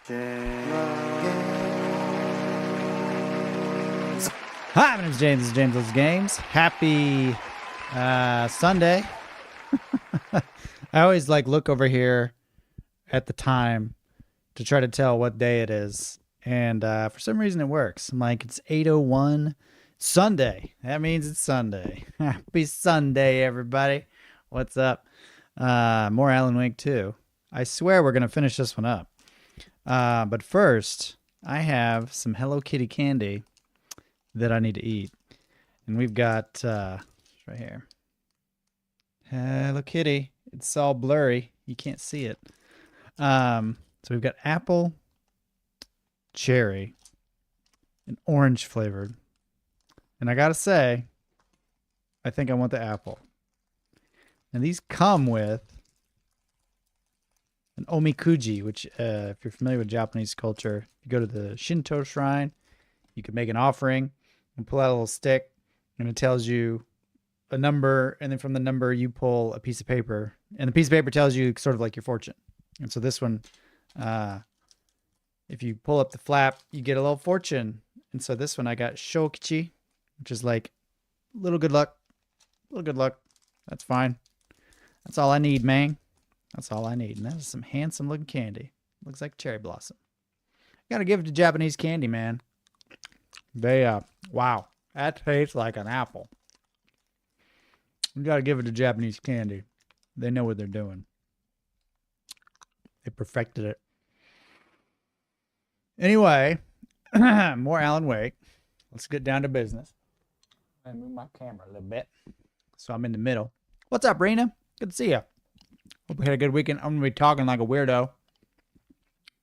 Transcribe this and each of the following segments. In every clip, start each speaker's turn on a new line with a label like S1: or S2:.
S1: Hi, my name is James. This is James Loves Games. Happy Sunday. I always look over here at the time to try to tell what day it is. And for some reason it works. I'm like, it's 8:01 Sunday. That means it's Sunday. Happy Sunday, everybody. What's up? More Alan Wake 2. I swear we're going to finish this one up. But first, I have some Hello Kitty candy that I need to eat. And we've got, right here. Hello Kitty. It's all blurry. You can't see it. So we've got apple, cherry, and orange flavored. And I gotta say, I think I want the apple. And these come with an omikuji, which, if you're familiar with Japanese culture, you go to the Shinto shrine, you can make an offering and pull out a little stick, and it tells you a number, and then from the number you pull a piece of paper, and the piece of paper tells you sort of like your fortune. And so this one, if you pull up the flap, you get a little fortune. And so this one I got shokichi, which is like little good luck. Little good luck. That's fine. That's all I need, man. That's all I need. And that is some handsome looking candy. Looks like cherry blossom. Gotta give it to Japanese candy, man. They, wow. That tastes like an apple. You gotta give it to Japanese candy. They know what they're doing. They perfected it. Anyway, more Alan Wake. Let's get down to business. Let me move my camera a little bit so I'm in the middle. What's up, Rena? Good to see you. Hope you had a good weekend. I'm going to be talking like a weirdo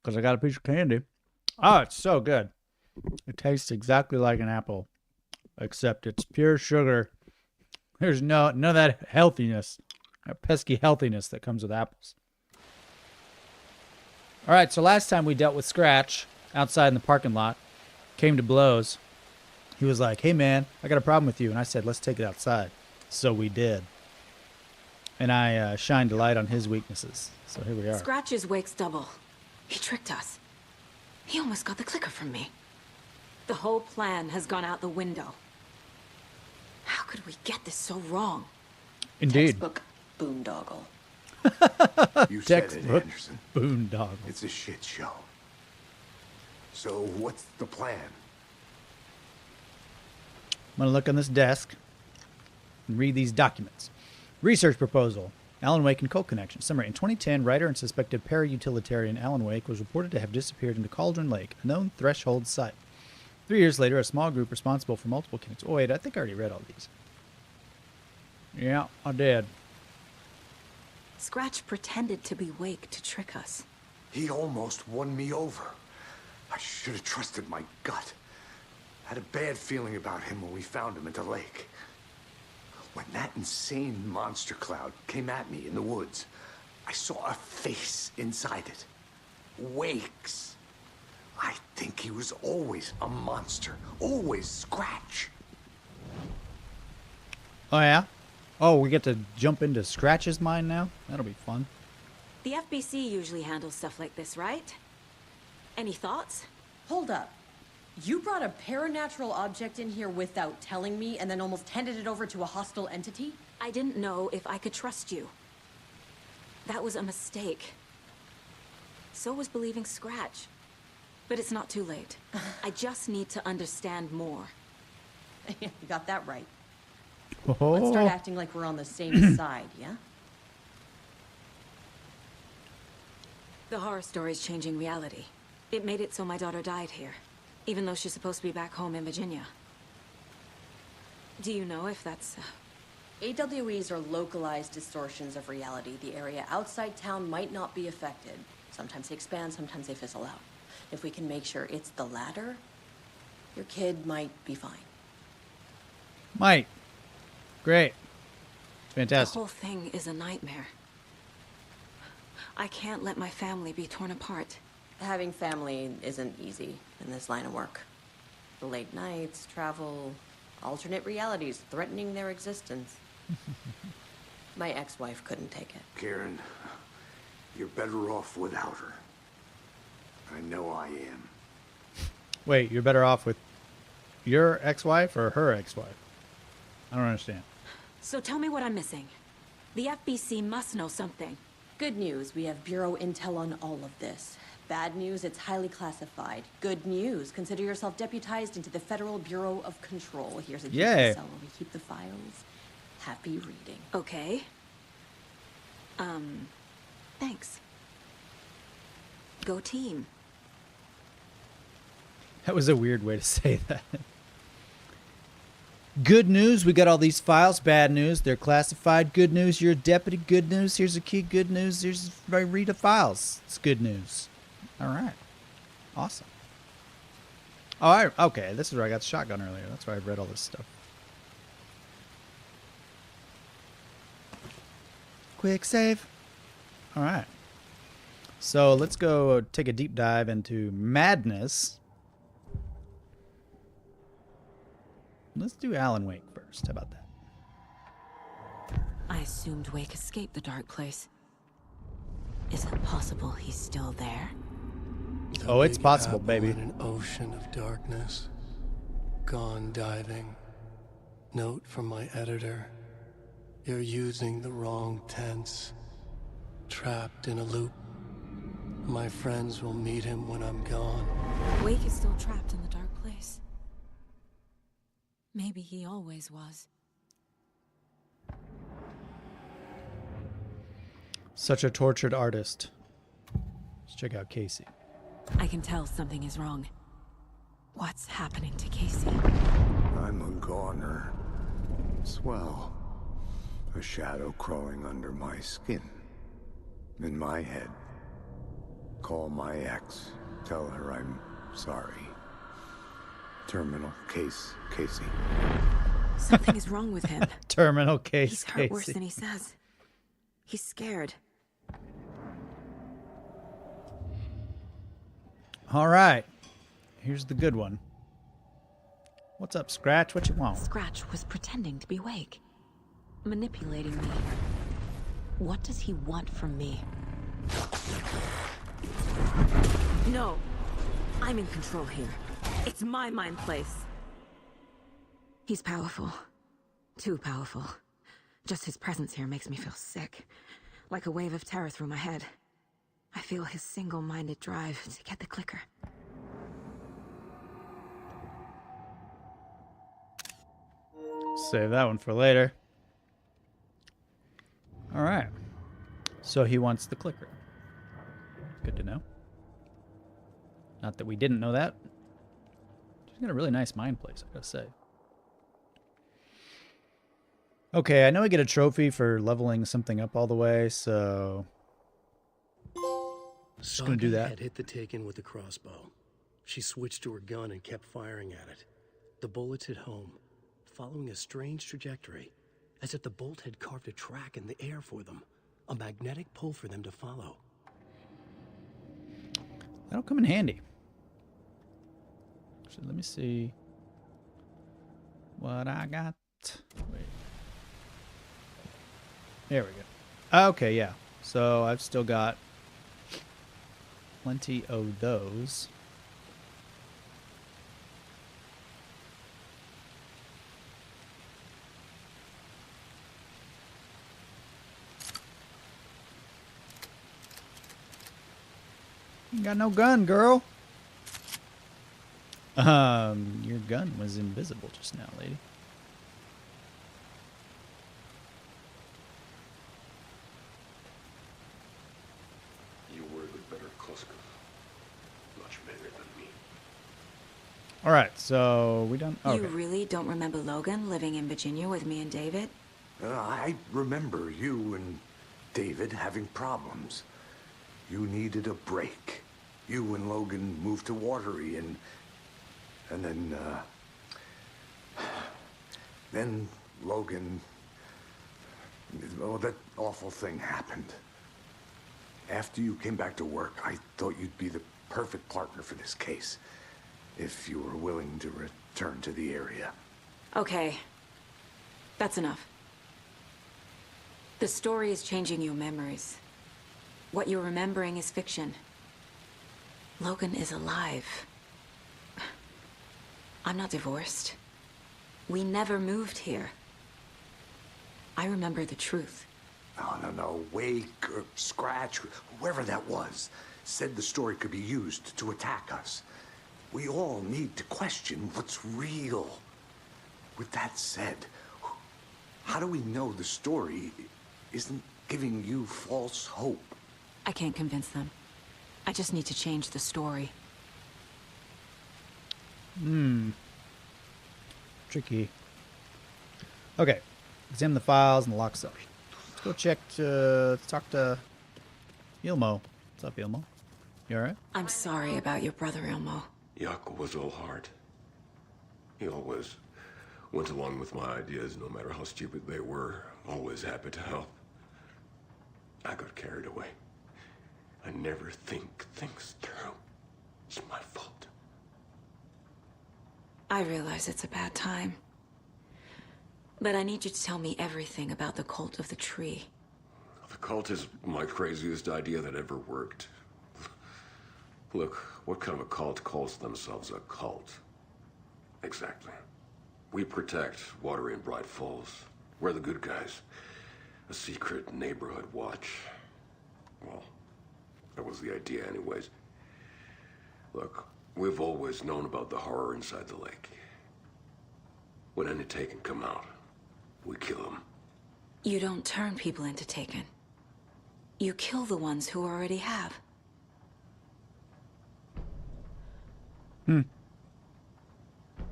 S1: because I got a piece of candy. Oh, it's so good. It tastes exactly like an apple, except it's pure sugar. There's none of that healthiness, that pesky healthiness that comes with apples. All right, so last time we dealt with Scratch outside in the parking lot, came to blows. He was like, hey, man, I got a problem with you. And I said, let's take it outside. So we did. And I shined a light on his weaknesses. So here we are.
S2: Scratch's Wake's double. He tricked us. He almost got the clicker from me. The whole plan has gone out the window. How could we get this so wrong?
S1: Indeed.
S3: Textbook boondoggle.
S4: You said it,
S1: Textbook
S4: Anderson.
S1: boondoggle.
S4: It's a shit show. So what's the plan?
S1: I'm going to look on this desk and read these documents. Research proposal. Alan Wake and Colt Connection. Summary. In 2010, writer and suspected para-utilitarian Alan Wake was reported to have disappeared into Cauldron Lake, a known threshold site. 3 years later, a small group responsible for multiple killings. Oh, wait, I think I already read all these. Yeah, I did.
S2: Scratch pretended to be Wake to trick us.
S4: He almost won me over. I should have trusted my gut. Had a bad feeling about him when we found him at the lake. When that insane monster cloud came at me in the woods, I saw a face inside it. Wake's. I think he was always a monster. Always Scratch.
S1: Oh, yeah? Oh, we get to jump into Scratch's mind now? That'll be fun.
S2: The FBC usually handles stuff like this, right? Any thoughts?
S3: Hold up. You brought a paranatural object in here without telling me and then almost handed it over to a hostile entity?
S2: I didn't know if I could trust you. That was a mistake. So was believing Scratch. But it's not too late. I just need to understand more.
S3: You got that right.
S1: Oh.
S3: Let's start acting like we're on the same side, yeah?
S2: The horror story's changing reality. It made it so my daughter died here, even though she's supposed to be back home in Virginia. Do you know if that's...
S3: AWEs are localized distortions of reality. The area outside town might not be affected. Sometimes they expand, sometimes they fizzle out. If we can make sure it's the latter, your kid might be fine.
S1: Mike. Great.
S2: The
S1: Fantastic.
S2: whole thing is a nightmare. I can't let my family be torn apart.
S3: Having family isn't easy in this line of work. The late nights, travel, alternate realities threatening their existence. My ex-wife couldn't take it.
S4: Karen, you're better off without her. I know I am.
S1: Wait, you're better off with your ex-wife or her ex-wife? I don't understand.
S2: So tell me what I'm missing. The FBC must know something.
S3: Good news, we have Bureau intel on all of this. Bad news, it's highly classified. Good news, consider yourself deputized into the Federal Bureau of Control. Here's a
S1: Yay.
S3: cell where we keep the files. Happy reading.
S2: Okay. Thanks. Go team.
S1: That was a weird way to say that. Good news, we got all these files. Bad news, they're classified. Good news, you're a deputy. Good news, here's a key. Good news, here's read the files. It's good news. All right. Awesome. All right. Okay, this is where I got the shotgun earlier. That's where I read all this stuff. Quick save. All right. So let's go take a deep dive into madness. Let's do Alan Wake first. How about that?
S2: I assumed Wake escaped the dark place. Is it possible he's still there?
S1: Oh, it's possible, baby.
S5: In an ocean of darkness. Gone diving. Note from my editor. You're using the wrong tense. Trapped in a loop. My friends will meet him when I'm gone.
S2: Wake is still trapped in the dark place. Maybe he always was.
S1: Such a tortured artist. Let's check out Casey.
S2: I can tell something is wrong. What's happening to Casey?
S4: I'm a goner. Swell. A shadow crawling under my skin. In my head. Call my ex. Tell her I'm sorry. Terminal case, Casey.
S2: Something is wrong with him.
S1: Terminal case,
S2: He's hurt worse
S1: Casey.
S2: than he says. He's scared.
S1: All right. Here's the good one. What's up, Scratch? What you want?
S2: Scratch was pretending to be Wake. Manipulating me. What does he want from me? No. I'm in control here. It's my mind place. He's powerful. Too powerful. Just his presence here makes me feel sick. Like a wave of terror through my head. I feel his single-minded drive to get the clicker.
S1: Save that one for later. All right. So he wants the clicker. Good to know. Not that we didn't know that. She's got a really nice mind place, I gotta say. Okay, I know I get a trophy for leveling something up all the way, so just gonna do that.
S5: Had hit the Taken with the crossbow. She switched to her gun and kept firing at it. The bullets hit home, following a strange trajectory, as if the bolt had carved a track in the air for them, a magnetic pull for them to follow.
S1: That'll come in handy. Actually, let me see what I got. Wait. There we go. Okay, yeah. So I've still got plenty of those. You got no gun, girl. Your gun was invisible just now, lady.
S5: You were the better Koska. Much better than me.
S1: All right, so we done. Okay.
S2: You really don't remember Logan living in Virginia with me and David?
S4: I remember you and David having problems. You needed a break. You and Logan moved to Watery and then Logan, oh, that awful thing happened. After you came back to work, I thought you'd be the perfect partner for this case, if you were willing to return to the area.
S2: Okay. That's enough. The story is changing your memories. What you're remembering is fiction. Logan is alive. I'm not divorced. We never moved here. I remember the truth.
S4: No. Wake or Scratch, whoever that was, said the story could be used to attack us. We all need to question what's real. With that said, how do we know the story isn't giving you false hope?
S2: I can't convince them. I just need to change the story.
S1: Tricky. Okay. Examine the files and the lock cell. Let's go check let's talk to Ilmo. What's up, Ilmo? You alright?
S2: I'm sorry about your brother, Ilmo.
S6: Jaakko was all heart. He always went along with my ideas, no matter how stupid they were. Always happy to help. I got carried away. I never think things through. It's my fault.
S2: I realize it's a bad time. But I need you to tell me everything about the cult of the tree.
S6: The cult is my craziest idea that ever worked. Look, what kind of a cult calls themselves a cult? Exactly. We protect water in Bright Falls. We're the good guys. A secret neighborhood watch. Well, that was the idea anyways. Look, we've always known about the horror inside the lake. When any Taken come out, we kill them.
S2: You don't turn people into Taken. You kill the ones who already have.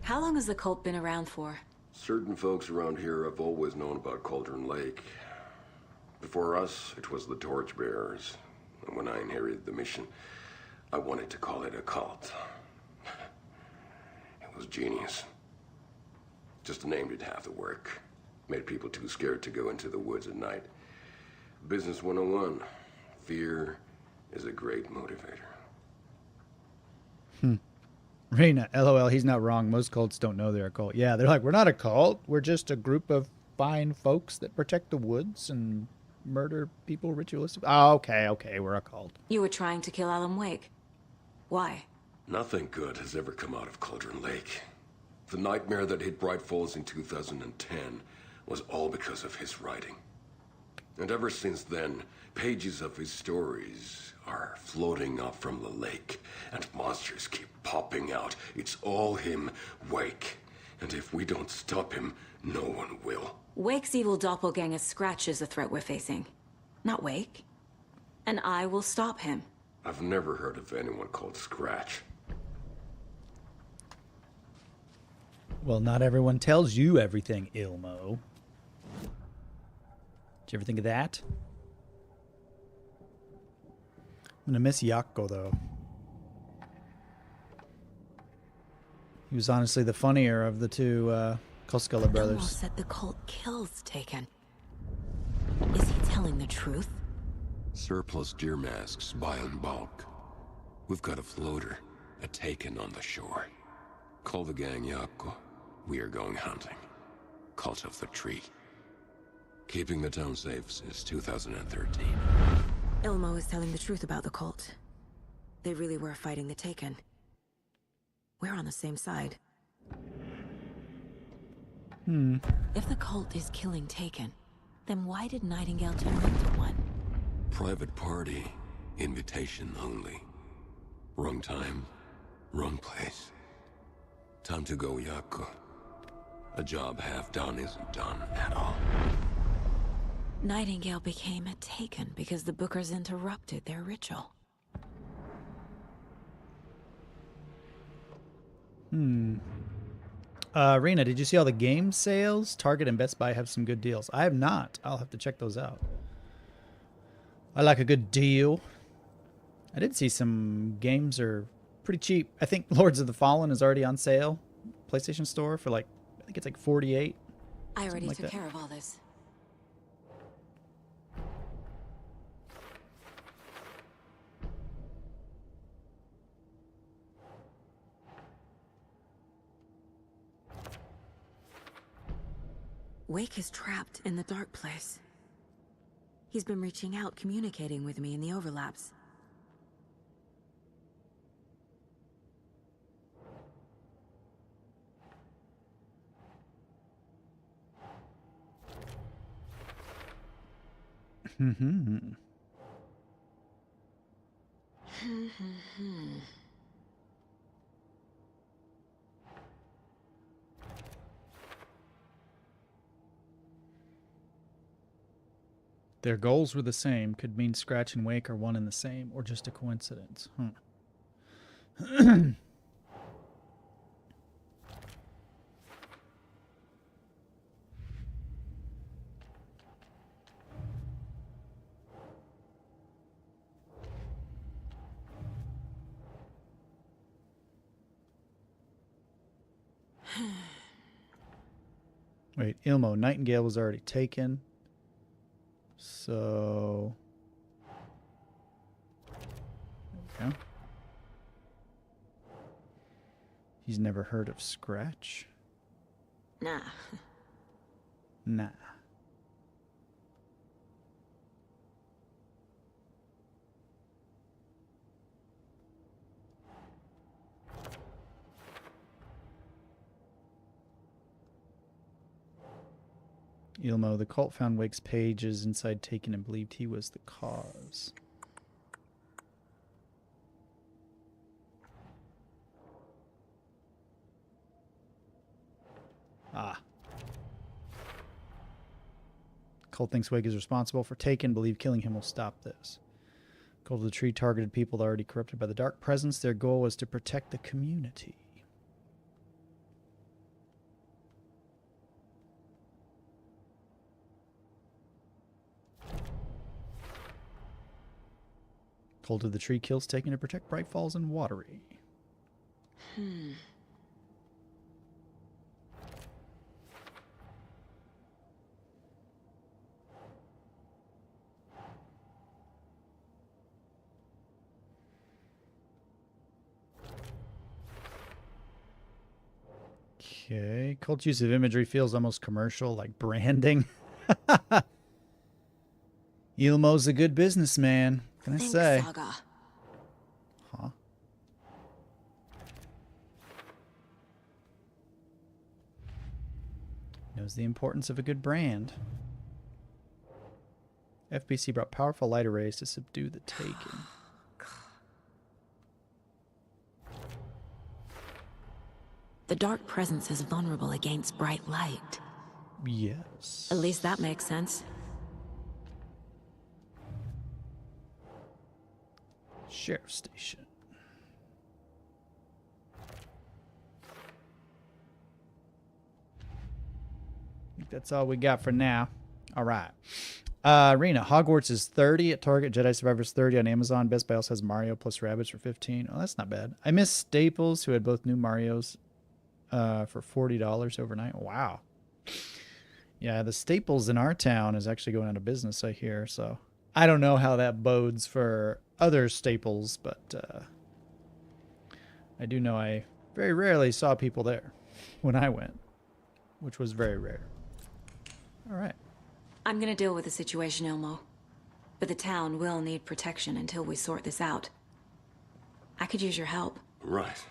S2: How long has the cult been around for?
S6: Certain folks around here have always known about Cauldron Lake. Before us, it was the Torchbearers. And when I inherited the mission, I wanted to call it a cult. It was genius. Just a name did half the work. Made people too scared to go into the woods at night. Business 101. Fear is a great motivator.
S1: Reina, LOL, he's not wrong. Most cults don't know they're a cult. Yeah, they're like, we're not a cult. We're just a group of fine folks that protect the woods and murder people ritualistic. Oh, okay, we're a cult.
S2: You were trying to kill Alan Wake. Why?
S6: Nothing good has ever come out of Cauldron Lake. The nightmare that hit Bright Falls in 2010 was all because of his writing. And ever since then, pages of his stories are floating up from the lake, and monsters keep popping out. It's all him, Wake. And if we don't stop him, no one will.
S2: Wake's evil doppelganger Scratch is the threat we're facing, not Wake. And I will stop him.
S6: I've never heard of anyone called Scratch.
S1: Well, not everyone tells you everything, Ilmo. Did you ever think of that? I'm gonna miss Jaakko, though. He was honestly the funnier of the two Koskela
S2: Elmo
S1: brothers.
S2: said the cult kills Taken. Is he telling the truth?
S6: Surplus deer masks buy in bulk. We've got a floater, a Taken on the shore. Call the gang Jaakko. We are going hunting. Cult of the Tree. Keeping the town safe since 2013.
S2: Elmo is telling the truth about the cult. They really were fighting the Taken. We're on the same side. If the cult is killing Taken, then why did Nightingale turn into one?
S6: Private party. Invitation only. Wrong time. Wrong place. Time to go, Jaakko. A job half done isn't done at all.
S2: Nightingale became a Taken because the Bookers interrupted their ritual.
S1: Rena, did you see all the game sales? Target and Best Buy have some good deals. I have not. I'll have to check those out. I like a good deal. I did see some games are pretty cheap. I think Lords of the Fallen is already on sale. PlayStation Store for like, I think it's like 48.
S2: I already
S1: like
S2: took
S1: that.
S2: care of all this. Wake is trapped in the dark place. He's been reaching out, communicating with me in the overlaps.
S1: Their goals were the same. Could mean Scratch and Wake are one and the same, or just a coincidence. Wait, Ilmo. Nightingale was already taken. So... there we go. He's never heard of Scratch?
S2: Nah.
S1: Nah. Ilmo, the cult found Wake's pages inside Taken and believed he was the cause. Ah. Cult thinks Wake is responsible for Taken, believe killing him will stop this. Cult of the Tree targeted people already corrupted by the Dark Presence. Their goal was to protect the community. Cult of the Tree kills Taken to protect Bright Falls and Watery. Okay. Cult's use of imagery feels almost commercial, like branding. Ilmo's a good businessman. What can I say?
S2: Saga.
S1: Huh? Knows the importance of a good brand. FBC brought powerful light arrays to subdue the Taken.
S2: The Dark Presence is vulnerable against bright light.
S1: Yes.
S2: At least that makes sense.
S1: Sheriff Station. I think that's all we got for now. All right. Arena. Hogwarts is 30 at Target. Jedi Survivors 30 on Amazon. Best Buy also has Mario plus Rabbids for 15. Oh, that's not bad. I miss Staples, who had both new Marios for $40 overnight. Wow. Yeah, the Staples in our town is actually going out of business, I hear. So I don't know how that bodes for other Staples, but I do know I very rarely saw people there when I went, which was very rare. All right.
S2: I'm gonna deal with the situation, Ilmo. But the town will need protection until we sort this out. I could use your help.
S6: Right.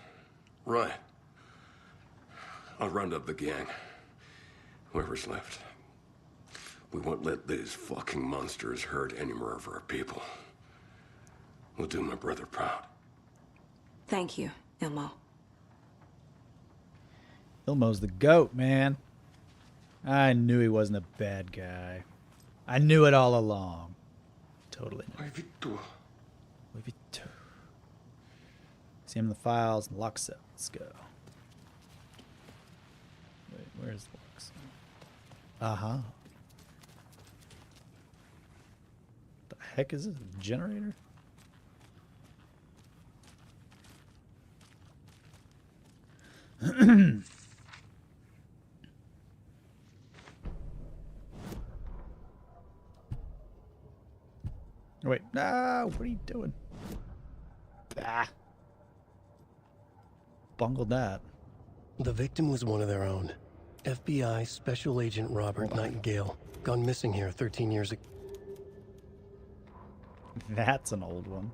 S6: Right. I'll round up the gang. Whoever's left. We won't let these fucking monsters hurt any more of our people. We'll do my brother proud.
S2: Thank you, Ilmo.
S1: Ilmo's the GOAT, man. I knew he wasn't a bad guy. I knew it all along. Totally knew. Examine the files and lock cell. Let's go. Wait, where's the lock cell? Uh-huh. The heck is this? A generator? Wait, no, what are you doing? Ah. Bungled that.
S5: The victim was one of their own. FBI Special Agent Robert Nightingale, gone missing here 13 years ago.
S1: That's an old one.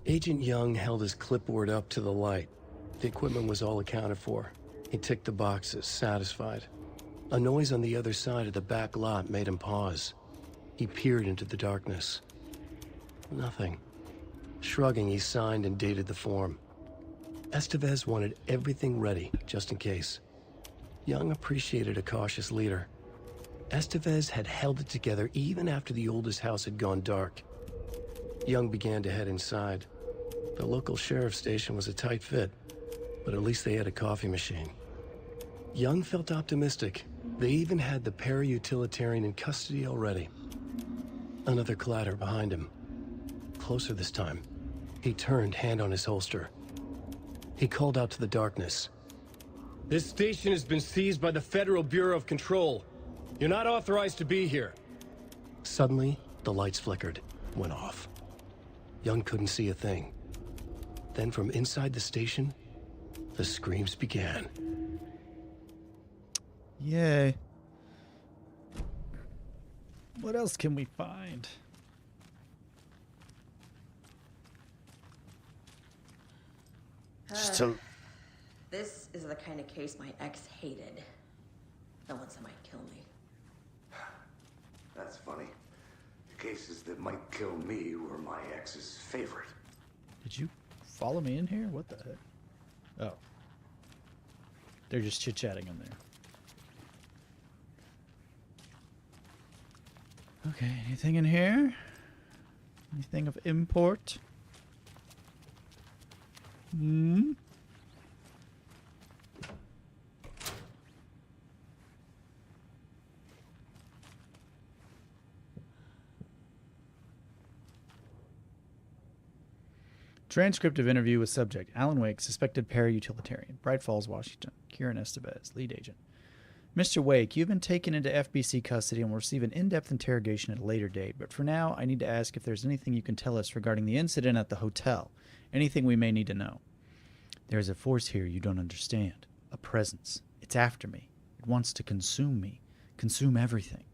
S5: Agent Young held his clipboard up to the light. The equipment was all accounted for. He ticked the boxes, satisfied. A noise on the other side of the back lot made him pause. He peered into the darkness. Nothing. Shrugging, he signed and dated the form. Estevez wanted everything ready, just in case. Young appreciated a cautious leader. Estevez had held it together even after the oldest house had gone dark. Young began to head inside. The local sheriff's station was a tight fit, but at least they had a coffee machine. Young felt optimistic. They even had the para-utilitarian in custody already. Another clatter behind him. Closer this time. He turned, hand on his holster. He called out to the darkness.
S7: This station has been seized by the Federal Bureau of Control. You're not authorized to be here.
S5: Suddenly, the lights flickered, went off. Young couldn't see a thing. Then from inside the station, the screams began.
S1: Yay. What else can we find?
S3: This is the kind of case my ex hated. The ones that might kill me.
S4: That's funny. The cases that might kill me were my ex's favorite.
S1: Did you follow me in here? What the heck? Oh. They're just chit-chatting in there. Okay, anything in here? Anything of import? Hmm? Transcript of interview with subject. Alan Wake, suspected para-utilitarian. Bright Falls, Washington. Kieran Estevez, lead agent. Mr. Wake, you've been taken into FBC custody and will receive an in-depth interrogation at a later date. But for now, I need to ask if there's anything you can tell us regarding the incident at the hotel. Anything we may need to know. There is a force here you don't understand. A presence. It's after me. It wants to consume me. Consume everything.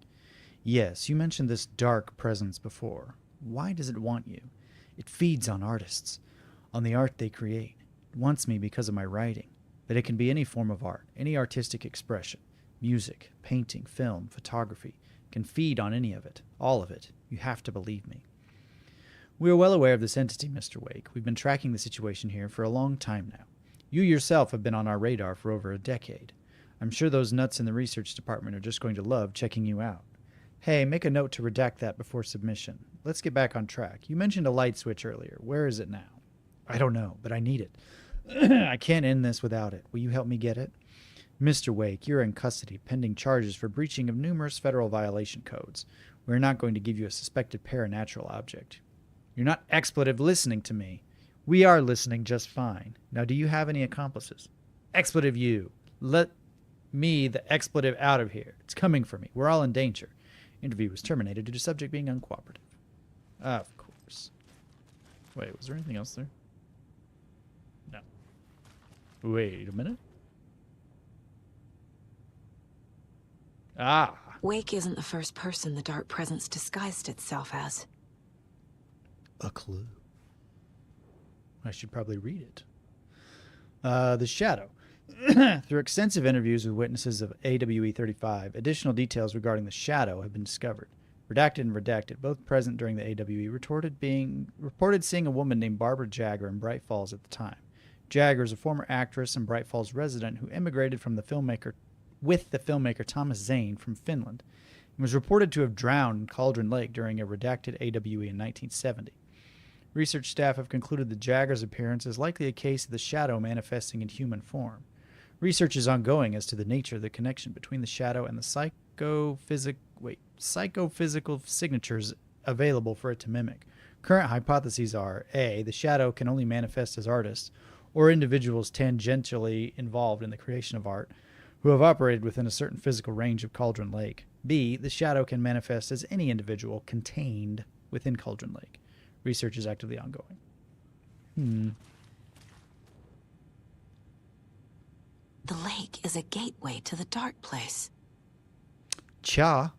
S1: Yes, you mentioned this dark presence before. Why does it want you? It feeds on artists. On the art they create. It wants me because of my writing. But it can be any form of art, any artistic expression. Music, painting, film, photography. Can feed on any of it. All of it. You have to believe me. We are well aware of this entity, Mr. Wake. We've been tracking the situation here for a long time now. You yourself have been on our radar for over a decade. I'm sure those nuts in the research department are just going to love checking you out. Hey, make a note to redact that before submission. Let's get back on track. You mentioned a light switch earlier. Where is it now? I don't know, but I need it. I can't end this without it. Will you help me get it? Mr. Wake, you're in custody pending charges for breaching of numerous federal violation codes. We're not going to give you a suspected paranatural object. You're not expletive listening to me. We are listening just fine. Now, do you have any accomplices? Expletive you. Let me, the expletive, out of here. It's coming for me. We're all in danger. Interview was terminated due to subject being uncooperative. Of course. Wait, was there anything else there? No. Wait a minute. Ah.
S2: Wake isn't the first person the dark presence disguised itself as.
S1: A clue. I should probably read it. The Shadow. Through extensive interviews with witnesses of AWE 35, additional details regarding the Shadow have been discovered. Redacted and redacted, both present during the AWE, reported seeing a woman named Barbara Jagger in Bright Falls at the time. Jagger is a former actress and Bright Falls resident who immigrated from the filmmaker Thomas Zane from Finland and was reported to have drowned in Cauldron Lake during a redacted AWE in 1970. Research staff have concluded that Jagger's appearance is likely a case of the Shadow manifesting in human form. Research is ongoing as to the nature of the connection between the Shadow and the psychophysical signatures available for it to mimic. Current hypotheses are: A, the Shadow can only manifest as artists or individuals tangentially involved in the creation of art who have operated within a certain physical range of Cauldron Lake. B, the Shadow can manifest as any individual contained within Cauldron Lake. Research is actively ongoing.
S2: The lake is a gateway to the dark place.
S1: Cha.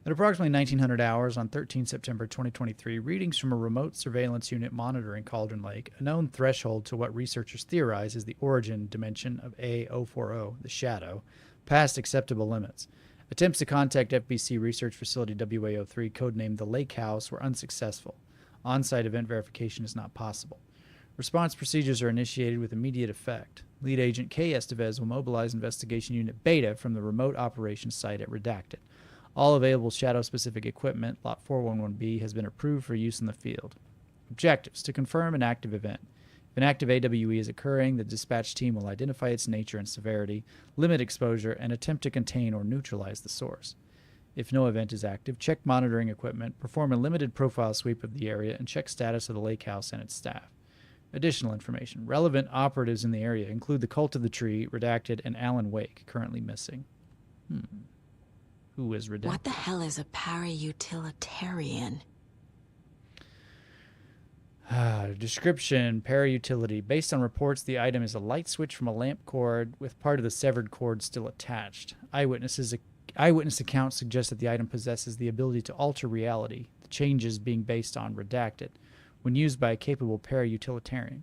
S1: At approximately 1900 hours on 13 September 2023, readings from a remote surveillance unit monitoring Cauldron Lake, a known threshold to what researchers theorize is the origin dimension of A040, the Shadow, passed acceptable limits. Attempts to contact FBC Research Facility WA03, codenamed the Lake House, were unsuccessful. On-site event verification is not possible. Response procedures are initiated with immediate effect. Lead agent K. Estevez will mobilize Investigation Unit Beta from the remote operations site at Redacted. All available shadow-specific equipment, Lot 411B, has been approved for use in the field. Objectives: to confirm an active event. If an active AWE is occurring, the dispatch team will identify its nature and severity, limit exposure, and attempt to contain or neutralize the source. If no event is active, check monitoring equipment, perform a limited profile sweep of the area, and check status of the lake house and its staff. Additional information. Relevant operatives in the area include the Cult of the Tree, Redacted, and Alan Wake, currently missing. Who is Redacted?
S2: What the hell is a para-utilitarian?
S1: Description: para-utility. Based on reports, the item is a light switch from a lamp cord with part of the severed cord still attached. Eyewitness accounts suggest that the item possesses the ability to alter reality, the changes being based on Redacted, when used by a capable para-utilitarian.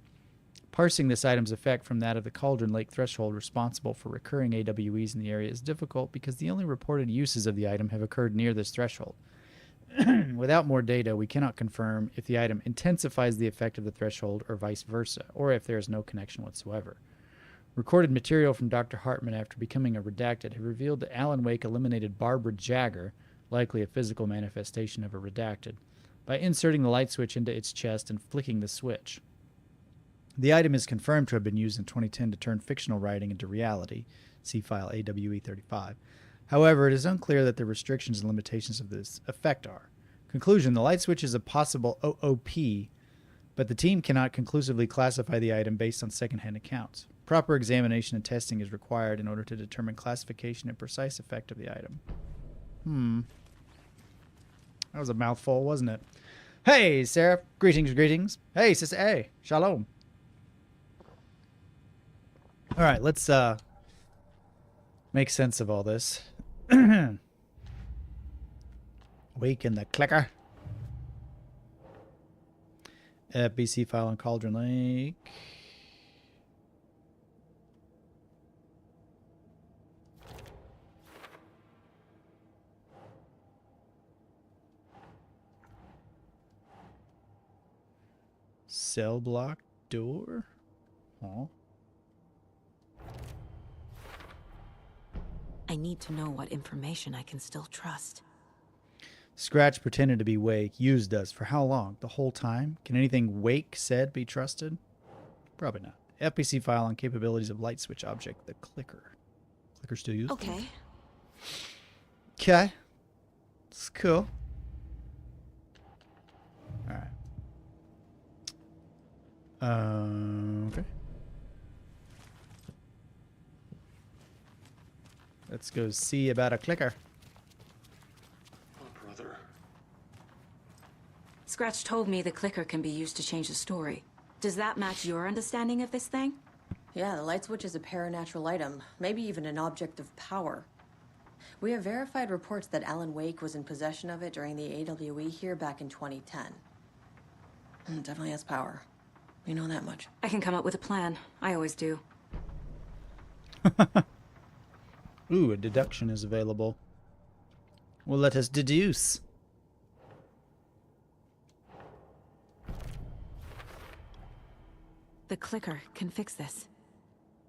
S1: Parsing this item's effect from that of the Cauldron Lake threshold responsible for recurring AWEs in the area is difficult because the only reported uses of the item have occurred near this threshold. Without more data, we cannot confirm if the item intensifies the effect of the threshold or vice versa, or if there is no connection whatsoever. Recorded material from Dr. Hartman after becoming a Redacted have revealed that Alan Wake eliminated Barbara Jagger, likely a physical manifestation of a Redacted, by inserting the light switch into its chest and flicking the switch. The item is confirmed to have been used in 2010 to turn fictional writing into reality. See file AWE 35. However, it is unclear that the restrictions and limitations of this effect are. Conclusion: the light switch is a possible OOP, but the team cannot conclusively classify the item based on secondhand accounts. Proper examination and testing is required in order to determine classification and precise effect of the item. That was a mouthful, wasn't it? Hey, Sarah. Greetings. Hey, Sister A. Shalom. All right, let's make sense of all this. Wake in the clicker. FBC file on Cauldron Lake. Cell block door. Oh.
S2: I need to know what information I can still trust.
S1: Scratch pretended to be Wake. Used us. For how long? The whole time? Can anything Wake said be trusted? Probably not. FPC file on capabilities of light switch object. The clicker. Clicker still used?
S2: Okay.
S1: Okay. It's cool. Alright. Okay. Let's go see about a clicker.
S6: Oh, brother.
S2: Scratch told me the clicker can be used to change the story. Does that match your understanding of this thing?
S3: Yeah, the light switch is a paranatural item, maybe even an object of power. We have verified reports that Alan Wake was in possession of it during the AWE here back in 2010. It definitely has power. We know that much.
S2: I can come up with a plan. I always do.
S1: Ooh, a deduction is available. Well, let us deduce.
S2: The clicker can fix this.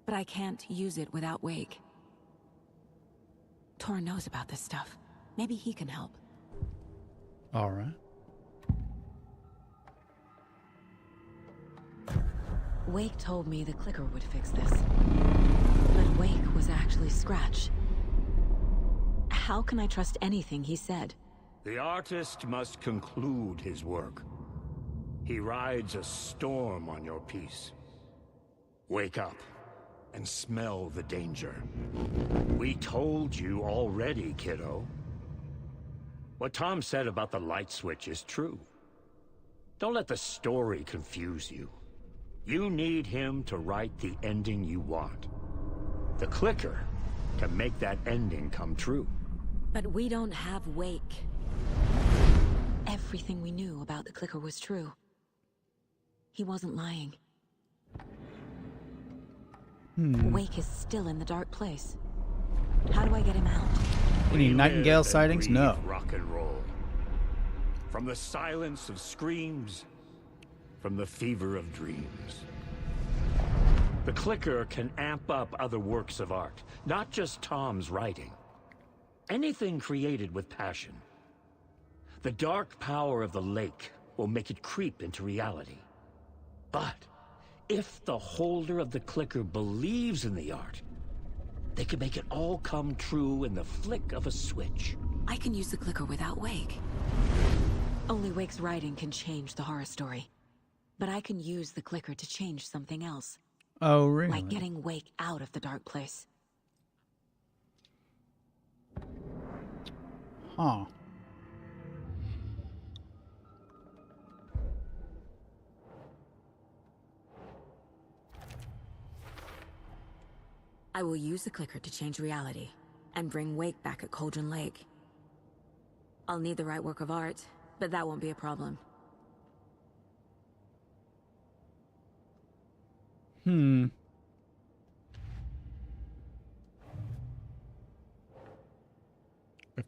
S2: But I can't use it without Wake. Tor knows about this stuff. Maybe he can help.
S1: All right.
S2: Wake told me the clicker would fix this. But Wake was actually Scratch. How can I trust anything he said?
S8: The artist must conclude his work. He rides a storm on your piece. Wake up and smell the danger. We told you already, kiddo. What Tom said about the light switch is true. Don't let the story confuse you. You need him to write the ending you want. The clicker can make that ending come true.
S2: But we don't have Wake. Everything we knew about the clicker was true. He wasn't lying. Wake is still in the dark place. How do I get him out?
S1: Any Nightingale
S8: live and
S1: sightings?
S8: breathe
S1: No.
S8: rock and roll. From the silence of screams, from the fever of dreams. The clicker can amp up other works of art, not just Tom's writing. Anything created with passion. The dark power of the lake will make it creep into reality. But if the holder of the clicker believes in the art, they can make it all come true in the flick of a switch.
S2: I can use the clicker without Wake. Only Wake's writing can change the horror story. But I can use the clicker to change something else.
S1: Oh, really?
S2: Like getting Wake out of the dark place.
S1: Huh.
S2: I will use the clicker to change reality and bring Wake back at Cauldron Lake. I'll need the right work of art, but that won't be a problem.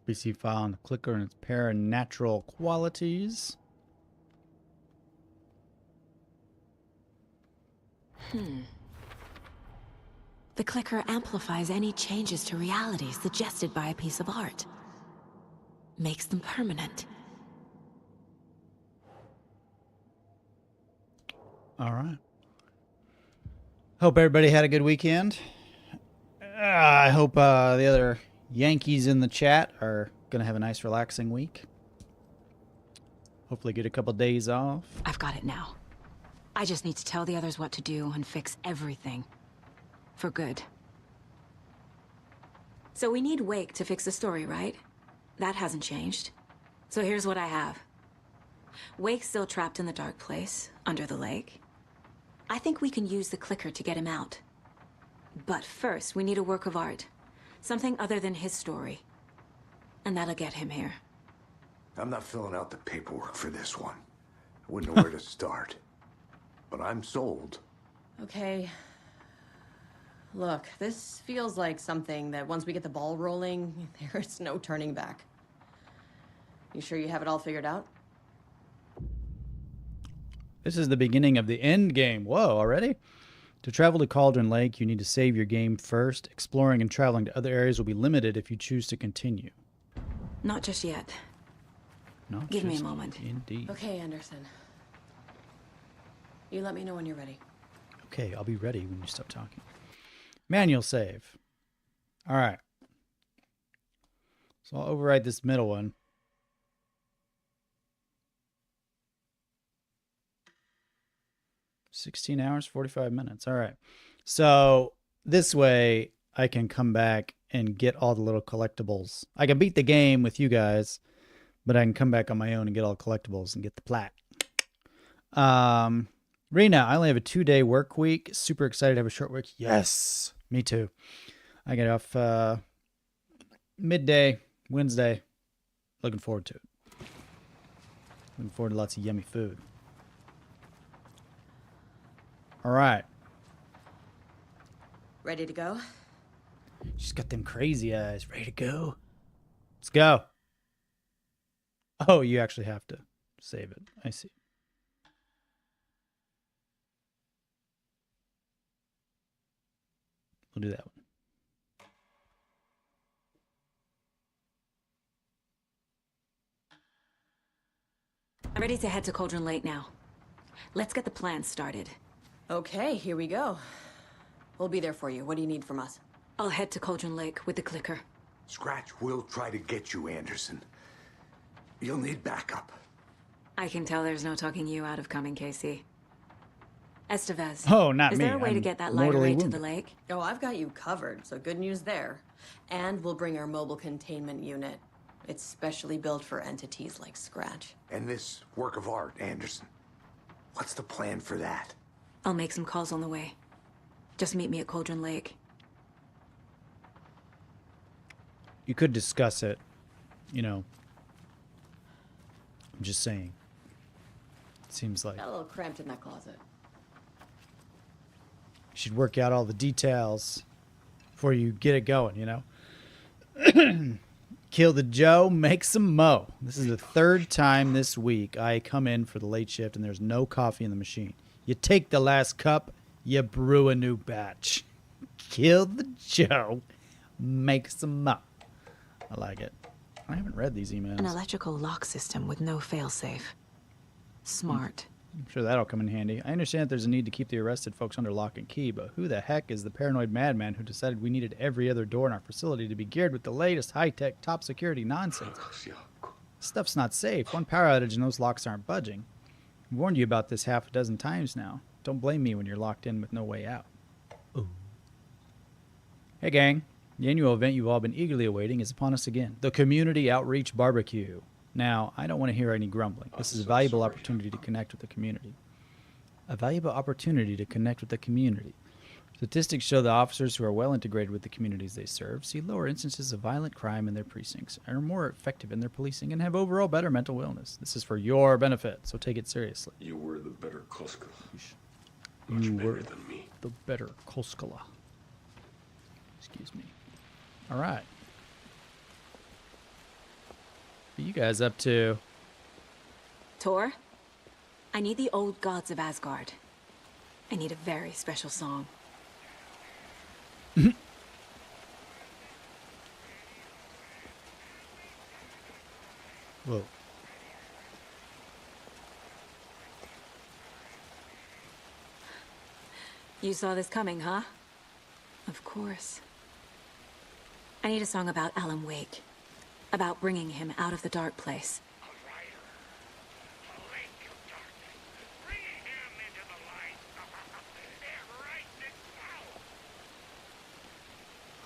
S1: FBC file on the clicker and its paranatural qualities.
S2: The clicker amplifies any changes to reality suggested by a piece of art. Makes them permanent.
S1: All right. Hope everybody had a good weekend. I hope the other Yankees in the chat are going to have a nice relaxing week. Hopefully get a couple days off.
S2: I've got it now. I just need to tell the others what to do and fix everything. For good. So we need Wake to fix the story, right? That hasn't changed. So here's what I have. Wake's still trapped in the dark place, under the lake. I think we can use the clicker to get him out. But first, we need a work of art. Something other than his story. And that'll get him here.
S4: I'm not filling out the paperwork for this one. I wouldn't know where to start. But I'm sold.
S3: Okay. Look, this feels like something that once we get the ball rolling, there's no turning back. You sure you have it all figured out?
S1: This is the beginning of the end game. Whoa, already? To travel to Cauldron Lake, you need to save your game first. Exploring and traveling to other areas will be limited if you choose to continue.
S2: Not just yet.
S1: Not
S2: Give me a
S1: just
S2: moment.
S1: Indeed.
S3: Okay, Anderson. You let me know when you're ready.
S1: Okay, I'll be ready when you stop talking. Manual save. All right. So I'll overwrite this middle one. $16 hours, 45 minutes. All right. So this way I can come back and get all the little collectibles. I can beat the game with you guys, but I can come back on my own and get all the collectibles and get the plat. Right now, I only have a 2-day work week. Super excited to have a short week. Yes, me too. I get off midday, Wednesday. Looking forward to it. Looking forward to lots of yummy food. All right.
S3: Ready to go?
S1: She's got them crazy eyes. Ready to go? Let's go. Oh, you actually have to save it. I see. We'll do that one.
S2: I'm ready to head to Cauldron Lake now. Let's get the plan started.
S3: Okay, here we go. We'll be there for you. What do you need from us?
S2: I'll head to Cauldron Lake with the clicker.
S4: Scratch will try to get you, Anderson. You'll need backup.
S2: I can tell there's no talking you out of coming, Casey. Estevez.
S1: Oh, not
S2: Is
S1: me.
S2: there a way to
S1: I'm
S2: get that lighter
S1: mortally
S2: right to the
S1: wounded.
S2: lake?
S3: Oh, I've got you covered, so good news there. And we'll bring our mobile containment unit. It's specially built for entities like Scratch.
S4: And this work of art, Anderson. What's the plan for that?
S2: I'll make some calls on the way. Just meet me at Cauldron Lake.
S1: You could discuss it, you know. I'm just saying. It seems like
S3: Got a little cramped in that closet.
S1: you should work out all the details before you get it going, you know? Kill the Joe, make some mo. This is the third time this week I come in for the late shift and there's no coffee in the machine. You take the last cup, you brew a new batch. Kill the Joe, make some mo. I like it. I haven't read these emails.
S2: An electrical lock system with no failsafe. Smart.
S1: I'm sure that'll come in handy. I understand that there's a need to keep the arrested folks under lock and key, but who the heck is the paranoid madman who decided we needed every other door in our facility to be geared with the latest high-tech, top-security nonsense? Stuff's not safe. One power outage and those locks aren't budging. I've warned you about this half a dozen times now. Don't blame me when you're locked in with no way out. Ooh. Hey, gang. The annual event you've all been eagerly awaiting is upon us again. The Community Outreach Barbecue. Now, I don't want to hear any grumbling. This is a valuable opportunity to connect with the community. A valuable opportunity to connect with the community. Statistics show that officers who are well integrated with the communities they serve see lower instances of violent crime in their precincts, are more effective in their policing, and have overall better mental wellness. This is for your benefit, so take it seriously.
S6: You were the better Koskela.
S1: You
S6: Much
S1: were
S6: better than me.
S1: the better Koskela. Excuse me. All right. What are you guys up to?
S2: Tor, I need the old gods of Asgard. I need a very special song.
S1: Whoa.
S2: You saw this coming, huh? Of course. I need a song about Alan Wake. About bringing him out of the dark place.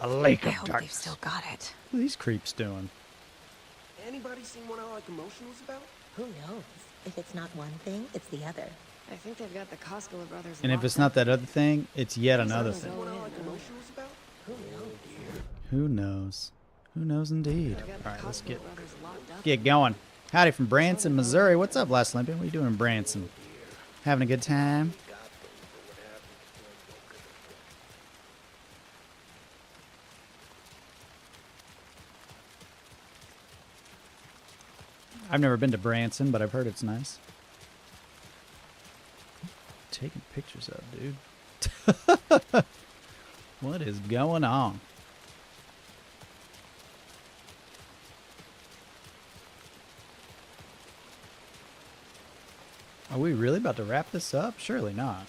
S1: A lake
S2: I
S1: of
S2: hope
S1: darkness.
S2: they've still got it.
S1: What are these creeps doing?
S9: Anybody seen what I like emotionals about?
S10: Who knows? If it's not one thing, it's the other.
S11: I think they've got the Koskela brothers.
S1: And if it's not that other thing, it's yet another thing.
S9: What I like emotionals about?
S10: Who knows?
S1: Who knows? Who knows indeed? All right, let's get going. Howdy from Branson, Missouri. What's up, Last Olympian? What are you doing in Branson? Having a good time? I've never been to Branson, but I've heard it's nice. Taking pictures of, dude. What is going on? Are we really about to wrap this up? Surely not.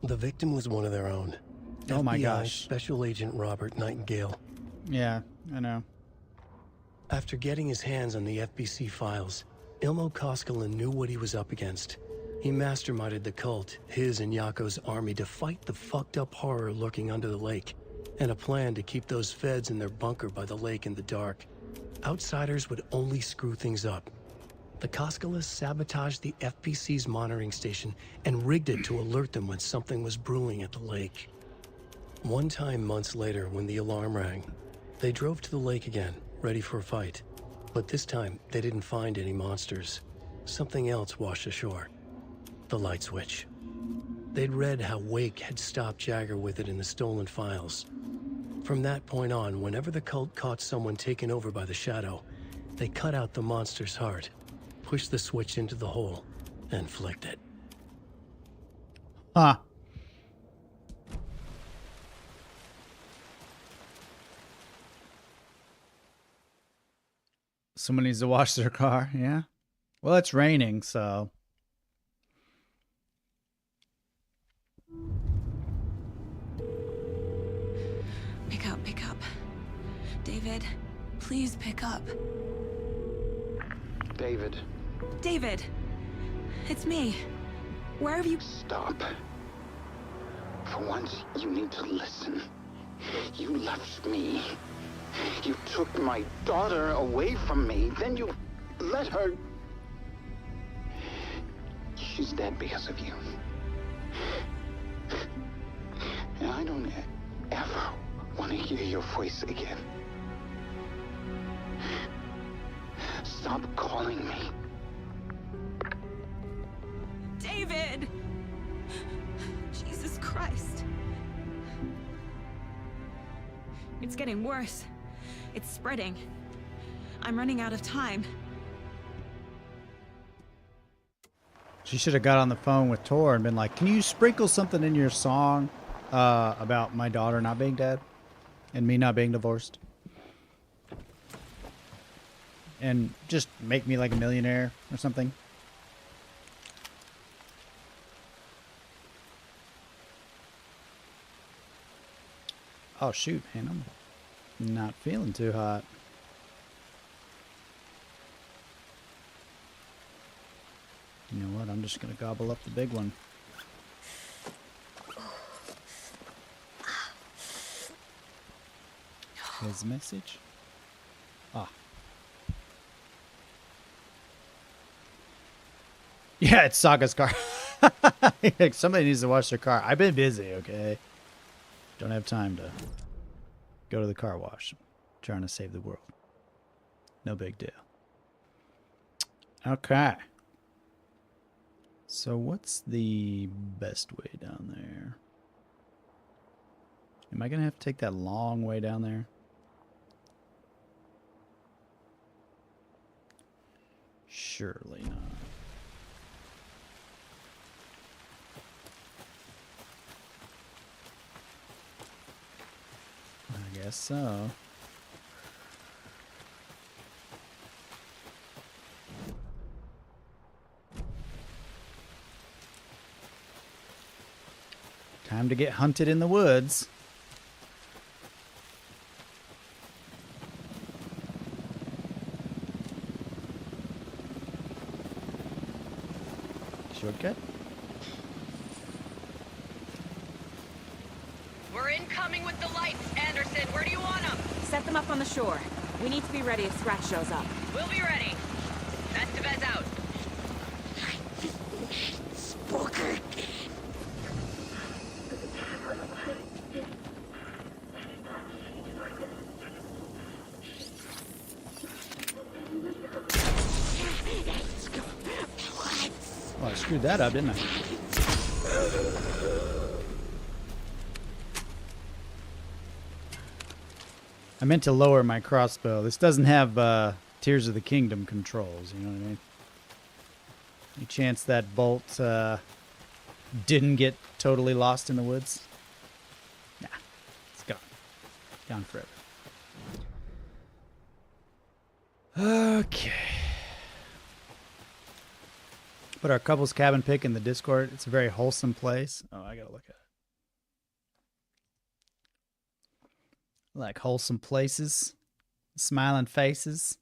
S5: The victim was one of their own.
S1: Oh my
S5: FBI
S1: gosh.
S5: Special Agent Robert Nightingale.
S1: Yeah, I know.
S5: After getting his hands on the FBC files, Ilmo Koskela knew what he was up against. He masterminded the cult, his and Yako's army, to fight the fucked up horror lurking under the lake, and a plan to keep those feds in their bunker by the lake in the dark. Outsiders would only screw things up. The Koskelas sabotaged the FBC's monitoring station and rigged it to alert them when something was brewing at the lake. One time months later, when the alarm rang, they drove to the lake again, ready for a fight. But this time, they didn't find any monsters. Something else washed ashore. The light switch. They'd read how Wake had stopped Jagger with it in the stolen files. From that point on, whenever the cult caught someone taken over by the Shadow, they cut out the monster's heart, pushed the switch into the hole, and flicked it.
S1: Huh. Someone needs to wash their car, yeah? Well, it's raining, so...
S2: Pick up. David, please pick up.
S12: David.
S2: David! It's me. Where have you...
S12: Stop. For once, you need to listen. You left me. You took my daughter away from me. Then you let her... She's dead because of you. And I don't ever want to hear your voice again. Stop calling me.
S2: David! Jesus
S13: Christ. It's getting worse. It's spreading. I'm running out of time.
S1: She should have got on the phone with Tor and been like, can you sprinkle something in your song about my daughter not being dead and me not being divorced? And just make me like a millionaire or something. Oh, shoot, man. I'm not feeling too hot. You know what? I'm just going to gobble up the big one. His message? Ah. Yeah, it's Saga's car. Somebody needs to wash their car. I've been busy, okay? Don't have time to go to the car wash. I'm trying to save the world. No big deal. Okay. So what's the best way down there? Am I going to have to take that long way down there? Surely not. I guess so. Time to get hunted in the woods. Shortcut?
S3: We're incoming with the lights, Anderson. Where do you want them?
S2: Set them up on the shore. We need to be ready if Scratch shows up.
S3: We'll be ready. That's the best out.
S12: Spooky.
S1: Well, I screwed that up, didn't I? I meant to lower my crossbow. This doesn't have Tears of the Kingdom controls, you know what I mean? Any chance that bolt didn't get totally lost in the woods? Nah, it's gone. Gone forever. Okay. Put our couples cabin pic in the Discord. It's a very wholesome place. Oh, I gotta look at it. Like wholesome places, smiling faces.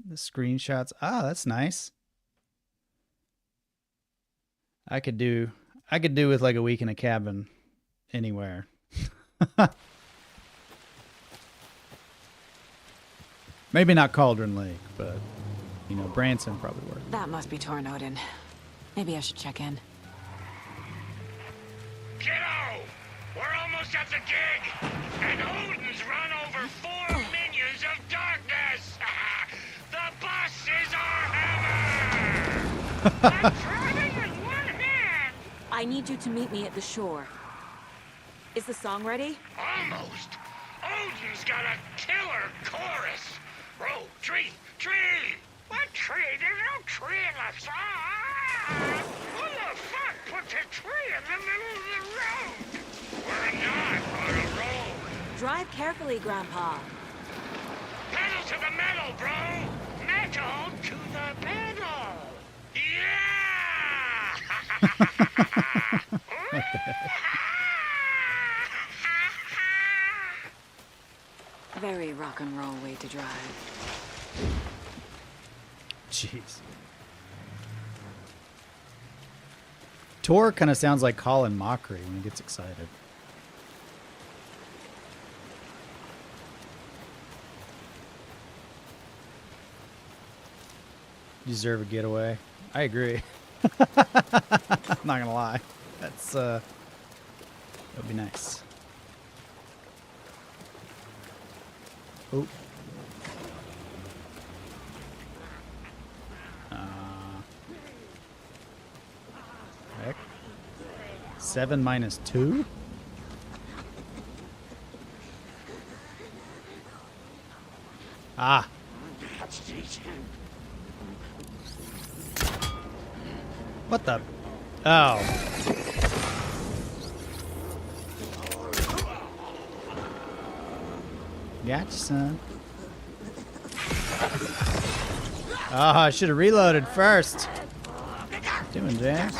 S1: The screenshots. Ah, that's nice. I could do with like a week in a cabin anywhere. Maybe not Cauldron Lake, but you know, Branson probably worked.
S2: That must be Tornodin. Maybe I should check in.
S8: Kiddo! We're almost at the gig! And Odin's run over 4 minions of darkness! The bus is our hammer! I'm driving with one hand!
S2: I need you to meet me at the shore. Is the song ready?
S8: Almost! Odin's got a killer chorus! Row, tree, tree! What tree? There's no tree in the song! Who the fuck put a tree in the middle of the road? We're not on a road!
S2: Drive carefully, Grandpa.
S8: Pedal to the metal, bro! Metal to the pedal! Yeah!
S2: Very rock and roll way to drive.
S1: Jeez. Tor kind of sounds like Colin Mockery when he gets excited. Deserve a getaway. I agree. I'm not gonna lie. That's that would be nice. Oh. Heck. 7 minus 2? Ah. What the? Oh. Gotcha, son. Oh, I should have reloaded first. What you doing, James?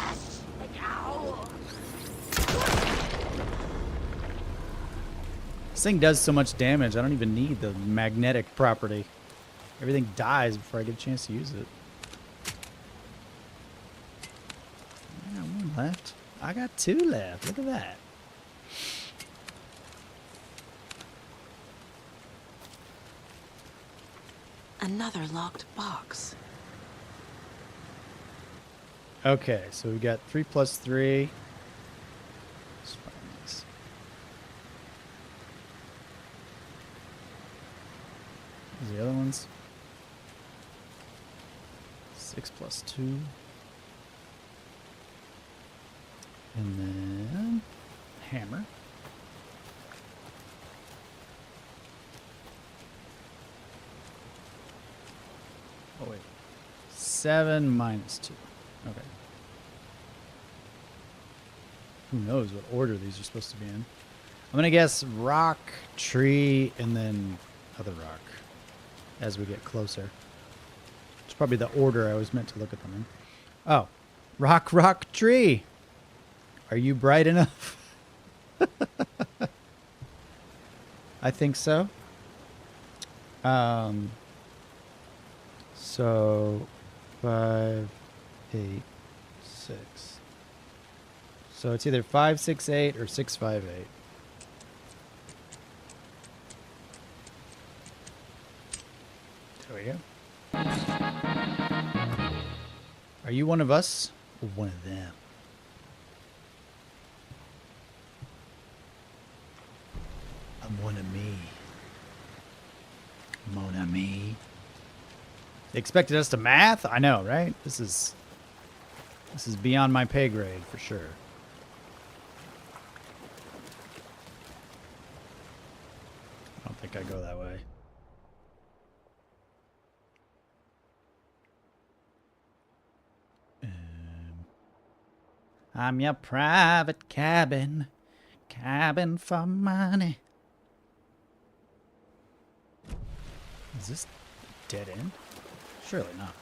S1: This thing does so much damage, I don't even need the magnetic property. Everything dies before I get a chance to use it. I got 1 left. I got 2 left. Look at that.
S2: Another locked box.
S1: Okay, so we got 3 plus 3. Let's find this. These are the other ones. 6 plus 2. And then hammer. Oh wait. 7 minus 2. Okay. Who knows what order these are supposed to be in. I'm gonna guess rock, tree, and then other rock as we get closer. It's probably the order I was meant to look at them in. Oh. Rock, rock, tree. Are you bright enough? I think so. So 5, 8, 6. So it's either 5, 6, 8 or 6, 5, 8. There we go. Are you one of us or one of them? I'm one of me. Mon ami. They expected us to math? I know, right? This is beyond my pay grade for sure. I don't think I go that way. I'm your private cabin for money. Is this dead end? Surely not.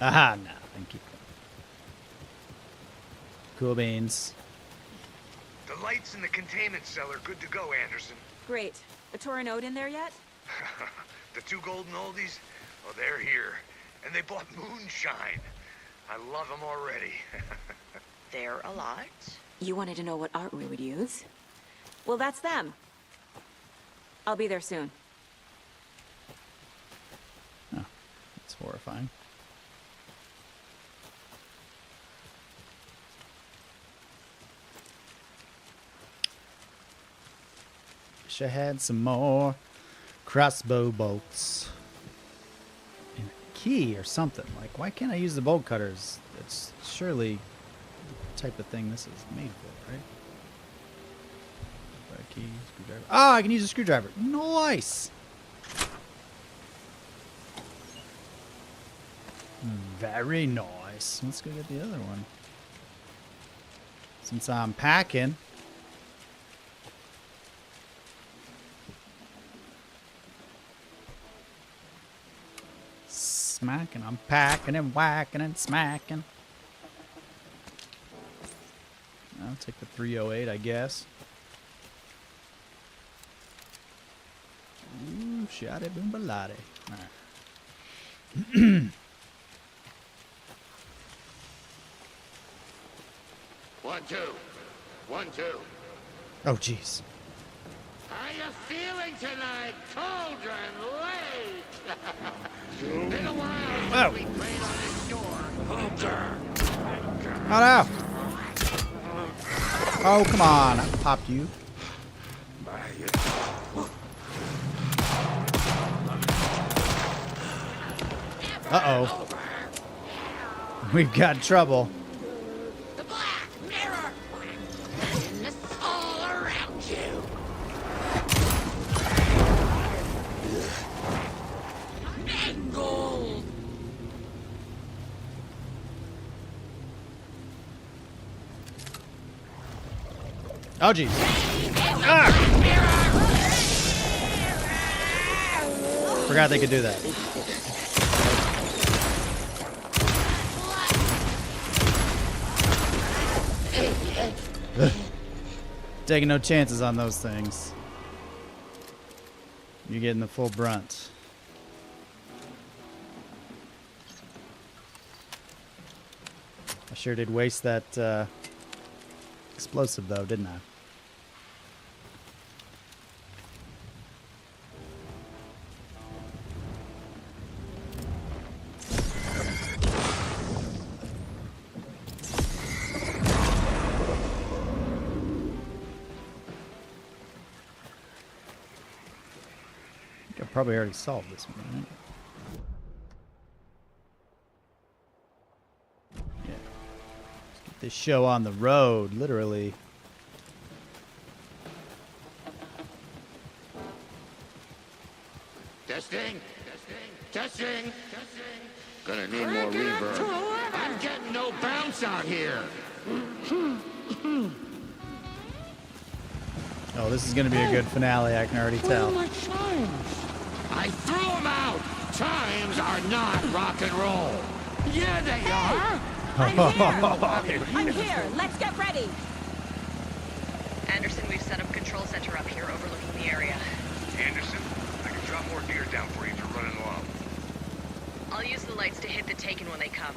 S1: Aha, no, thank you. Cool beans.
S4: The lights in the containment cell are good to go, Anderson.
S2: Great. A Torinode in there yet?
S4: The 2 golden oldies? Oh, they're here. And they bought moonshine. I love them already.
S2: They're a lot. You wanted to know what art we would use? Well, that's them. I'll be there soon.
S1: Oh, that's horrifying. Wish I had some more crossbow bolts. And a key or something. Like, why can't I use the bolt cutters? It's surely the type of thing this is made for, right? Key, screwdriver. Oh, I can use a screwdriver. Nice. Very nice. Let's go get the other one. Since I'm packing. Smacking, I'm packing and whacking and smacking. I'll take the 308, I guess. Ooh, shotty boombalati. Alright.
S12: 1, 2. 1, 2.
S1: Oh, jeez.
S12: How you feeling tonight, Cauldron Lake? Been a while since we played on this door.
S1: Oh, no. Oh, come on. I popped you. Uh-oh. We've got trouble.
S12: The black mirror! And it's all around you! Mangled!
S1: Oh, jeez. Ah! Forgot they could do that. Taking no chances on those things. You're getting the full brunt. I sure did waste that explosive, though, didn't I? I probably already solved this one, right? Yeah. Let's get this show on the road, literally.
S12: Testing! Testing! Gonna need more reverb. I'm getting no bounce out here.
S1: Oh, this is going to be a good finale, I can already tell.
S12: I threw them out! Chimes are not rock and roll! Yeah, they are!
S2: I'm here. Let's get ready.
S14: Anderson, we've set up a control center up here overlooking the area.
S15: Anderson, I can drop more deer down for you if you're running low.
S14: I'll use the lights to hit the Taken when they come.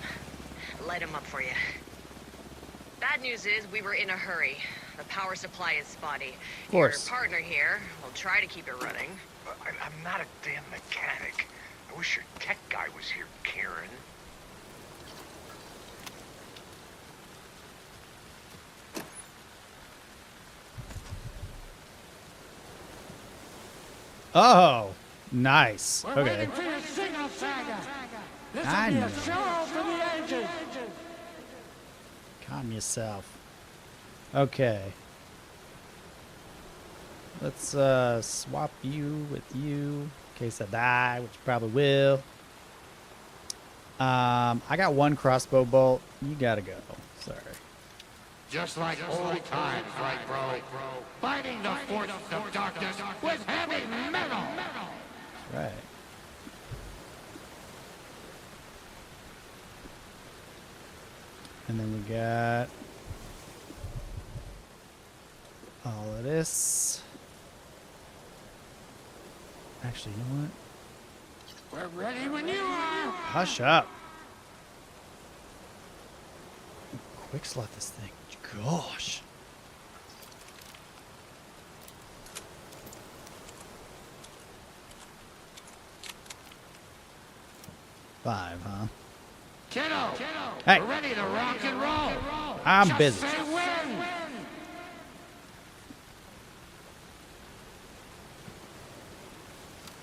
S14: Light them up for you. Bad news is we were in a hurry. The power supply is spotty.
S1: Of course.
S14: Your partner here will try to keep it running.
S15: I'm not a damn mechanic. I wish your tech guy was here, Karen.
S1: Oh, nice.
S12: We're
S1: Okay.
S12: waiting for your signal, Saga. This
S1: I
S12: will be
S1: know.
S12: a show for the ages.
S1: Calm yourself. Okay. Let's swap you with you in case I die, which I probably will. I got one crossbow bolt. You gotta go. Sorry.
S12: Just like old times, right, bro? Fighting the forces of darkness with heavy metal.
S1: That's right. And then we got all of this. Actually, you know what?
S12: We're ready when you are.
S1: Hush up. Quick slot this thing. Gosh. Five, huh?
S12: Kiddo,
S1: Hey.
S12: we're ready to rock and roll.
S1: I'm
S12: Just
S1: busy.
S12: say when.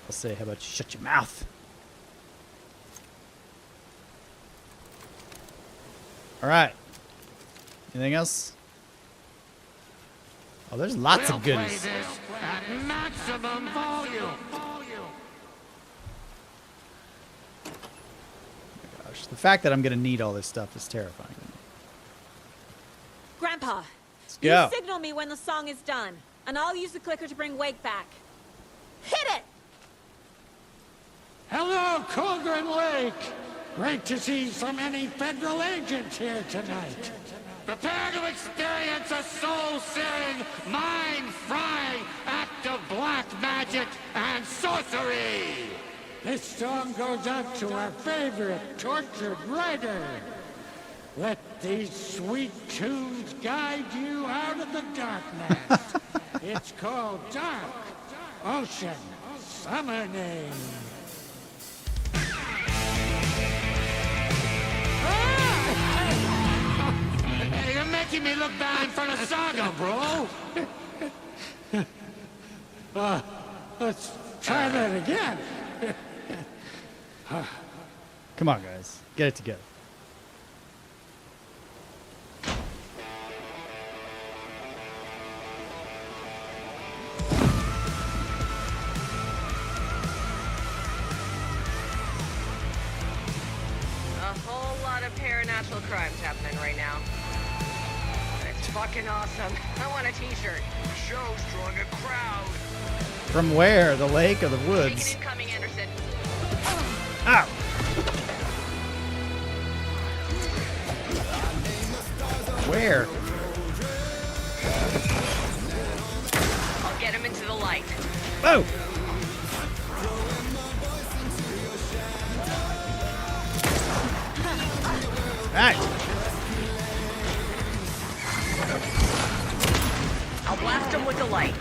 S1: I'll say, how about you shut your mouth? All right. Anything else? Oh, there's lots of goodies.
S12: Play this at maximum volume.
S1: Gosh, the fact that I'm gonna need all this stuff is terrifying.
S2: Grandpa,
S1: Let's go.
S2: you signal me when the song is done, and I'll use the clicker to bring Wake back. Hit it!
S12: Hello, Colgren Lake. Great to see so many federal agents here tonight. Prepare to experience a soul-searing, mind-frying act of black magic and sorcery. This song goes out to our favorite tortured writer. Let these sweet tunes guide you out of the darkness. It's called Dark Ocean Summoning. You're making me look bad in front of Saga, bro. Let's try that again.
S1: Come on, guys. Get it together.
S14: Supernatural crimes happening right now. It's fucking awesome. I want a t-shirt.
S15: The show's drawing a crowd.
S1: From where? The lake or the woods?
S14: Taking incoming, Anderson.
S1: Ow! Where?
S14: I'll get him into the light.
S1: Oh! Right.
S14: I'll blast him with the light.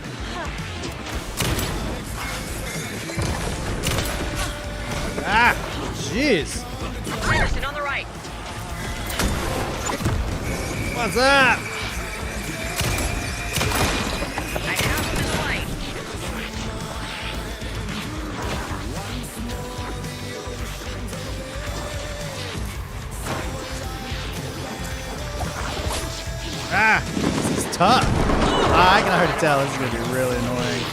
S1: Ah! Jeez!
S14: Anderson on the right.
S1: What's up?
S14: I have him in the light.
S1: Ah! This is tough. I can already tell this is going to be really annoying.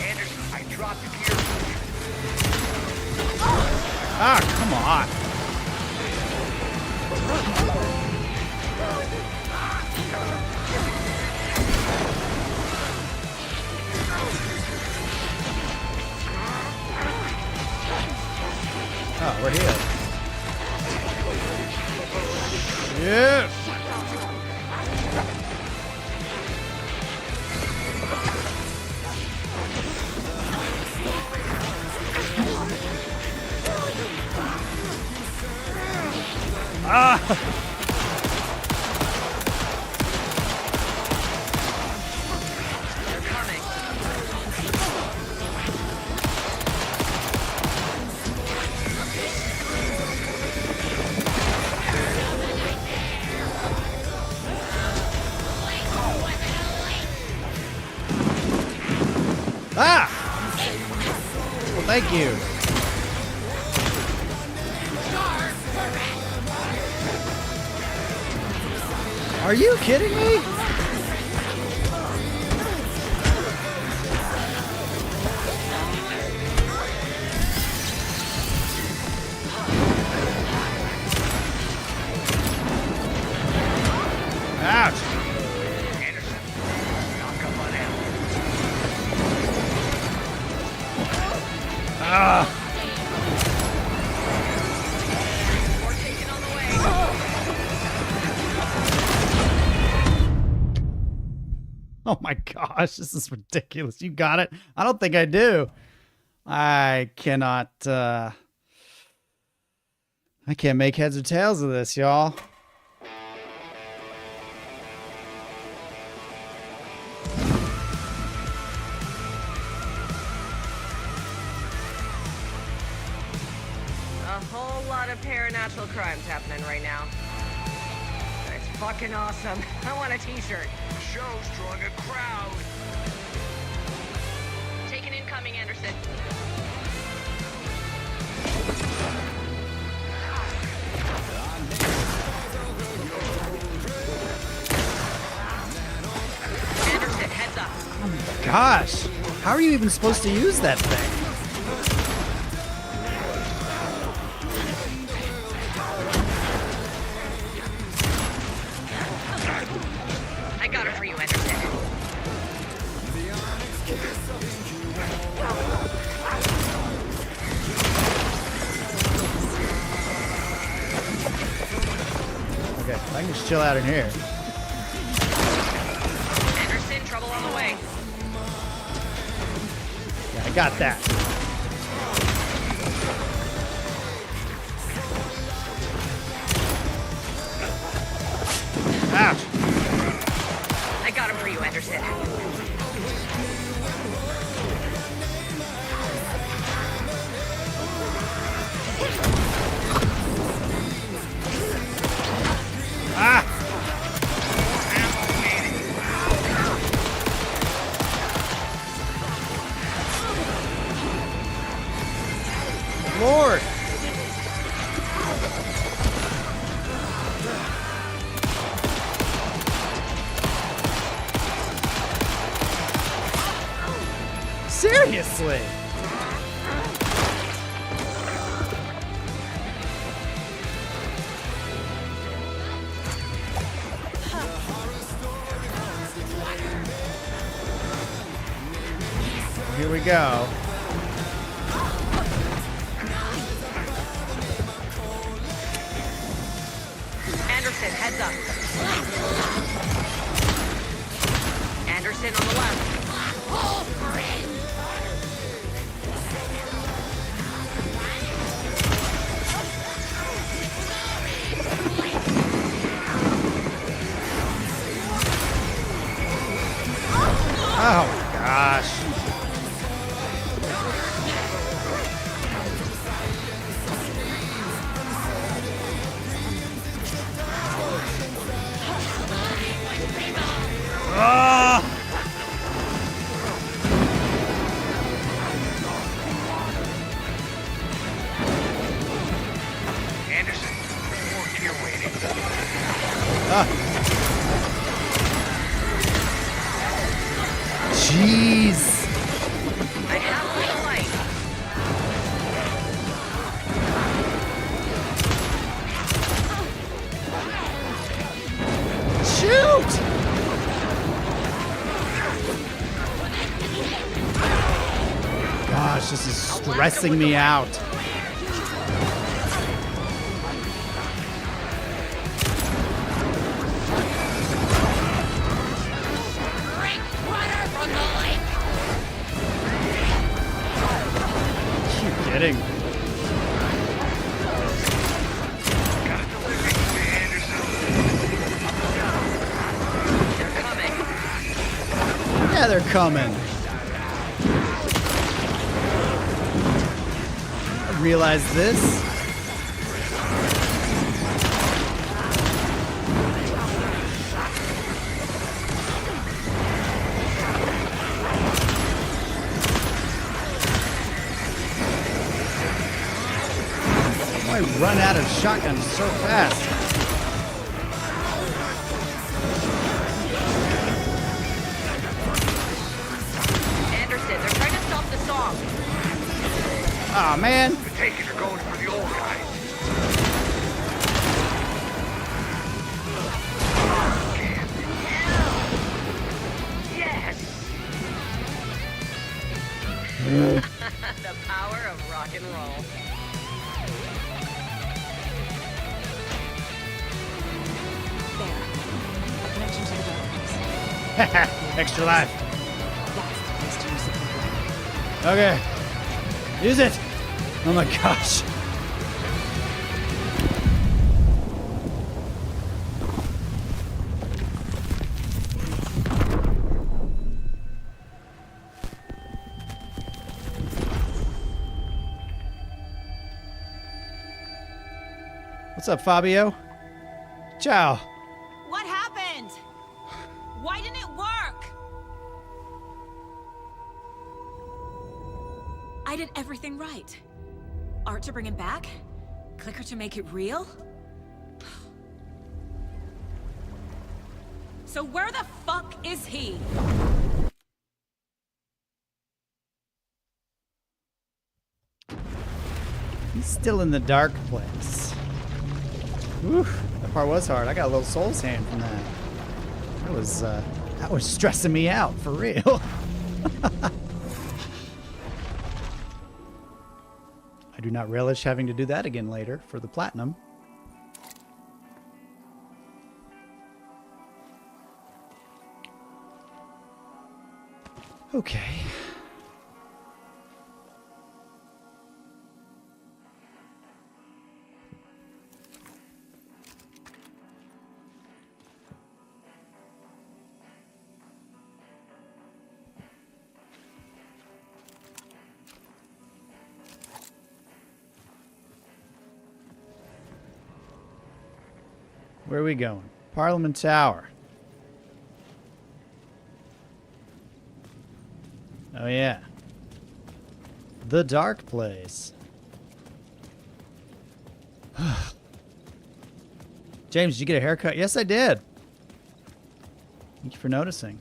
S15: Anderson, I dropped the gear.
S1: Ah, come on. Oh, we're here. Yeah. Ah.
S14: They're coming.
S1: Ah! Well, thank you. Are you kidding me? Ouch.
S15: Anderson, knock up on him.
S1: Ah.
S14: More taken on the way.
S1: Oh my gosh, this is ridiculous. You got it? I don't think I do. I cannot, I can't make heads or tails of this, y'all.
S14: A whole lot of paranatural crimes happening right now. It's fucking awesome. I want a t-shirt.
S15: The show's drawing a crowd.
S14: Taking incoming, Anderson. Anderson, heads up.
S1: Oh my gosh. How are you even supposed to use that thing?
S14: I got it for you, Anderson.
S1: Okay, I can just chill out in here.
S14: Anderson, trouble on the way.
S1: Yeah, I got that. Ouch.
S14: I got him for you, Anderson.
S1: Ah! Seriously. Here we go.
S14: Anderson, heads up. Anderson on the left.
S1: Oh gosh. Ah!
S15: Anderson, more gear waiting.
S1: Jeez.
S14: I have the light.
S1: Shoot! Gosh, this is stressing me out. You're kidding. Yeah, they're coming. I realize this. I run out of shotguns so fast.
S14: Anderson, they're trying to stop the song.
S1: Aw, man.
S15: The takers are going for the old guys. Yes!
S14: The power of rock and roll.
S2: A connection to the darkness.
S1: Extra life.
S2: That's the place to use the program.
S1: Okay. Use it. Oh my gosh. What's up, Fabio? Ciao.
S13: What happened? Why didn't it work? I did everything right. Art to bring him back? Clicker to make it real? So where the fuck is he?
S1: He's still in the dark place. Oof, that part was hard. I got a little soul sand from that. That was stressing me out for real. I do not relish having to do that again later for the platinum. Okay. Where are we going? Parliament Tower. Oh yeah. The dark place. James, did you get a haircut? Yes, I did. Thank you for noticing.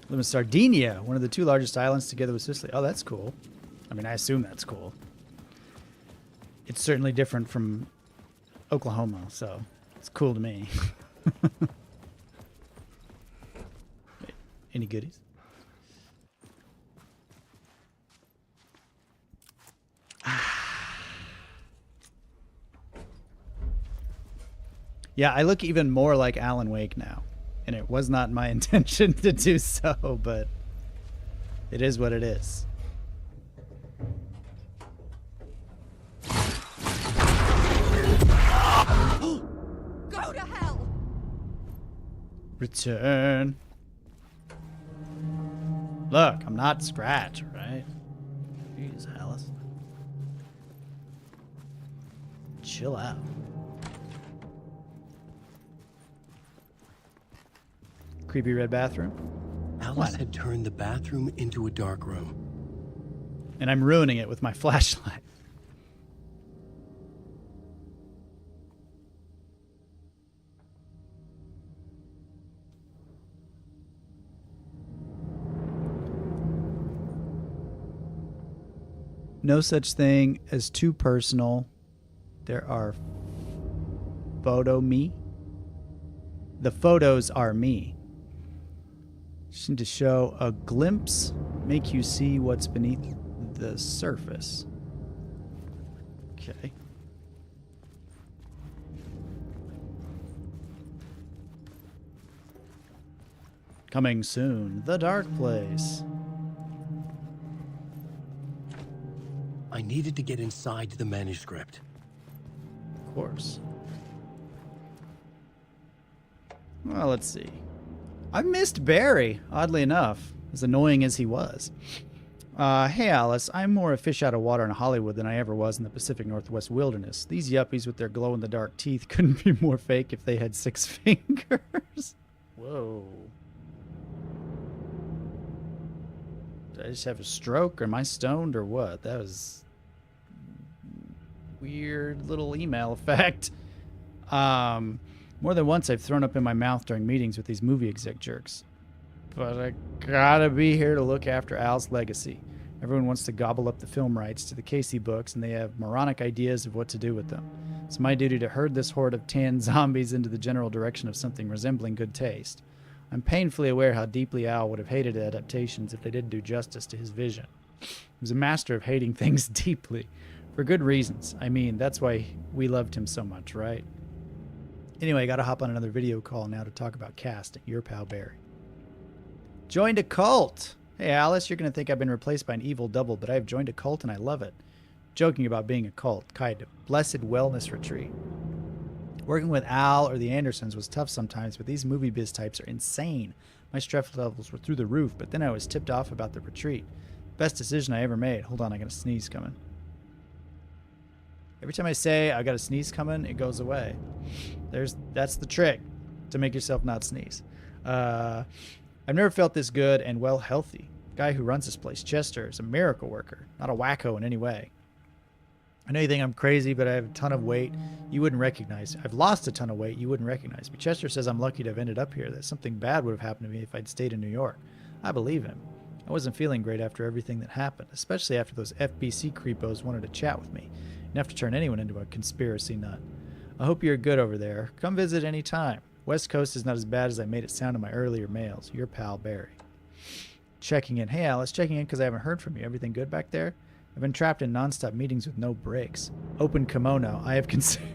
S1: Live in Sardinia, one of the 2 largest islands together with Sicily. Oh, that's cool. I mean, I assume that's cool. It's certainly different from Oklahoma, so it's cool to me. Any goodies? Yeah, I look even more like Alan Wake now. And it was not my intention to do so, but it is what it is.
S16: Go to hell!
S1: Return. Look, I'm not Scratch, right? Jeez, Alice. Chill out. Creepy red bathroom.
S5: Alice had turned the bathroom into a dark room.
S1: And I'm ruining it with my flashlight. No such thing as too personal. There are photo me. The photos are me. Just need to show a glimpse, make you see what's beneath the surface. Okay. Coming soon, The Dark Place.
S5: I needed to get inside the manuscript.
S1: Of course. Well, let's see. I missed Barry, oddly enough, as annoying as he was. Hey, Alice, I'm more a fish out of water in Hollywood than I ever was in the Pacific Northwest wilderness. These yuppies with their glow-in-the-dark teeth couldn't be more fake if they had 6 fingers. Whoa. Did I just have a stroke, or am I stoned, or what? That was weird little email effect. More than once I've thrown up in my mouth during meetings with these movie exec jerks. But I gotta be here to look after Al's legacy. Everyone wants to gobble up the film rights to the Casey books, and they have moronic ideas of what to do with them. It's my duty to herd this horde of tan zombies into the general direction of something resembling good taste. I'm painfully aware how deeply Al would have hated adaptations if they didn't do justice to his vision. He was a master of hating things deeply. For good reasons. I mean, that's why we loved him so much, right? Anyway, I gotta hop on another video call now to talk about casting. Your pal Barry. Joined a cult! Hey Alice, you're gonna think I've been replaced by an evil double, but I've joined a cult and I love it. Joking about being a cult, kind of. Blessed wellness retreat. Working with Al or the Andersons was tough sometimes, but these movie biz types are insane. My stress levels were through the roof, but then I was tipped off about the retreat. Best decision I ever made. Hold on, I got a sneeze coming. Every time I say I got a sneeze coming, it goes away. That's the trick to make yourself not sneeze. I've never felt this good and well healthy. Guy who runs this place, Chester, is a miracle worker, not a wacko in any way. I know you think I'm crazy, but I have a ton of weight you wouldn't recognize. I've lost a ton of weight you wouldn't recognize me. Chester says I'm lucky to have ended up here, that something bad would have happened to me if I'd stayed in New York. I believe him. I wasn't feeling great after everything that happened, especially after those FBC creepos wanted to chat with me. Enough to turn anyone into a conspiracy nut. I hope you're good over there. Come visit any time. West Coast is not as bad as I made it sound in my earlier mails. Your pal, Barry. Checking in. Hey, Alice. Checking in because I haven't heard from you. Everything good back there? I've been trapped in nonstop meetings with no breaks. Open kimono. I have considered...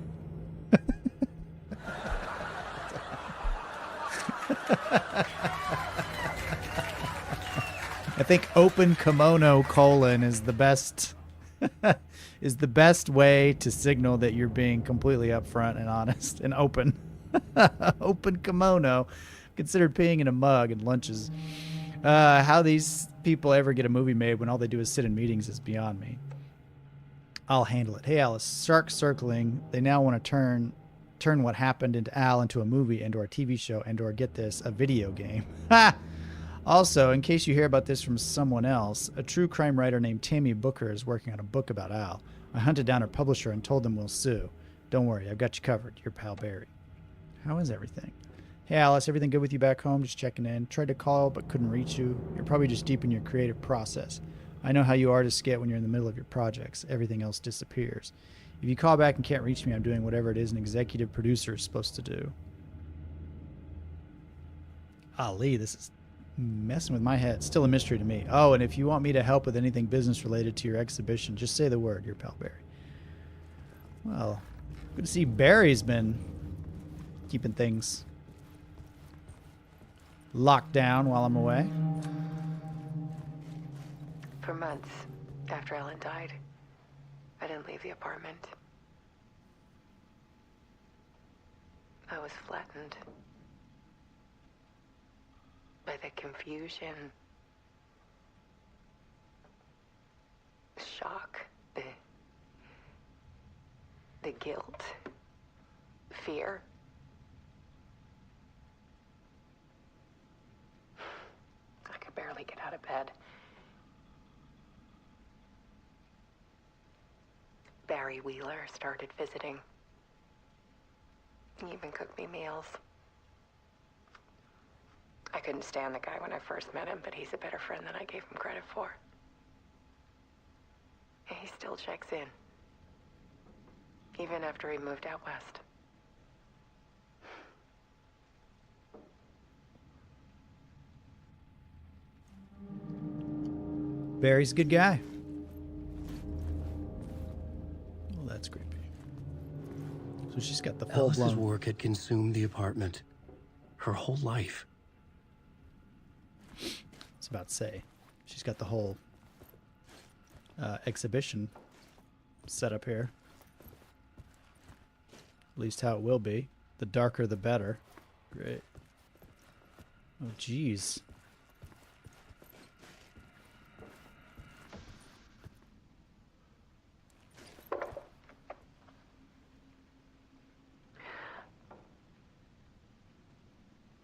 S1: I think open kimono : is the best... is the best way to signal that you're being completely upfront and honest and open. Open kimono. Considered peeing in a mug and lunches. How these people ever get a movie made when all they do is sit in meetings is beyond me. I'll handle it. Hey, Alice. Shark circling. They now want to turn what happened into Al into a movie and or a TV show and or, get this, a video game. Ha! Also, in case you hear about this from someone else, a true crime writer named Tammy Booker is working on a book about Al. I hunted down her publisher and told them we'll sue. Don't worry, I've got you covered. Your pal Barry. How is everything? Hey Alice, everything good with you back home? Just checking in. Tried to call but couldn't reach you. You're probably just deep in your creative process. I know how you artists get when you're in the middle of your projects. Everything else disappears. If you call back and can't reach me, I'm doing whatever it is an executive producer is supposed to do. Ali, this is messing with my head. Still a mystery to me. Oh, and if you want me to help with anything business related to your exhibition, just say the word. Your pal Barry. Well, good to see Barry's been keeping things locked down while I'm away.
S17: For months after Ellen died, I didn't leave the apartment. I was flattened by the confusion, the shock, the guilt, fear. I could barely get out of bed. Barry Wheeler started visiting. He even cooked me meals. I couldn't stand the guy when I first met him, but he's a better friend than I gave him credit for. And he still checks in, even after he moved out west.
S1: Barry's a good guy. Well, that's creepy. So she's got the full-blown...
S5: Alice's work had consumed the apartment. Her whole life.
S1: It's about to say. She's got the whole exhibition set up here. At least how it will be. The darker, the better. Great. Oh, jeez.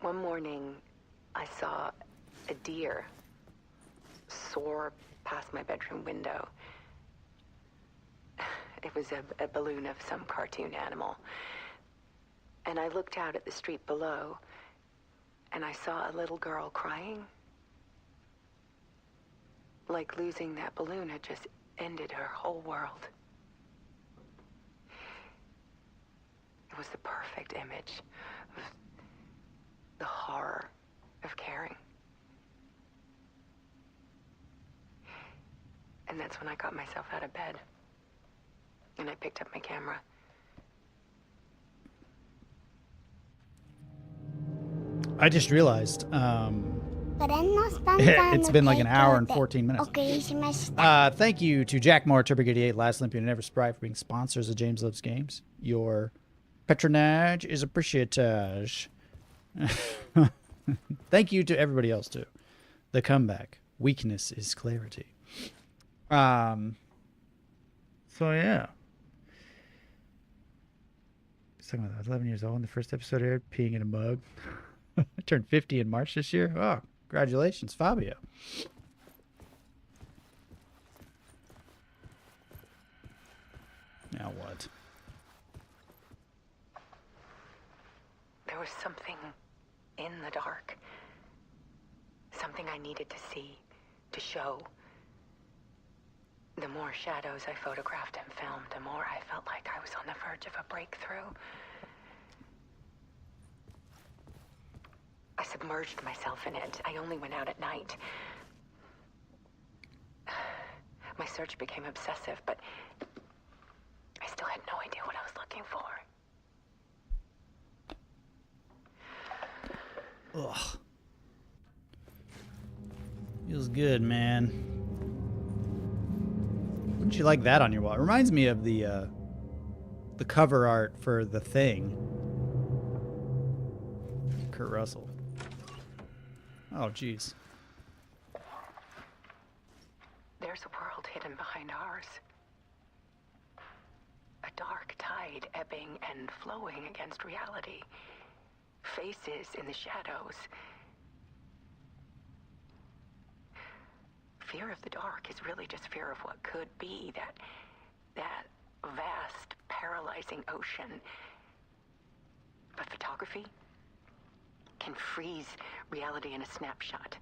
S17: One morning, I saw a deer soar past my bedroom window. It was a balloon of some cartoon animal. And I looked out at the street below, and I saw a little girl crying. Like losing that balloon had just ended her whole world. It was the perfect image of the horror of caring. And that's when I got myself out of bed. And I picked up my camera.
S1: I just realized it's been like an hour and 14 minutes. Thank you to Jack Moore, Turbo88, Last Olympian, and Ever Sprite for being sponsors of James Loves Games. Your patronage is appreciated. Thank you to everybody else too. The comeback. Weakness is clarity. So yeah. He's talking about I was 11 years old when the first episode aired, peeing in a mug. I turned 50 in March this year. Oh, congratulations, Fabio. Now what?
S17: There was something in the dark. Something I needed to see, to show. The more shadows I photographed and filmed, the more I felt like I was on the verge of a breakthrough. I submerged myself in it. I only went out at night. My search became obsessive, but I still had no idea what I was looking for.
S1: Ugh. Feels good, man. Wouldn't you like that on your wall? It reminds me of the cover art for The Thing. Kurt Russell. Oh, jeez.
S17: There's a world hidden behind ours. A dark tide ebbing and flowing against reality. Faces in the shadows. Fear of the dark is really just fear of what could be, that vast, paralyzing ocean. But photography? can freeze reality in a snapshot,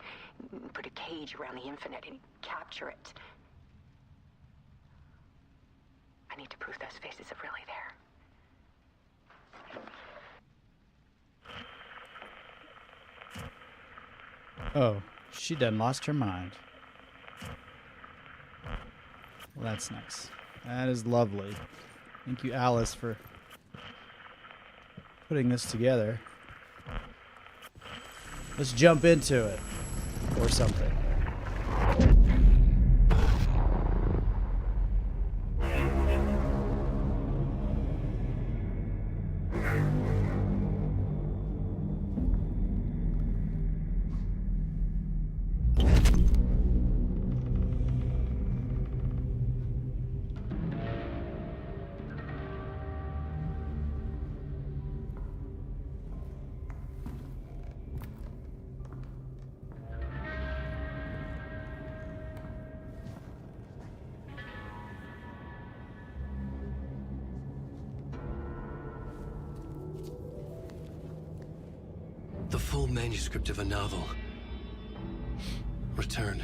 S17: put a cage around the infinite and capture it. I need to prove those faces are really there.
S1: Oh, she done lost her mind. Well, that's nice. That is lovely. Thank you, Alice, for putting this together. Let's jump into it. Or something.
S5: The full manuscript of a novel. Return.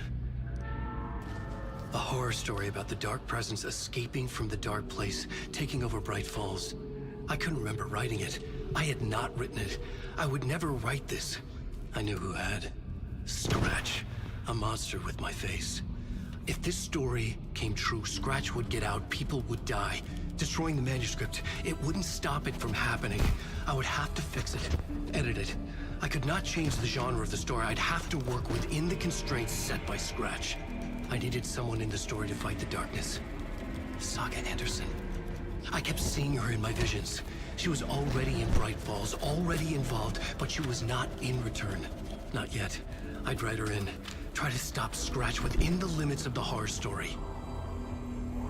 S5: A horror story about the dark presence escaping from the dark place, taking over Bright Falls. I couldn't remember writing it. I had not written it. I would never write this. I knew who had. Scratch. A monster with my face. If this story came true, Scratch would get out, people would die. Destroying the manuscript, it wouldn't stop it from happening. I would have to fix it, edit it. I could not change the genre of the story. I'd have to work within the constraints set by Scratch. I needed someone in the story to fight the darkness. Saga Anderson. I kept seeing her in my visions. She was already in Bright Falls, already involved, but she was not in Return. Not yet. I'd write her in, try to stop Scratch within the limits of the horror story.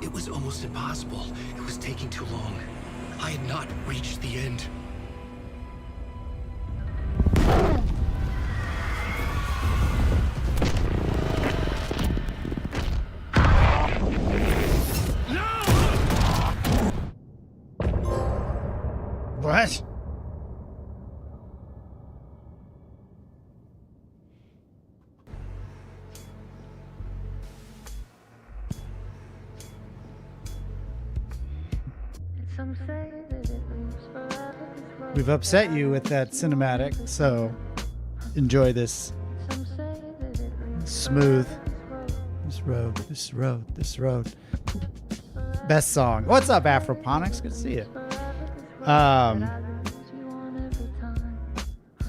S5: It was almost impossible. It was taking too long. I had not reached the end.
S1: What? We've upset you with that cinematic, so enjoy this smooth. This road. Best song. What's up, Afroponics? Good to see you.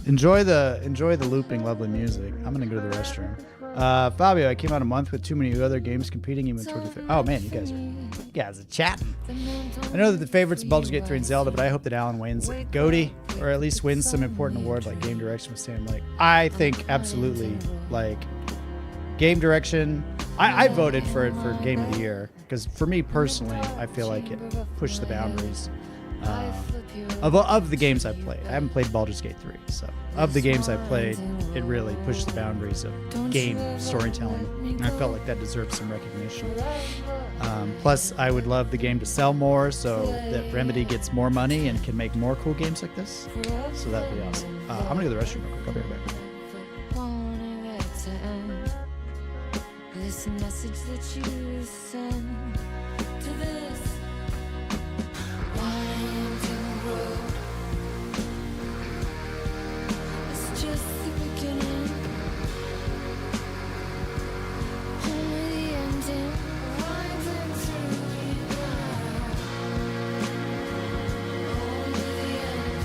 S1: Enjoy the looping, lovely music. I'm gonna go to the restroom. Fabio, I came out a month with too many other games competing even toward the. Oh man, you guys are chatting. I know that the favorites are Baldur's Gate 3 and Zelda, but I hope that Alan wins GOTY, or at least wins some important award like game direction with Stan. Like, I think absolutely, like, game direction. I voted for it for Game of the Year because for me personally, I feel like it pushed the boundaries of the games I played. I haven't played Baldur's Gate 3, so of the games I played, it really pushed the boundaries of game storytelling. And I felt like that deserved some recognition. Plus, I would love the game to sell more so that Remedy gets more money and can make more cool games like this. So that'd be awesome. I'm gonna go to the restroom real quick. I'll be right back. This message that you send to this winding road. It's just the beginning. Only the ending. Winding through the night. Only the end.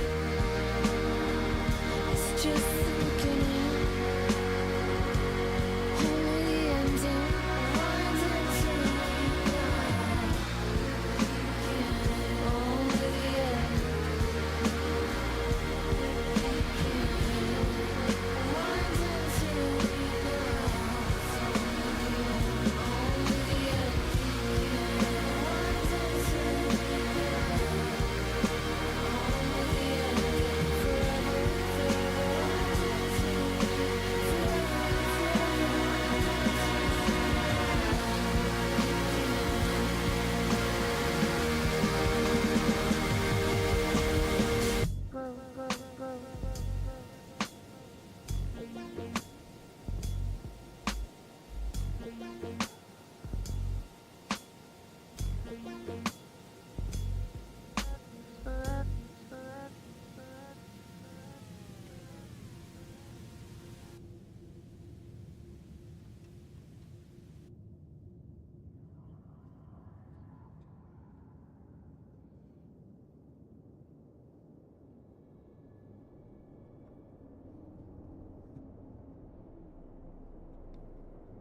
S1: It's just the beginning. Only the ending. Winding through the night.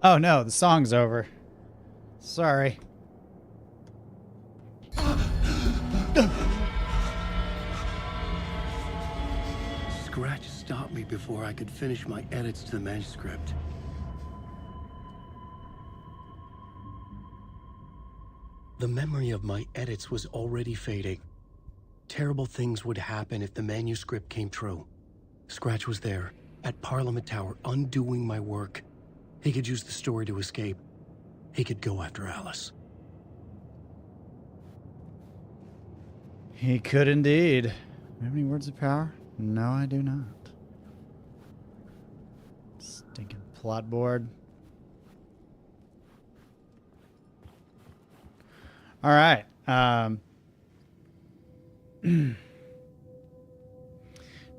S1: Oh no, the song's over. Sorry.
S5: Scratch stopped me before I could finish my edits to the manuscript. The memory of my edits was already fading. Terrible things would happen if the manuscript came true. Scratch was there, at Parliament Tower, undoing my work. He could use the story to escape. He could go after Alice.
S1: He could indeed. Do you have any words of power? No, I do not. Stinking plot board. All right.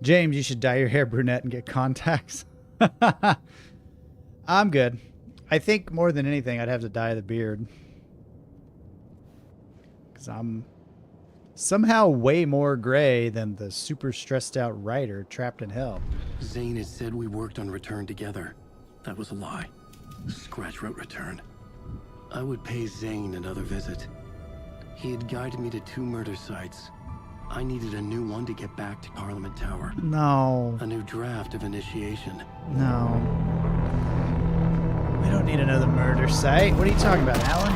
S1: James, you should dye your hair brunette and get contacts. I'm good. I think more than anything, I'd have to dye the beard. Because I'm somehow way more gray than the super stressed out writer trapped in hell.
S5: Zane had said we worked on Return together. That was a lie. Scratch wrote Return. I would pay Zane another visit. He had guided me to 2 murder sites. I needed a new one to get back to Parliament Tower.
S1: No.
S5: A new draft of initiation.
S1: No. We don't need another murder site. What are you talking about, Alan?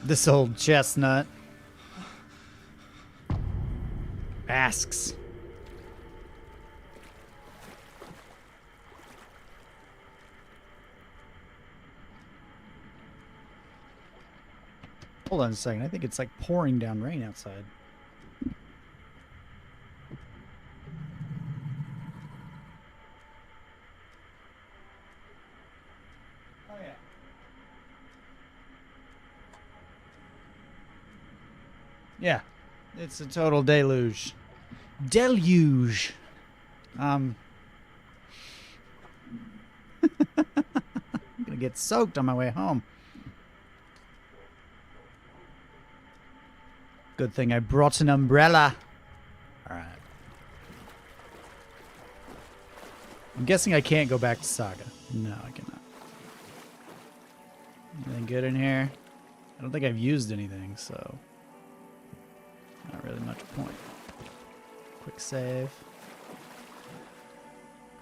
S1: This old chestnut asks. Hold on a second. I think it's like pouring down rain outside. Oh yeah. Yeah, it's a total deluge. Deluge. I'm gonna get soaked on my way home. Good thing I brought an umbrella. All right. I'm guessing I can't go back to Saga. No, I cannot. Anything good in here? I don't think I've used anything, so not really much point. Quick save.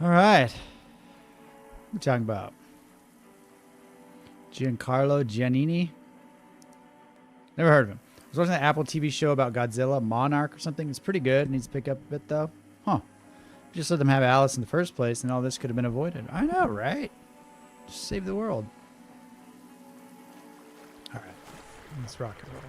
S1: All right. What are we talking about? Giancarlo Giannini? Never heard of him. I was watching the Apple TV show about Godzilla, Monarch or something. It's pretty good. Needs to pick up a bit, though. Huh. Just let them have Alice in the first place, and all this could have been avoided. I know, right? Just save the world. All right. Let's rock and roll.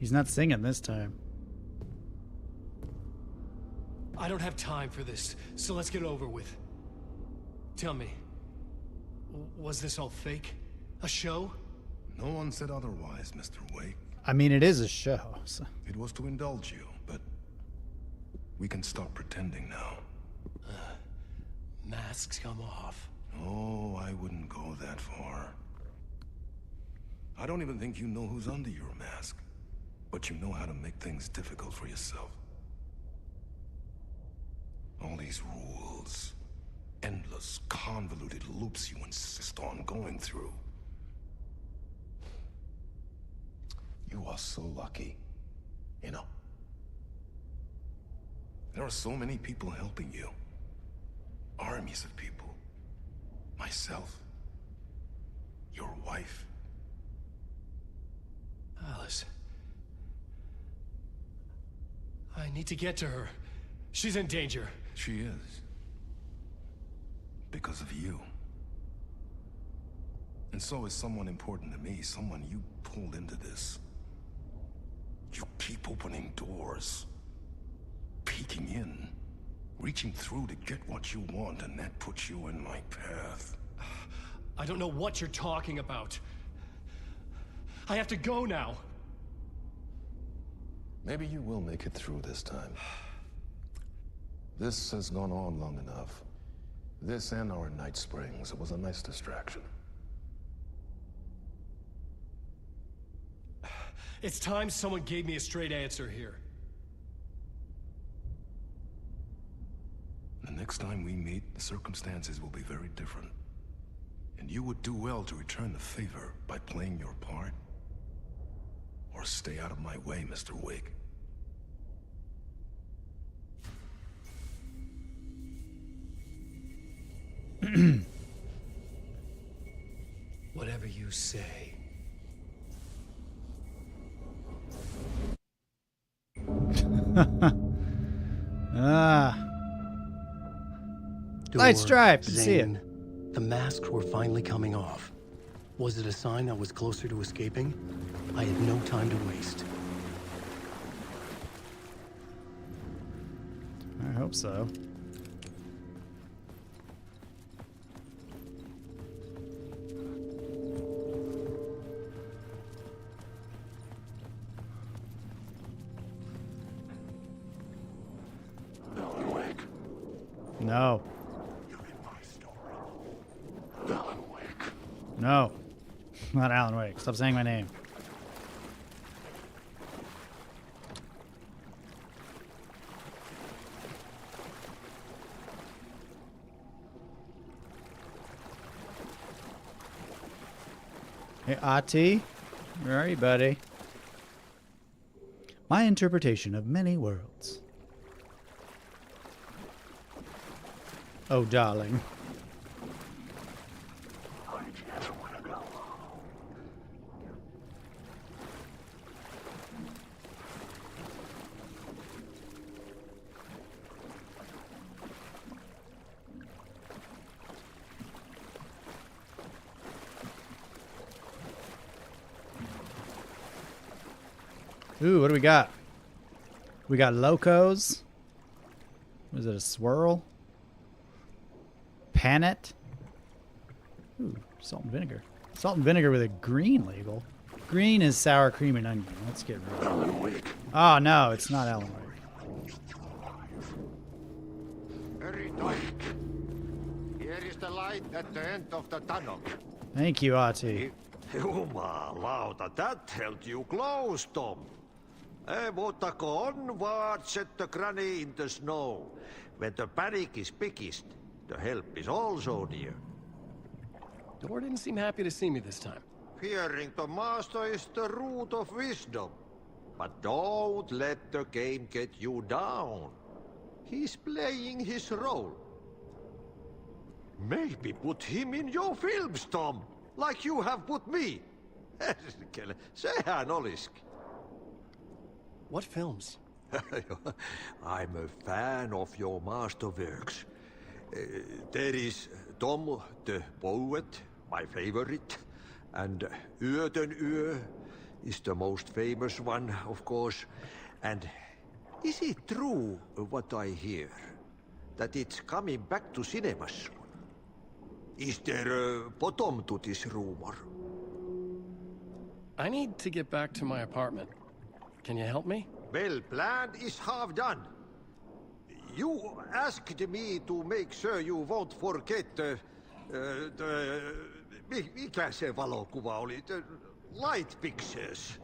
S1: He's not singing this time.
S5: I don't have time for this, so let's get over with. Tell me, was this all fake? A show?
S18: No one said otherwise, Mr. Wake.
S1: I mean, it is a show, so.
S18: It was to indulge you, but we can stop pretending now.
S5: Masks come off.
S18: Oh, I wouldn't go that far. I don't even think you know who's under your mask. But you know how to make things difficult for yourself. All these rules, endless, convoluted loops you insist on going through. You are so lucky, you know. There are so many people helping you. Armies of people. Myself? Your wife?
S5: Alice. I need to get to her. She's in danger.
S18: She is. Because of you. And so is someone important to me, someone you pulled into this. You keep opening doors, peeking in, reaching through to get what you want, and that puts you in my path.
S5: I don't know what you're talking about. I have to go now.
S18: Maybe you will make it through this time. This has gone on long enough. This and our night springs. It was a nice distraction.
S5: It's time someone gave me a straight answer here.
S18: The next time we meet, the circumstances will be very different. And you would do well to return the favor by playing your part. Or stay out of my way, Mr. Wake.
S5: Whatever you say.
S1: Light stripe, see it.
S5: The masks were finally coming off. Was it a sign I was closer to escaping? I had no time to waste.
S1: I hope so.
S18: Alan Wake.
S1: No.
S18: You're in my story. Alan Wake.
S1: No. Not Alan Wake. Stop saying my name. Hey, Ati. Where are you, buddy? My interpretation of many worlds. Oh, darling. Ooh, what do we got? We got locos. Was it a swirl? Panet. Ooh, salt and vinegar. Salt and vinegar with a green label. Green is sour cream and onion. Let's get rid of it. Oh no, it's not Alan Wake.
S12: Very dark. Here is the light at the end of the tunnel.
S1: Thank you, Ati.
S19: Jumalauta, that held you close, Tom. Mutta onward, said the granny in the snow. When the panic is biggest, the help is also near.
S5: Door didn't seem happy to see me this time.
S19: Fearing the master is the root of wisdom. But don't let the game get you down. He's playing his role. Maybe put him in your films, Tom, like you have put me. Sehän olisikin.
S5: What films?
S19: I'm a fan of your masterworks. There is Tom the Poet, my favorite, and Yöten Yö is the most famous one, of course. And is it true what I hear, that it's coming back to cinemas soon? Is there a bottom to this rumor?
S5: I need to get back to my apartment. Can you help me?
S19: Well, plan is half done. You asked me to make sure you won't forget mikä se valokuva oli? The light pictures.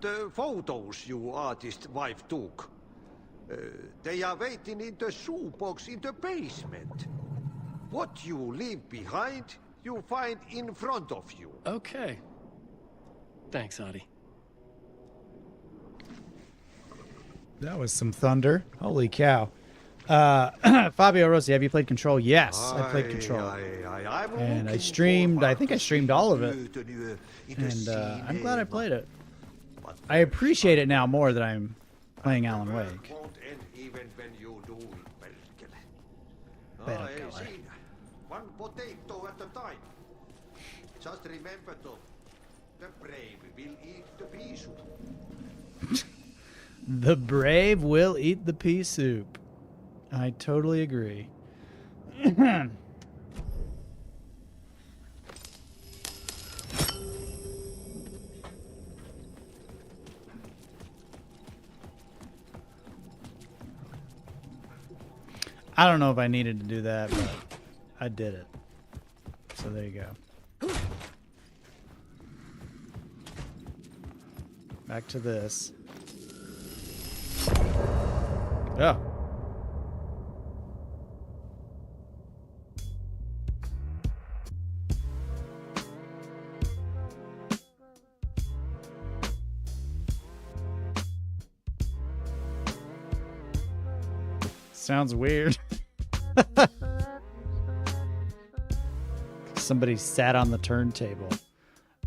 S19: The photos you artist wife took. They are waiting in the shoebox in the basement. What you leave behind, you find in front of you.
S5: Okay. Thanks, Adi.
S1: That was some thunder. Holy cow. Fabio Rossi, have you played Control? Yes, I played Control. And I streamed, I think I streamed all of it. And I'm glad I played it. I appreciate it now more that I'm playing Alan Wake. Better guy.
S19: One potato at a time. Just remember though, the brave will eat the pea soup.
S1: The brave will eat the pea soup. I totally agree. I don't know if I needed to do that, but I did it. So there you go. Back to this. Oh. Sounds weird. Somebody sat on the turntable.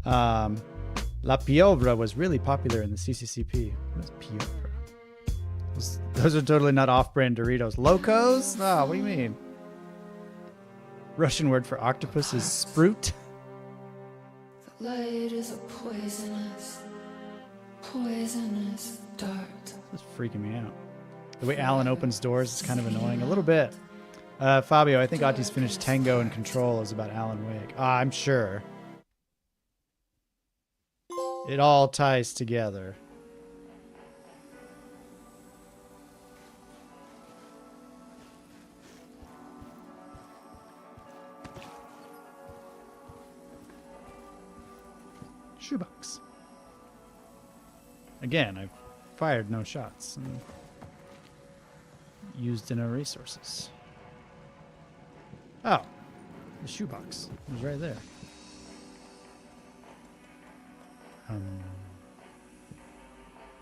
S1: La Piovra was really popular in the CCCP. What is Piovra? Those are totally not off-brand Doritos. Locos? Oh, what do you mean? Russian word for octopus is sprout.
S20: The light is a poisonous dart.
S1: This is freaking me out. The way Alan opens doors is kind of annoying. A little bit. Fabio, I think Ati's finished Tango and Control is about Alan Wake. I'm sure. It all ties together. Shoebox. Again, I've fired no shots. And used no resources. Oh, the shoebox was right there.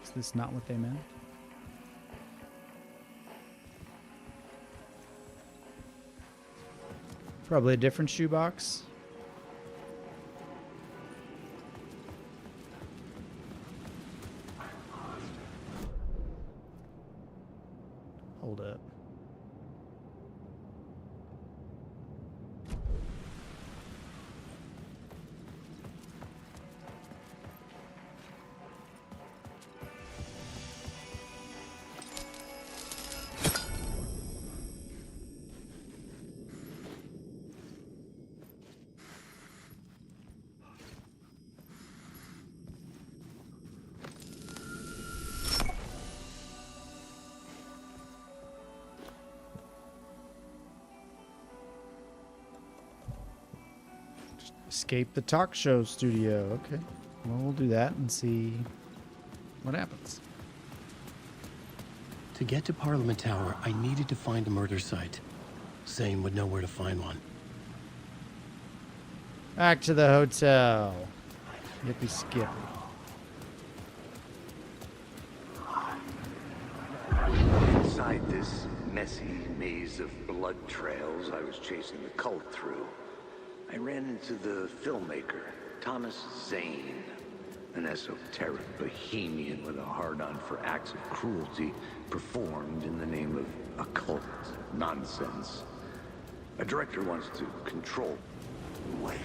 S1: Is this not what they meant? Probably a different shoebox. Hold up. Escape the talk show studio. Okay. Well, we'll do that and see what happens.
S5: To get to Parliament Tower, I needed to find a murder site. Sane would know where to find one.
S1: Back to the hotel. Yippee skippy.
S4: Inside this messy maze of blood trails I was chasing the cult through, I ran into the filmmaker, Thomas Zane, an esoteric bohemian with a hard-on for acts of cruelty performed in the name of occult nonsense. A director wants to control Wake.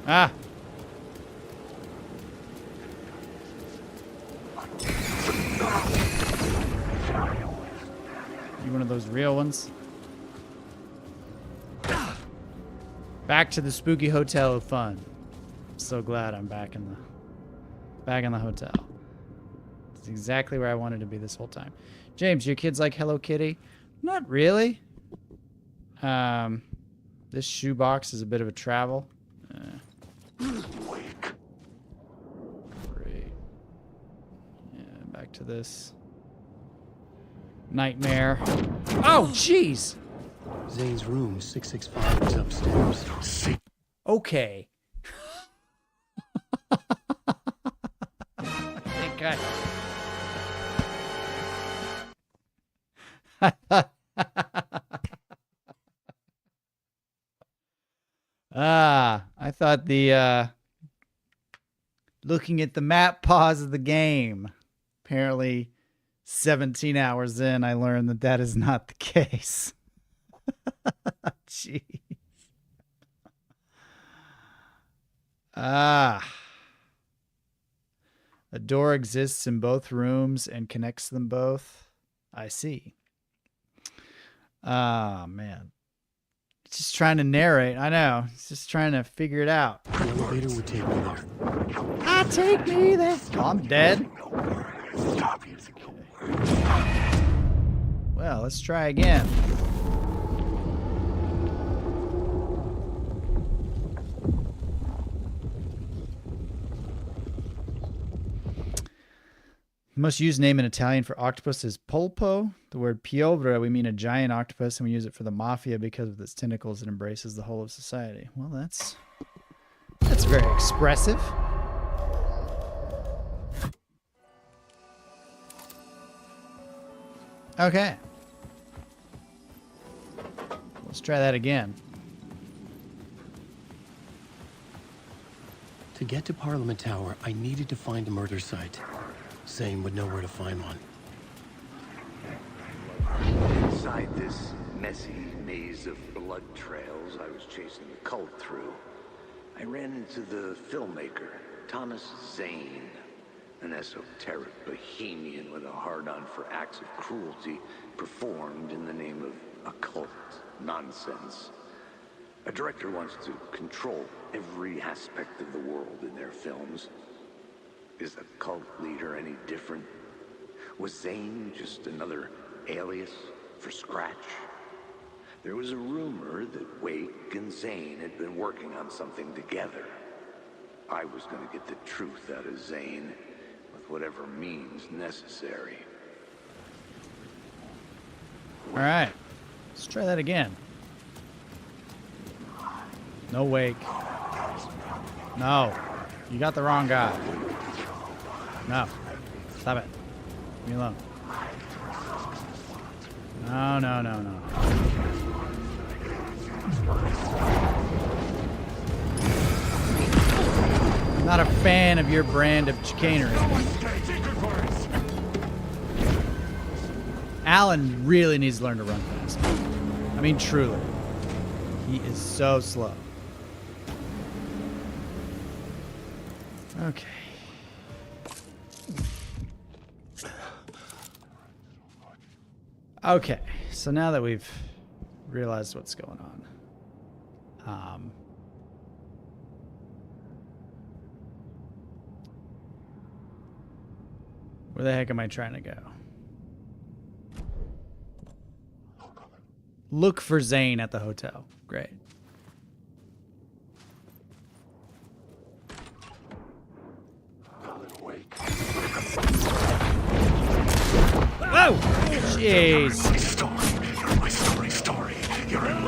S1: Ah. You one of those real ones? Back to the spooky hotel of fun. I'm so glad I'm back in the hotel. It's exactly where I wanted to be this whole time. James, your kids like Hello Kitty? Not really. This shoebox is a bit of a travel. Great. Yeah, back to this. Nightmare. Oh, jeez!
S5: Zane's room, 665, is upstairs.
S1: Okay. I think thought the looking at the map pause of the game. Apparently 17 hours in, I learned that that is not the case. Jeez. Ah. A door exists in both rooms and connects them both. I see. Ah, man. Just trying to narrate. I know. It's just trying to figure it out.
S5: The elevator would take me there.
S1: Ah, take me there. Oh, I'm dead. Well, let's try again. The most used name in Italian for octopus is polpo. The word piovra, we mean a giant octopus, and we use it for the mafia because of its tentacles that embraces the whole of society. Well, that's very expressive. Okay. Let's try that again.
S5: To get to Parliament Tower, I needed to find a murder site. Sane would know where to find one.
S4: Inside this messy maze of blood trails I was chasing the cult through, I ran into the filmmaker, Thomas Zane, an esoteric bohemian with a hard-on for acts of cruelty performed in the name of occult nonsense. A director wants to control every aspect of the world in their films. Is the cult leader any different? Was Zane just another alias for Scratch? There was a rumor that Wake and Zane had been working on something together. I was going to get the truth out of Zane with whatever means necessary.
S1: All right. Let's try that again. No Wake. No. You got the wrong guy. No. Stop it. Leave me alone. No, no, no, no. I'm not a fan of your brand of chicanery. Alan really needs to learn to run fast. I mean, truly. He is so slow. Okay. Okay, so now that we've realized what's going on, where the heck am I trying to go? Look for Zane at the hotel. Great. Oh, jeez.
S18: My story. You're in.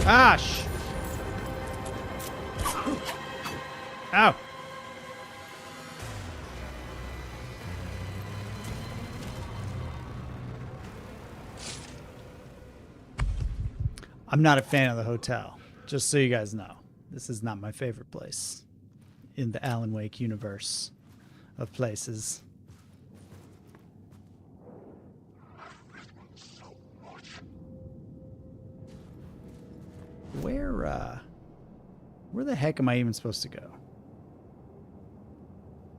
S1: Gosh. Ow. I'm not a fan of the hotel, just so you guys know. This is not my favorite place in the Alan Wake universe of places. Where the heck am I even supposed to go?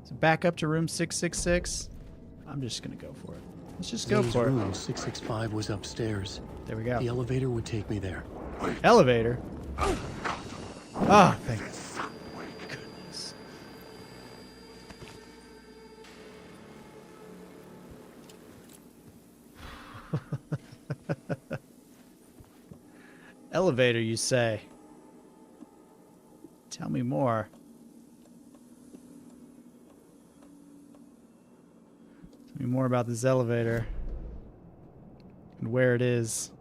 S1: Is it back up to room 666? I'm just going to go for it. Let's just go for it.
S5: Room 665 was upstairs.
S1: There we go.
S5: The elevator would take me there.
S1: Elevator? Oh, thank goodness. Elevator, you say? Tell me more. Tell me more about this elevator and where it is.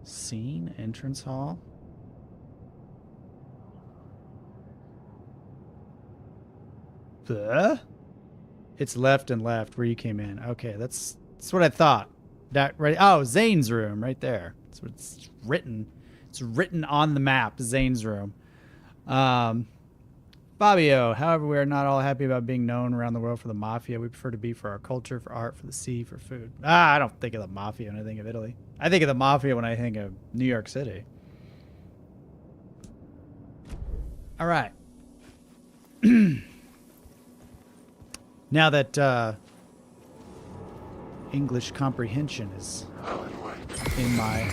S1: Scene, entrance hall. It's left and left where you came in. Okay, that's what I thought. That right. Oh, Zane's room right there. That's what it's written. It's written on the map. Zane's room. Fabio. However, we are not all happy about being known around the world for the mafia. We prefer to be for our culture, for art, for the sea, for food. I don't think of the mafia when I think of Italy. I think of the mafia when I think of New York City. All right. Now that English comprehension is in my...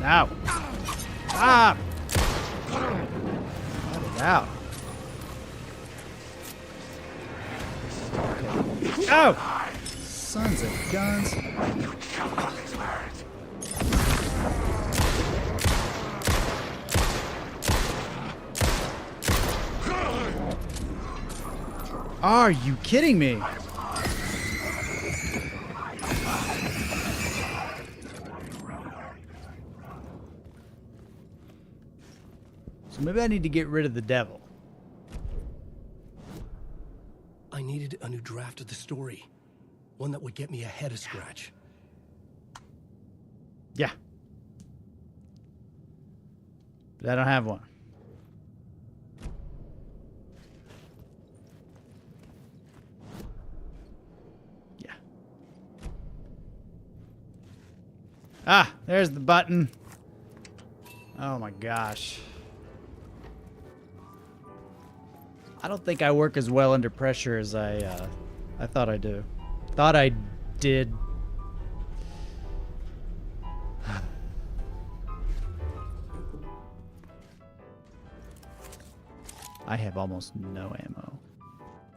S1: Now! Ah! Let it out. Okay. Oh! Sons of guns. Are you kidding me? So maybe I need to get rid of the devil.
S5: I needed a new draft of the story. One that would get me ahead of Scratch.
S1: Yeah. But I don't have one. Yeah. Ah, there's the button. Oh my gosh. I don't think I work as well under pressure as I thought I do. Thought I did. I have almost no ammo.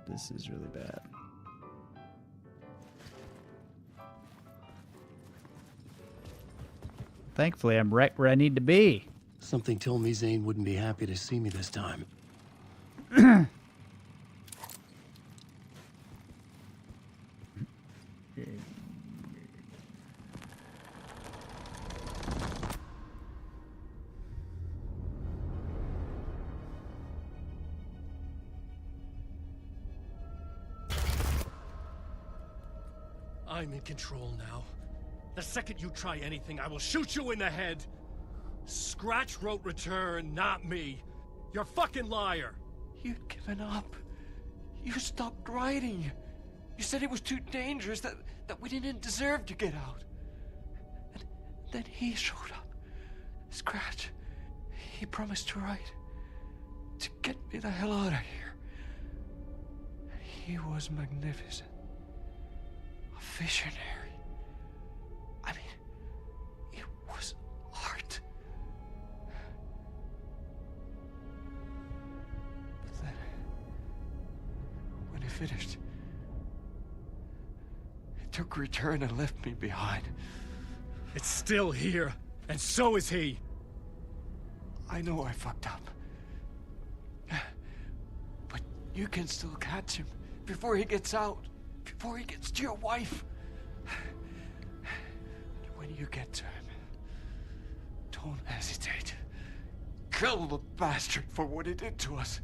S1: This is really bad. Thankfully, I'm right where I need to be.
S5: Something told me Zane wouldn't be happy to see me this time. I'm in control now. The second you try anything, I will shoot you in the head. Scratch wrote return, not me. You're a fucking liar.
S9: You'd given up. You stopped writing. You said it was too dangerous, that we didn't deserve to get out. And then he showed up. Scratch. He promised to write. To get me the hell out of here. He was magnificent. A visionary. I mean, it was art. But then, when he finished, it took a return and left me behind.
S5: It's still here, and so is he.
S9: I know I fucked up. But you can still catch him before he gets out, before he gets to your wife. When you get to him, don't hesitate. Kill the bastard for what he did to us.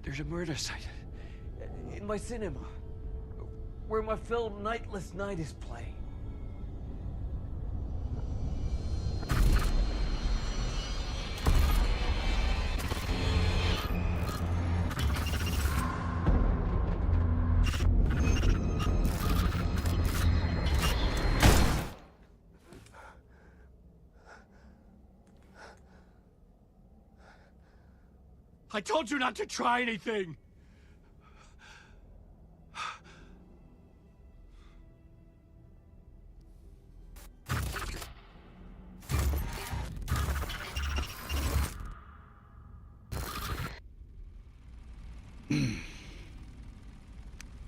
S9: There's a murder site in my cinema where my film Nightless Night is playing.
S5: I told you not to try anything!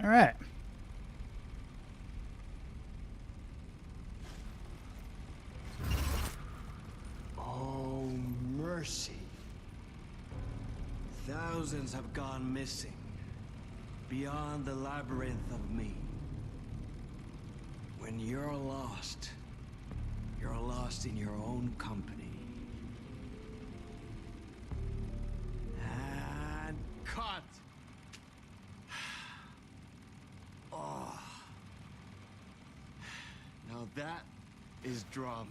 S1: All right.
S21: Oh, mercy. Thousands have gone missing. Beyond the labyrinth of me. When you're lost in your own company. And cut! Oh. Now that is drama.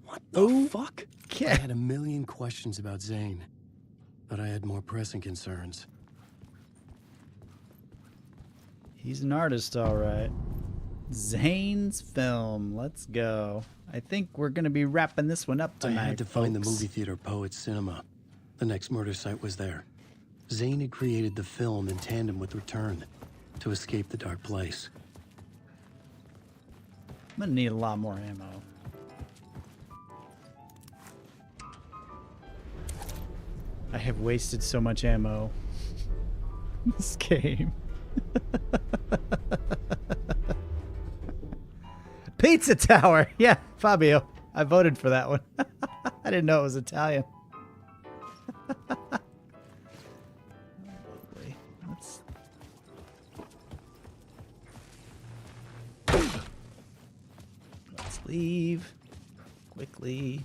S5: What the fuck? I had a million questions about Zane, but I had more pressing concerns.
S1: He's an artist, all right. Zane's film. Let's go. I think we're going to be wrapping this one up tonight.
S5: I had to find the
S1: folks.
S5: movie theater Poets Cinema. The next murder site was there. Zane had created the film in tandem with Return to escape the dark place.
S1: I'm going to need a lot more ammo. I have wasted so much ammo in this game. Pizza Tower. Yeah, Fabio. I voted for that one. I didn't know it was Italian. Lovely. Let's leave quickly.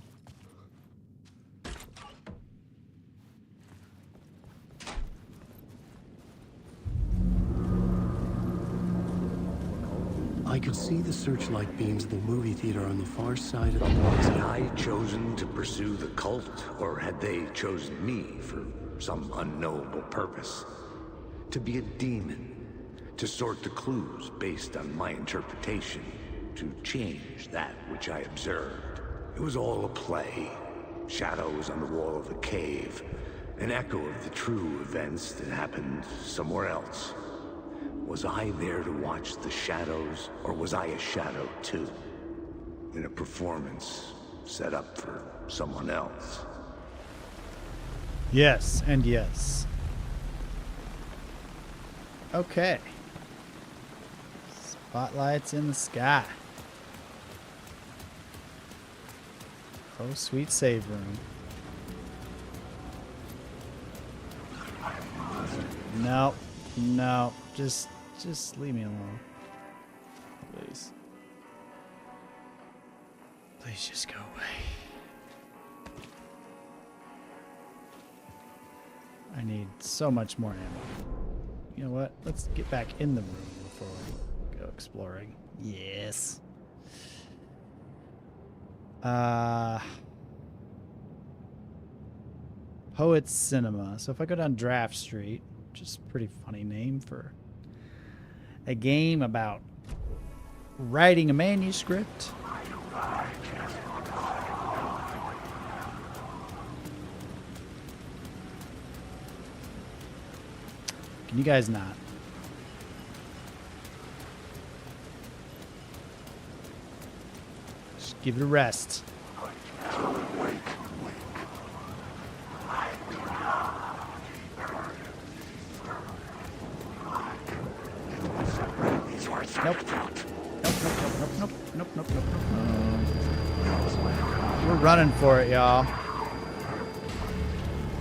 S5: I could see the searchlight beams of the movie theater on the far side of the plaza.
S4: Had I chosen to pursue the cult, or had they chosen me for some unknowable purpose? To be a demon, to sort the clues based on my interpretation, to change that which I observed. It was all a play. Shadows on the wall of the cave, an echo of the true events that happened somewhere else. Was I there to watch the shadows, or was I a shadow too? In a performance set up for someone else?
S1: Yes, and yes. Okay. Spotlights in the sky. Oh, sweet save room. No, no, just leave me alone. Please. Please just go away. I need so much more ammo. You know what? Let's get back in the room before we go exploring. Yes. Poets Cinema. So if I go down Draft Street, which is a pretty funny name for a game about writing a manuscript. Can you guys not? Just give it a rest. Nope. Nope. We're running for it, y'all.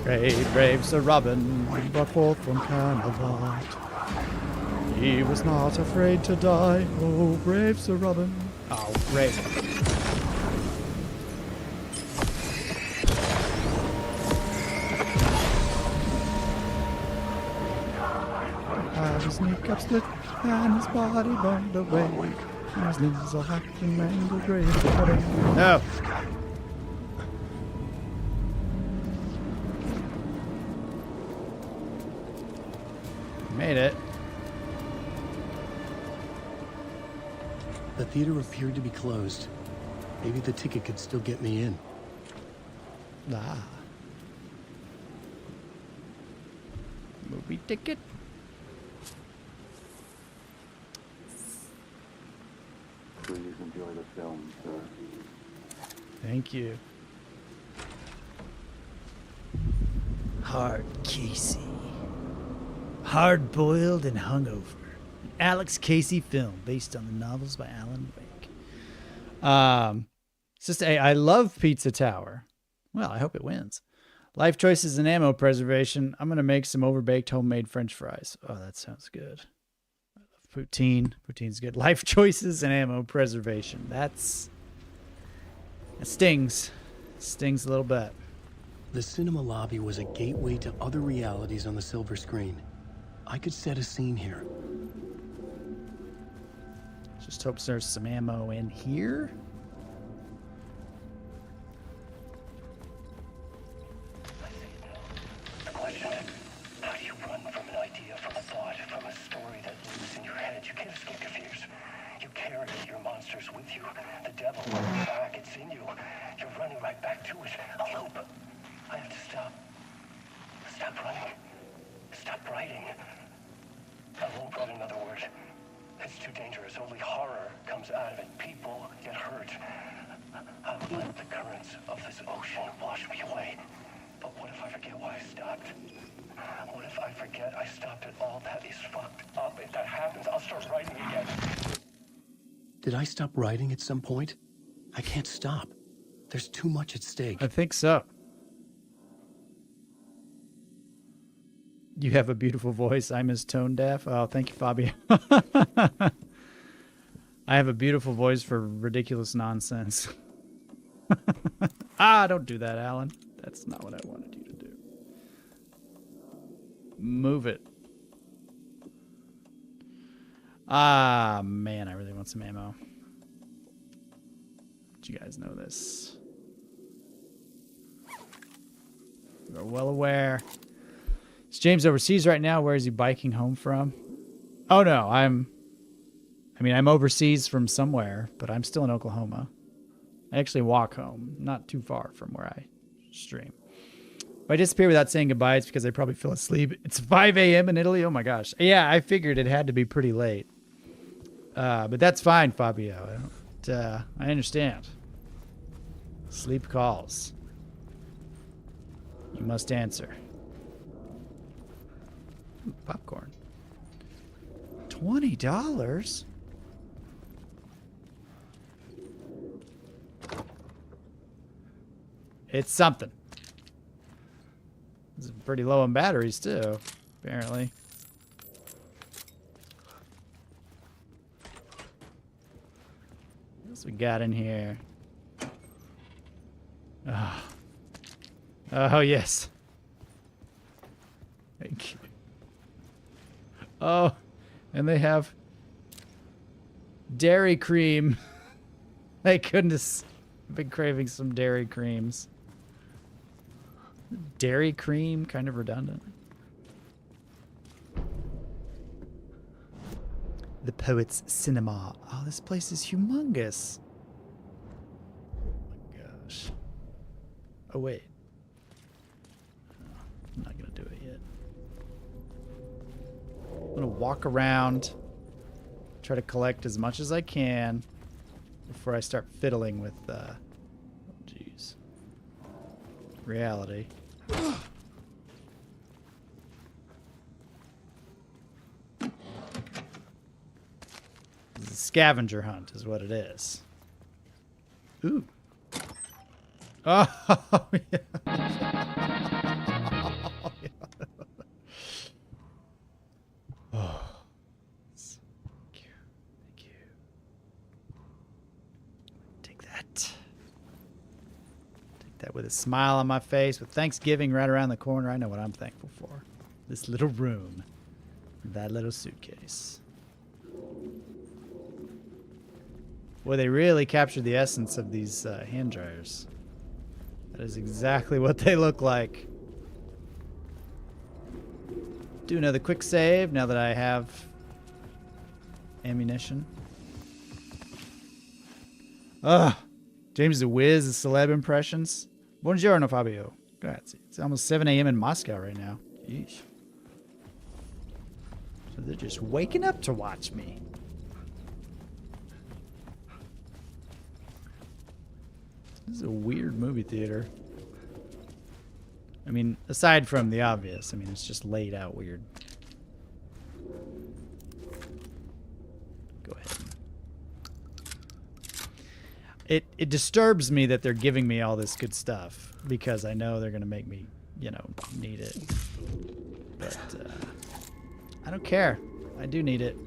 S1: Brave Sir Robin, brought forth from Camelot. He was not afraid to die. Oh, brave Sir Robin. Oh, great. His kneecap split and his body burned away. His limbs all hacked and mangled, grave body. No. Made it.
S5: The theater appeared to be closed. Maybe the ticket could still get me in.
S1: Ah. Movie ticket.
S22: Please enjoy the film, sir.
S1: Thank you. Hard Casey. Hard boiled and hungover. An Alex Casey film based on the novels by Alan Wake. It's just I love Pizza Tower. Well, I hope it wins. Life choices and ammo preservation. I'm gonna make some overbaked homemade French fries. Oh, that sounds good. I love poutine. Poutine's good. Life choices and ammo preservation. That stings. Stings a little bit.
S5: The cinema lobby was a gateway to other realities on the silver screen. I could set a scene here.
S1: Just hope there's some ammo in here.
S7: The question is, how do you run from an idea, from a thought, from a story that lives in your head? You can't escape your fears. You carry your monsters with you. The devil on your back, it's in you. You're running right back to it. A loop. I have to stop. Stop running. Stop writing. I won't write another word. It's too dangerous. Only horror comes out of it. People get hurt. I'll let the currents of this ocean wash me away. But what if I forget why I stopped? What if I forget I stopped at all? That is fucked up. If that happens, I'll start writing again.
S5: Did I stop writing at some point? I can't stop. There's too much at stake.
S1: I think so. You have a beautiful voice. I'm as tone deaf. Oh, thank you, Fabio. I have a beautiful voice for ridiculous nonsense. Don't do that, Alan. That's not what I wanted you to do. Move it. Man, I really want some ammo. But you guys know this. We're well aware. Is James overseas right now? Where is he biking home from? Oh no, I'm overseas from somewhere, but I'm still in Oklahoma. I actually walk home, not too far from where I stream. If I disappear without saying goodbye, it's because I probably fell asleep. It's 5 a.m. in Italy. Oh my gosh. Yeah, I figured it had to be pretty late. But that's fine, Fabio. I understand. Sleep calls. You must answer. Ooh, popcorn. $20? It's something. It's pretty low on batteries too, apparently. What else we got in here? Oh yes. Thank you. Oh, and they have dairy cream. Thank goodness. I've been craving some dairy creams. Dairy cream, kind of redundant. The Poet's Cinema. Oh, this place is humongous. Oh my gosh. Oh, wait. I'm not going to do it yet. I'm going to walk around, try to collect as much as I can before I start fiddling with, oh, jeez, reality. This is a scavenger hunt is what it is. Ooh. Oh, yeah. Oh, yeah. Oh. Thank you. Thank you. Take that. Take that with a smile on my face, with Thanksgiving right around the corner. I know what I'm thankful for. This little room. That little suitcase. Boy, they really captured the essence of these hand dryers. That is exactly what they look like. Do another quick save now that I have ammunition. James is a whiz of celeb impressions. Buongiorno, Fabio. Grazie. It's almost 7 a.m. in Moscow right now. Yeesh. So they're just waking up to watch me. This is a weird movie theater. I mean, aside from the obvious, I mean, it's just laid out weird. Go ahead. It disturbs me that they're giving me all this good stuff because I know they're going to make me, you know, need it. But I don't care. I do need it.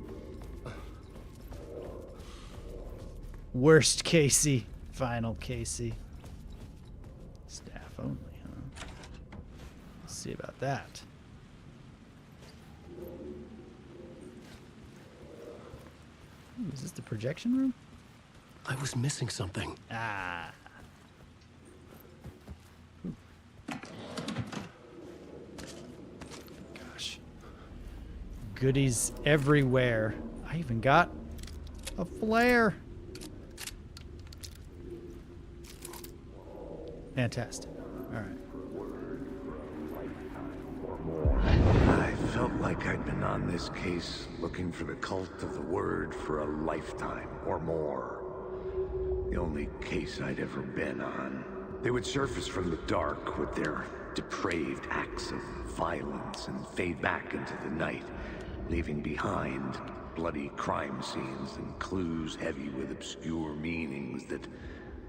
S1: Worst Casey. Final Casey. Staff only, huh? Let's see about that. Ooh, is this the projection room?
S5: I was missing something.
S1: Ah. Gosh. Goodies everywhere. I even got a flare. Fantastic. All right.
S4: I felt like I'd been on this case looking for the cult of the word for a lifetime or more. The only case I'd ever been on. They would surface from the dark with their depraved acts of violence and fade back into the night, leaving behind bloody crime scenes and clues heavy with obscure meanings that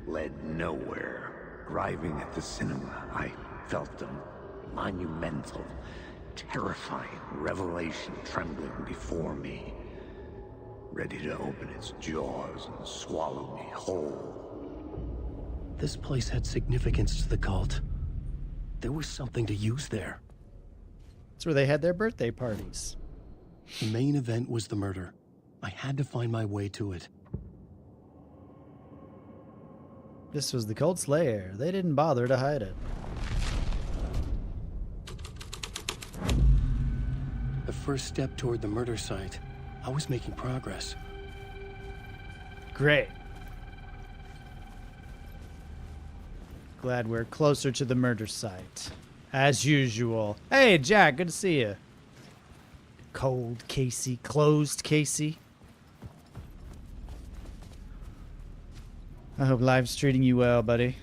S4: led nowhere. Arriving at the cinema, I felt a monumental, terrifying revelation trembling before me, ready to open its jaws and swallow me whole.
S5: This place had significance to the cult. There was something to use there.
S1: That's where they had their birthday parties.
S5: The main event was the murder. I had to find my way to it.
S1: This was the cult's lair. They didn't bother to hide it.
S5: The first step toward the murder site. I was making progress.
S1: Great. Glad we're closer to the murder site. As usual. Hey, Jack, good to see you. Cold Casey, closed Casey. I hope life's treating you well, buddy.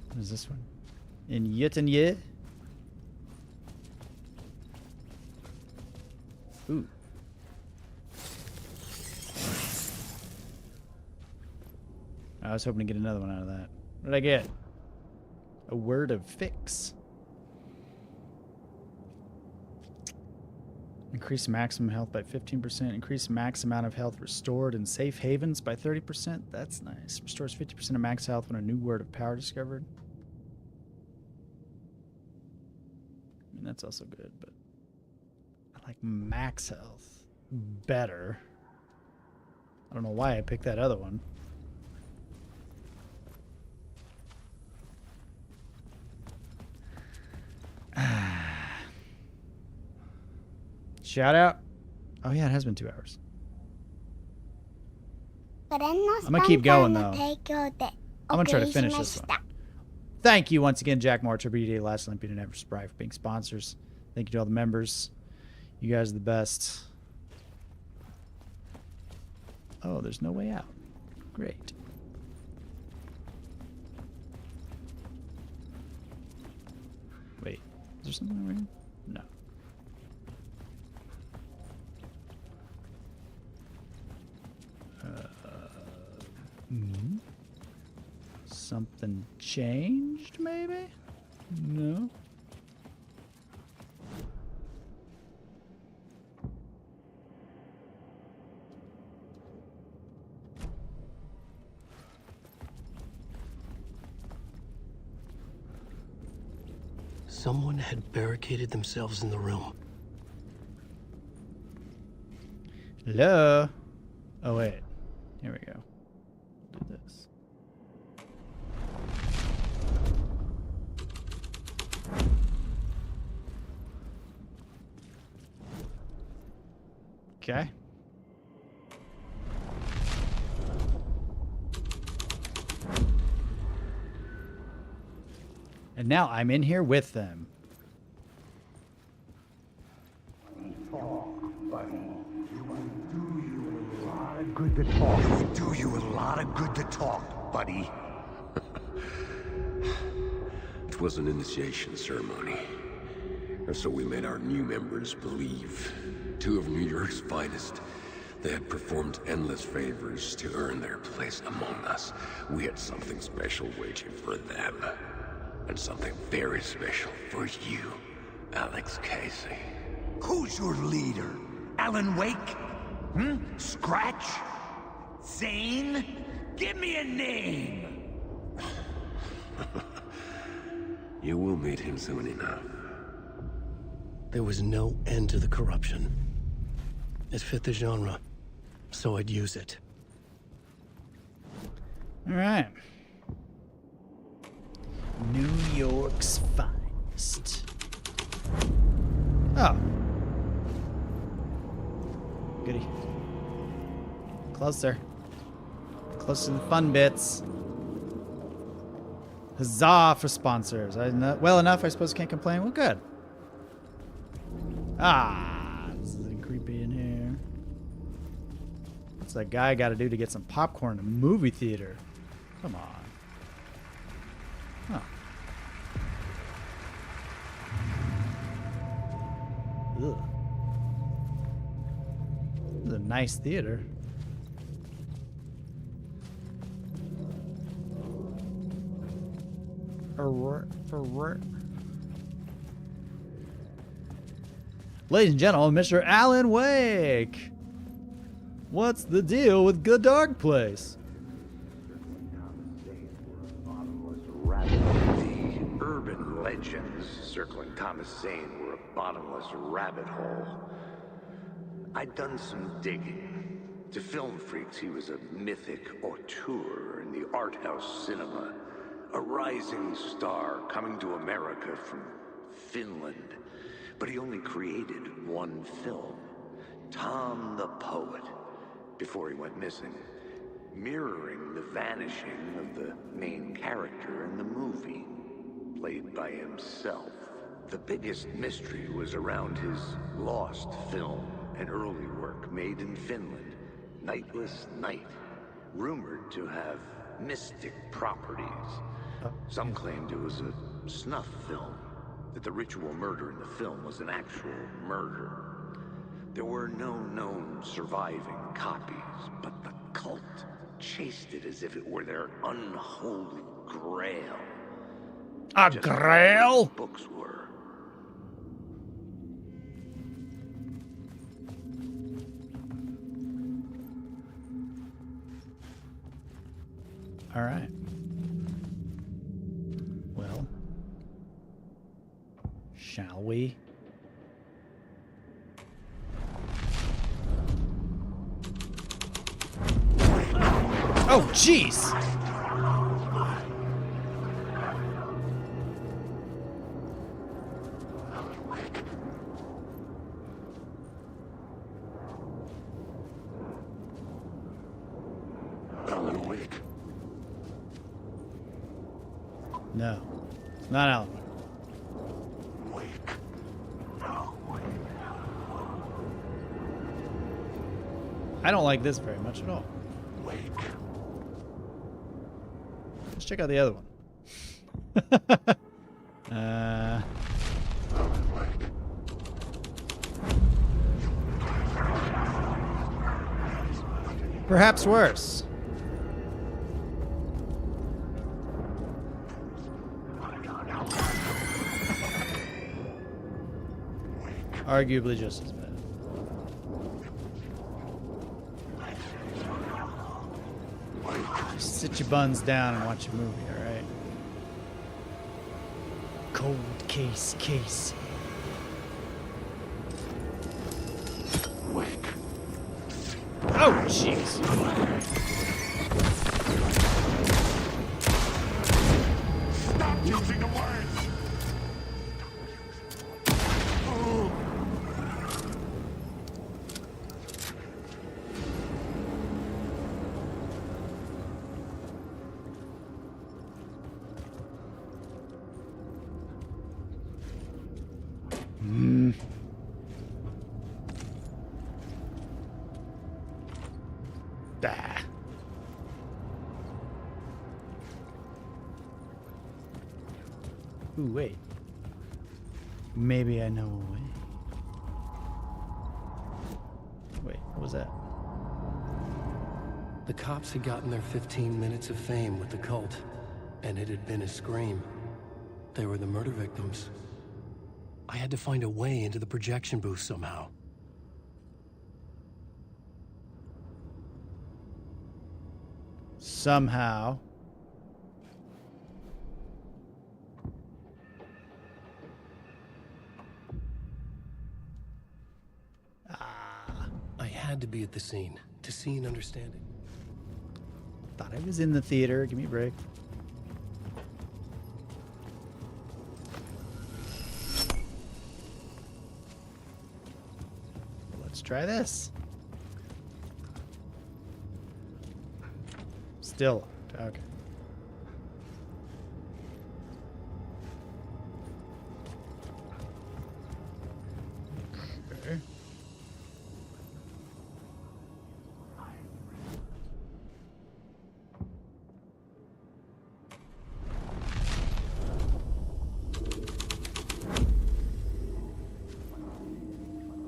S1: What is this one? In yet and yet? Ooh. I was hoping to get another one out of that. What did I get? A word of fix. Increase maximum health by 15%. Increase max amount of health restored in safe havens by 30%. That's nice. Restores 50% of max health when a new word of power discovered. I mean, that's also good, but I like max health better. I don't know why I picked that other one. Shout out. Oh yeah, it has been 2 hours. I'm gonna keep going though. I'm gonna try to finish this one. Thank you once again, Jack Moore, BDA, Last Olympian, and Ever Spry for being sponsors. Thank you to all the members. You guys are the best. Oh, there's no way out. Great. Wait, is there something over here? No. Something changed, maybe? No.
S5: Someone had barricaded themselves in the room.
S1: Hello? Oh, wait. Here we go. Do this. Okay. And now I'm in here with them.
S4: Good to talk. It would do you a lot of good to talk, buddy.
S6: It was an initiation ceremony. Or so we made our new members believe. 2 of New York's finest. They had performed endless favors to earn their place among us. We had something special waiting for them. And something very special for you, Alex Casey.
S15: Who's your leader? Alan Wake? Scratch? Sane? Give me a name!
S6: You will meet him soon enough.
S5: There was no end to the corruption. It fit the genre, so I'd use it.
S1: All right. New York's finest. Oh. Goody. Closer. Closer to the fun bits. Huzzah for sponsors. Well enough, I suppose can't complain. Well, good. Ah, this is creepy in here. What's that guy got to do to get some popcorn in a movie theater? Come on. Oh. Ugh. This is a nice theater. Ladies and gentlemen, Mr. Alan Wake. What's the deal with Good Dark Place?
S4: The urban legends circling Thomas Sane were a bottomless rabbit hole. I'd done some digging. To film freaks, he was a mythic auteur in the art house cinema. A rising star coming to America from Finland. But he only created one film, Tom the Poet, before he went missing, mirroring the vanishing of the main character in the movie, played by himself. The biggest mystery was around his lost film, an early work made in Finland, Nightless Night, rumored to have mystic properties. Some claimed it was a snuff film, that the ritual murder in the film was an actual murder. There were no known surviving copies, but the cult chased it as if it were their unholy grail.
S1: A
S4: Just
S1: grail?
S4: like books were.
S1: All right. Well, shall we? Oh, jeez!
S18: Alan Wake.
S1: No, it's not Alan. I don't like this very much at all. Let's check out the other one. Perhaps worse. Arguably just as bad. Just sit your buns down and watch a movie, alright? Cold case. Oh, jeez.
S12: Stop using the words!
S1: Ooh, wait. Maybe I know a way. Wait, what was that?
S5: The cops had gotten their 15 minutes of fame with the cult, and it had been a scream. They were the murder victims. I had to find a way into the projection booth somehow.
S1: Somehow.
S5: I had to be at the scene to see and understand it.
S1: Thought I was in the theater. Give me a break. Let's try this. Still. Okay. Okay.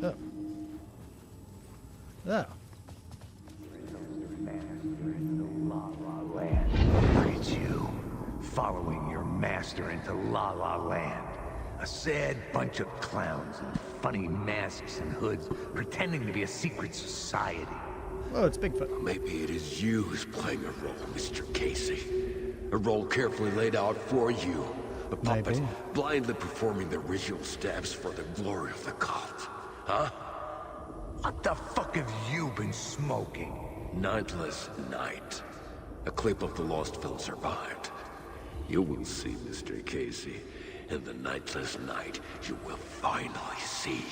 S1: Oh. Oh.
S4: Look at you, following your master into La La Land. A sad bunch of clowns in funny masks and hoods, pretending to be a secret society.
S1: Oh, it's Bigfoot.
S6: Maybe it is you who's playing a role, Mr. Casey. A role carefully laid out for you. A puppet
S1: Maybe.
S6: blindly performing the ritual steps for the glory of the cult. Huh?
S4: What the fuck have you been smoking?
S6: Nightless Night. A clip of the lost film survived. You will see, Mr. Casey. In the Nightless Night, you will finally see.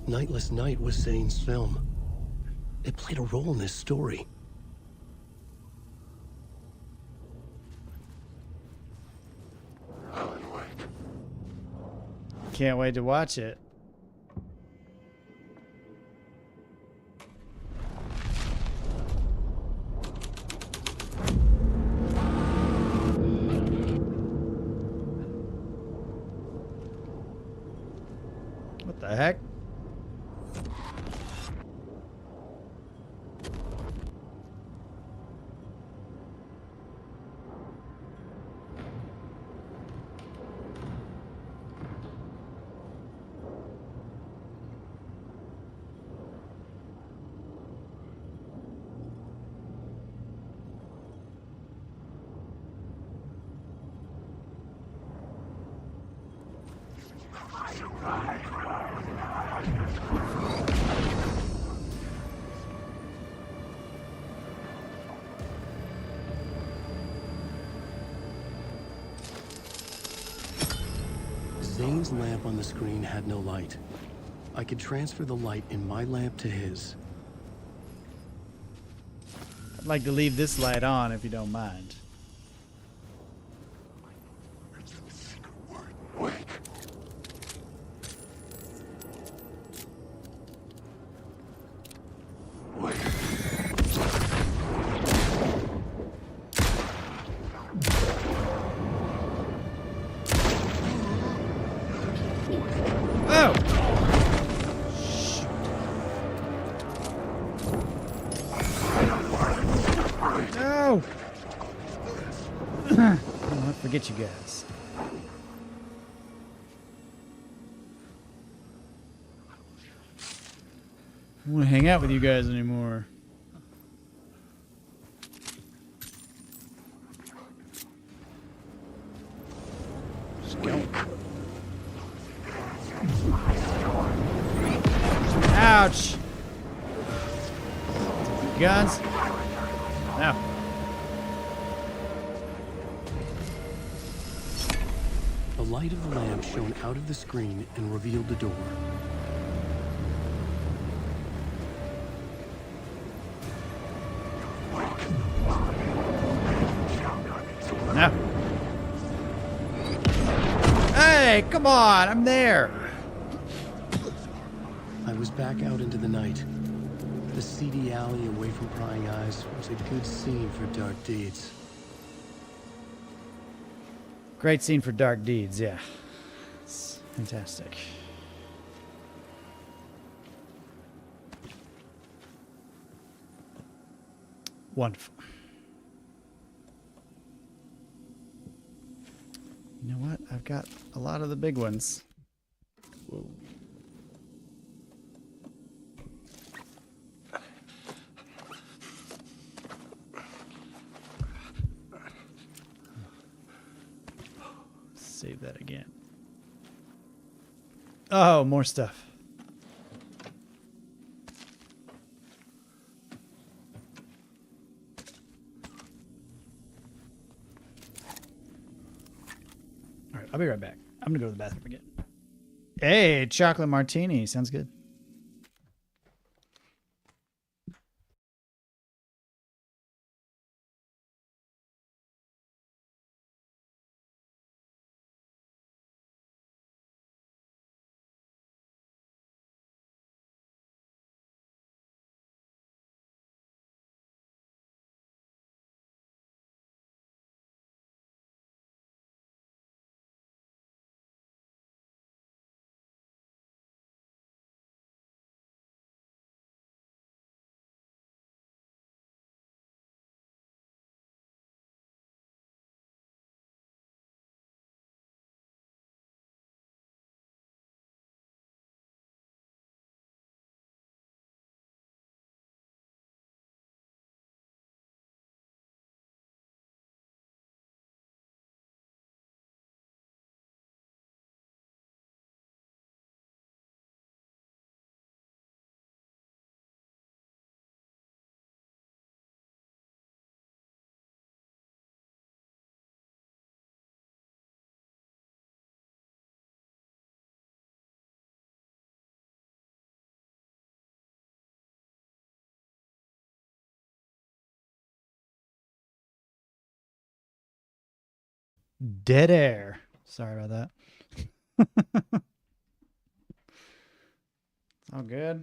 S5: Nightless Night was Sane's film. It played a role in this story.
S1: Can't wait to watch it. What the heck?
S5: Zane's lamp on the screen had no light. I could transfer the light in my lamp to his.
S1: I'd like to leave this light on if you don't mind. Forget you guys. I don't want to hang out with you guys anymore. Just go. Ouch! Guns? No.
S5: The light of the lamp shone out of the screen and revealed the door.
S1: No. Hey, come on, I'm there.
S5: I was back out into the night. The seedy alley away from prying eyes was a good scene for dark deeds.
S1: Great scene for dark deeds, yeah. It's fantastic. Wonderful. You know what? I've got a lot of the big ones. Whoa. Save that again. Oh, more stuff. All right, I'll be right back. I'm gonna go to the bathroom again. Hey, chocolate martini. Sounds good. Dead air. Sorry about that. It's all good.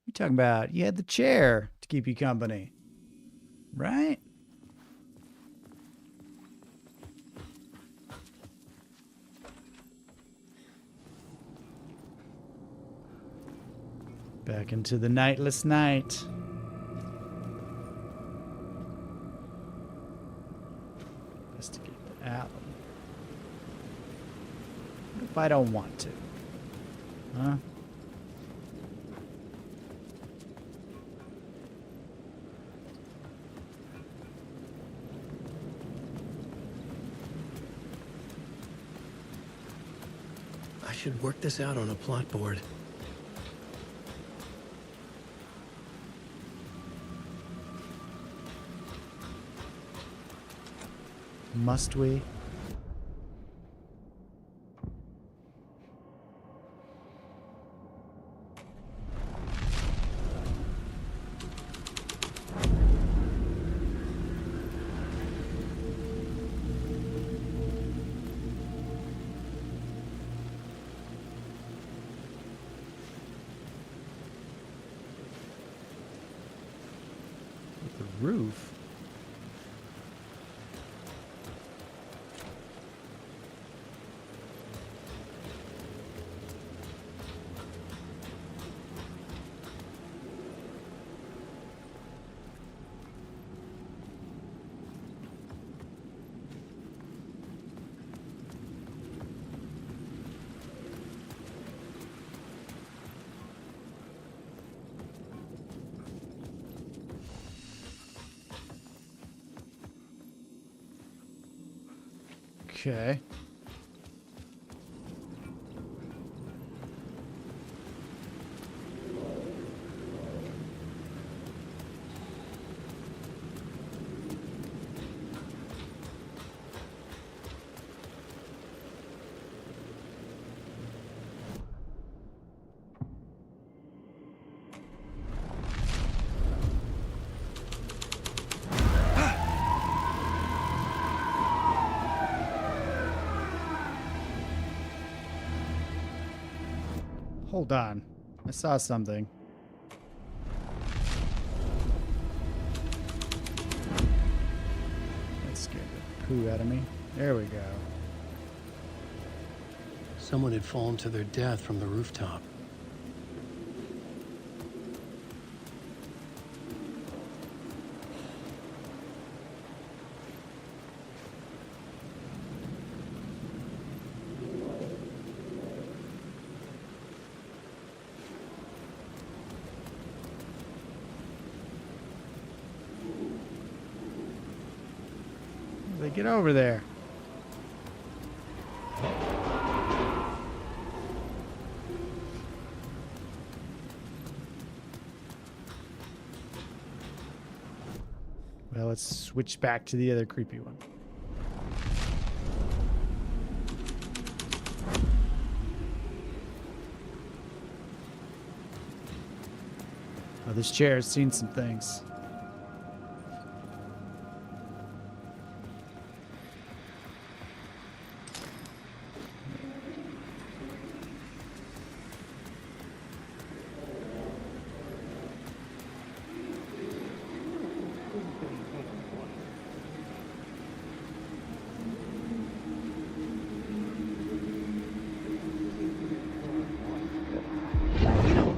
S1: You talking about you had the chair to keep you company, right? Back into the nightless night. Investigate the alley. What if I don't want to? Huh?
S5: I should work this out on a plot board.
S1: Must we? The roof. Okay. Hold on. I saw something. That scared the poo out of me. There we go.
S5: Someone had fallen to their death from the rooftop.
S1: Get over there. Well, let's switch back to the other creepy one. Oh, this chair has seen some things.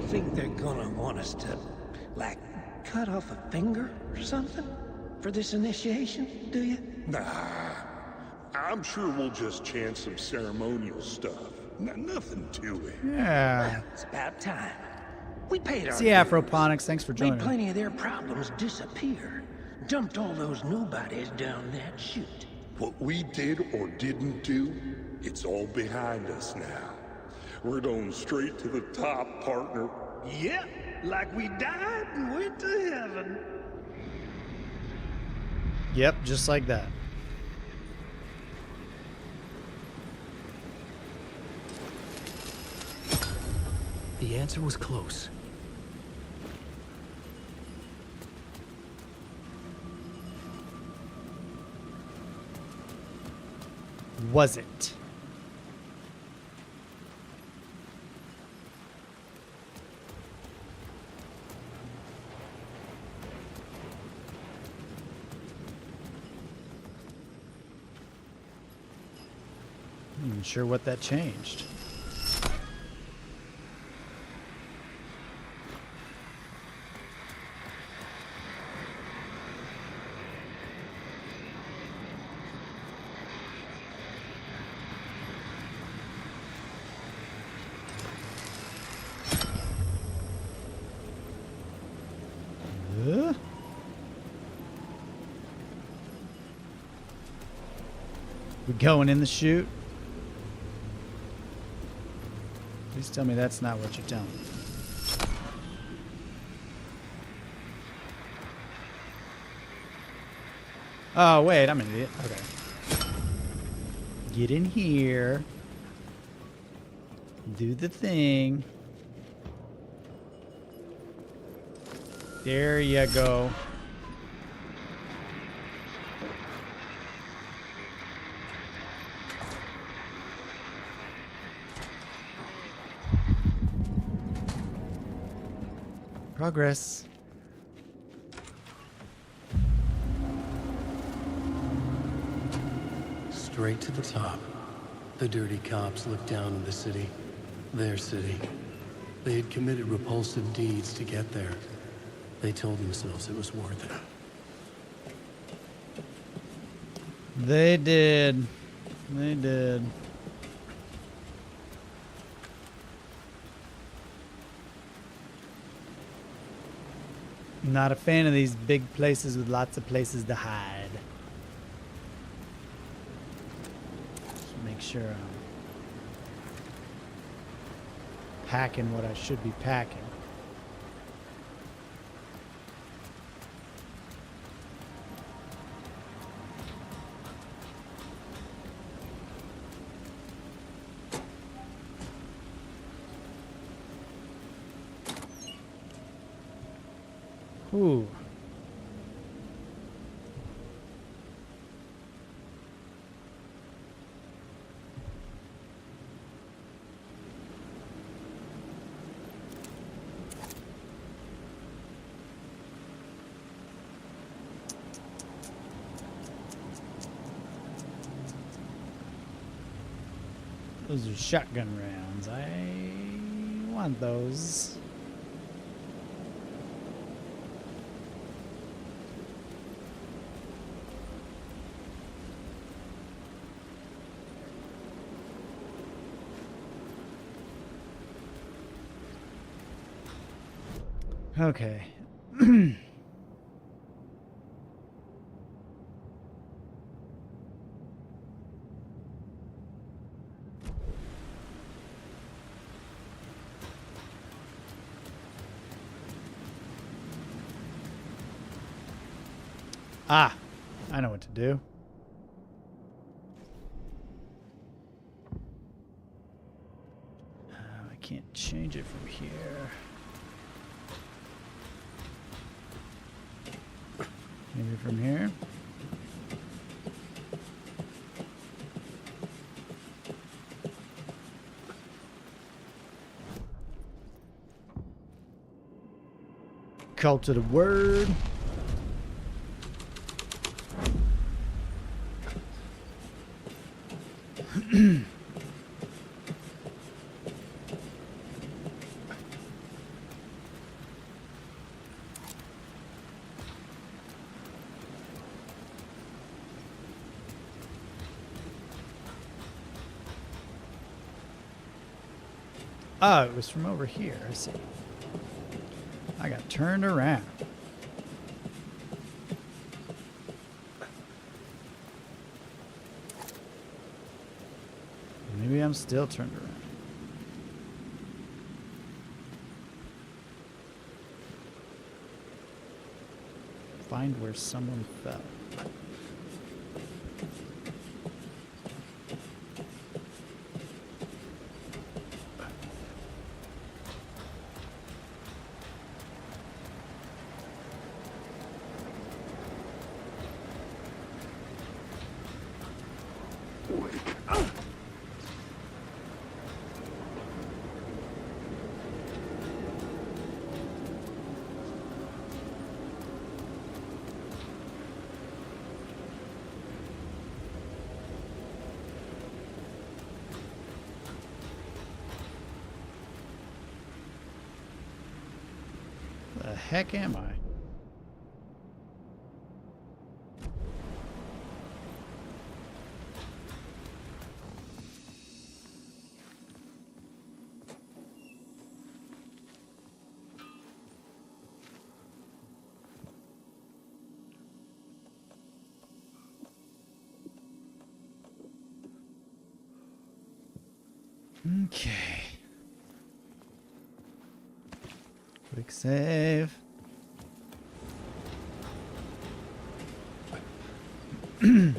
S12: Think they're gonna want us to, like, cut off a finger or something for this initiation, do you?
S18: Nah, I'm sure we'll just chant some ceremonial stuff. Nothing to it.
S1: Yeah.
S12: Well, it's about time. We paid our
S1: See, Afroponics, thanks for joining.
S12: Made plenty of their problems disappear. Dumped all those nobodies down that chute.
S18: What we did or didn't do, it's all behind us now. We're going straight to the top, partner.
S12: Yep, like we died and went to heaven.
S1: Yep, just like that.
S5: The answer was close.
S1: Was it? I'm not even sure what that changed. We going in the chute? Please tell me that's not what you're telling me. Oh, wait, I'm an idiot. Okay. Get in here. Do the thing. There you go. Progress.
S5: Straight to the top. The dirty cops looked down on the city. Their city. They had committed repulsive deeds to get there. They told themselves it was worth it.
S1: They did. They did. Not a fan of these big places with lots of places to hide. Just make sure I'm packing what I should be packing. Ooh. Those are shotgun rounds. I want those. Okay. Ah, I know what to do. I can't change it from here. Maybe from here. Cult to the word. Oh, it was from over here. I see. I got turned around. Maybe I'm still turned around. Find where someone fell. The heck am I? Okay. Quick save.
S15: Don't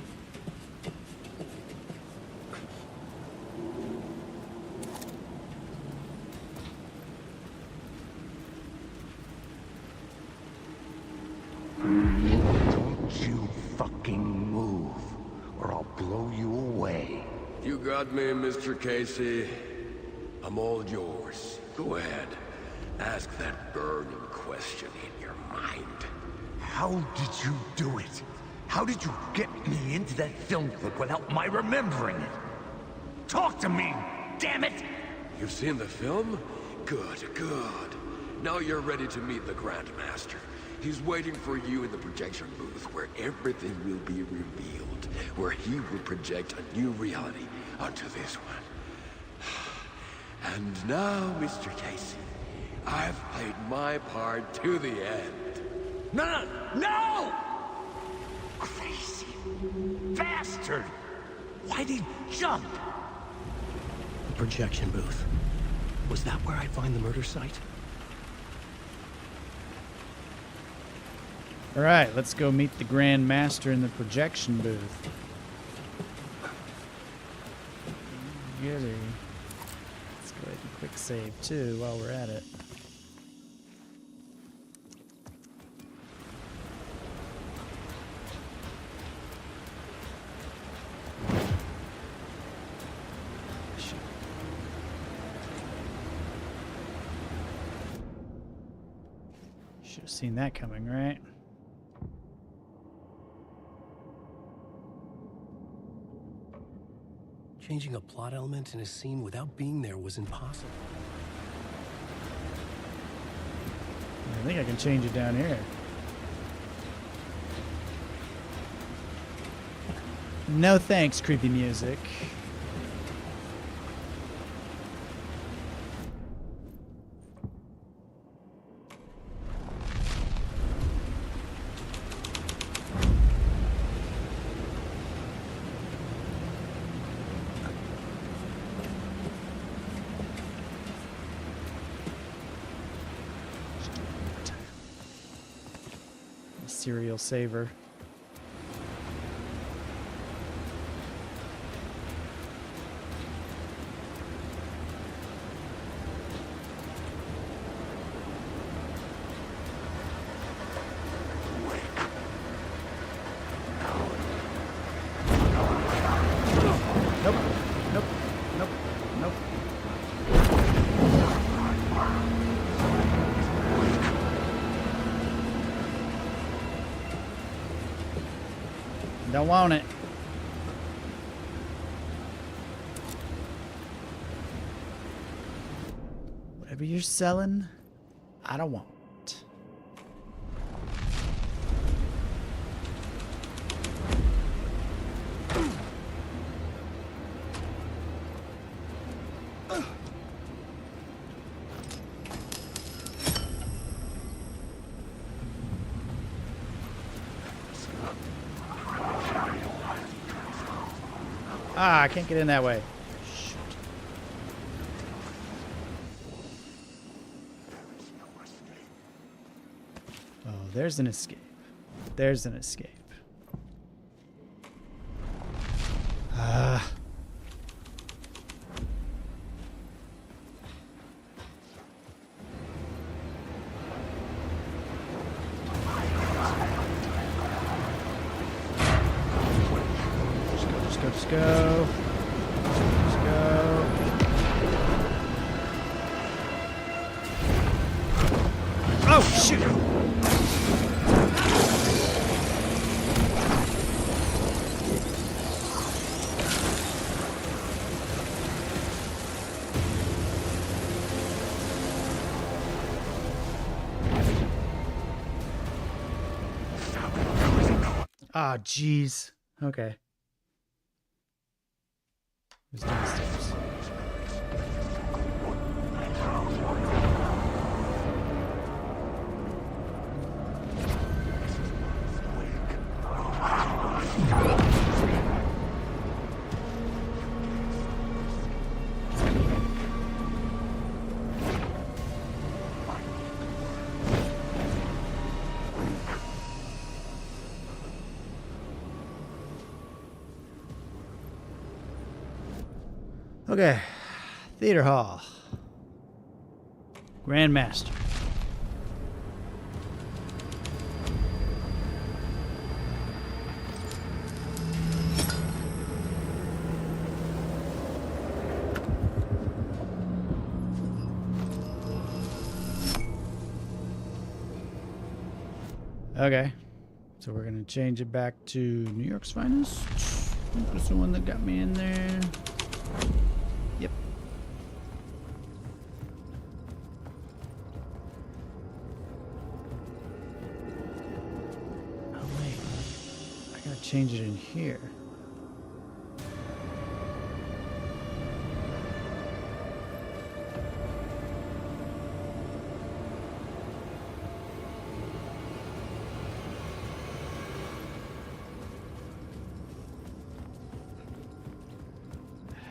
S15: you fucking move, or I'll blow you away.
S6: You got me, Mr. Casey. I'm all yours. Go ahead. Ask that burning question in your mind.
S15: How did you do it? How did you get me into that film clip without my remembering it? Talk to me, damn it!
S6: You've seen the film? Good, good. Now you're ready to meet the Grandmaster. He's waiting for you in the projection booth where everything will be revealed, where he will project a new reality onto this one. And now, Mr. Casey, I've played my part to the end.
S15: No! No! Crazy bastard! Why'd he jump?
S11: The projection booth. Was that where I'd find the murder site?
S1: All right, let's go meet the Grand Master in the projection booth. Goody. Let's go ahead and quick save too while we're at it. Should have seen that coming, right?
S5: Changing a plot element in a scene without being there was impossible.
S1: I think I can change it down here. No thanks, creepy music. Serial saver. Nope. Nope. Nope. Nope. Don't want it. Whatever you're selling, I don't want. Ah, I can't get in that way. Shoot. Oh, there's an escape. There's an escape. Ah. Let's go. Let's go. Oh, shoot. Ah, jeez. Okay. Who's downstairs? Okay, Theater Hall. Grandmaster. Okay, so we're gonna change it back to New York's Finest. That's the one that got me in there. Yep. Oh wait, I gotta change it in here.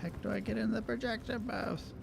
S1: Heck do I get in the projector booth?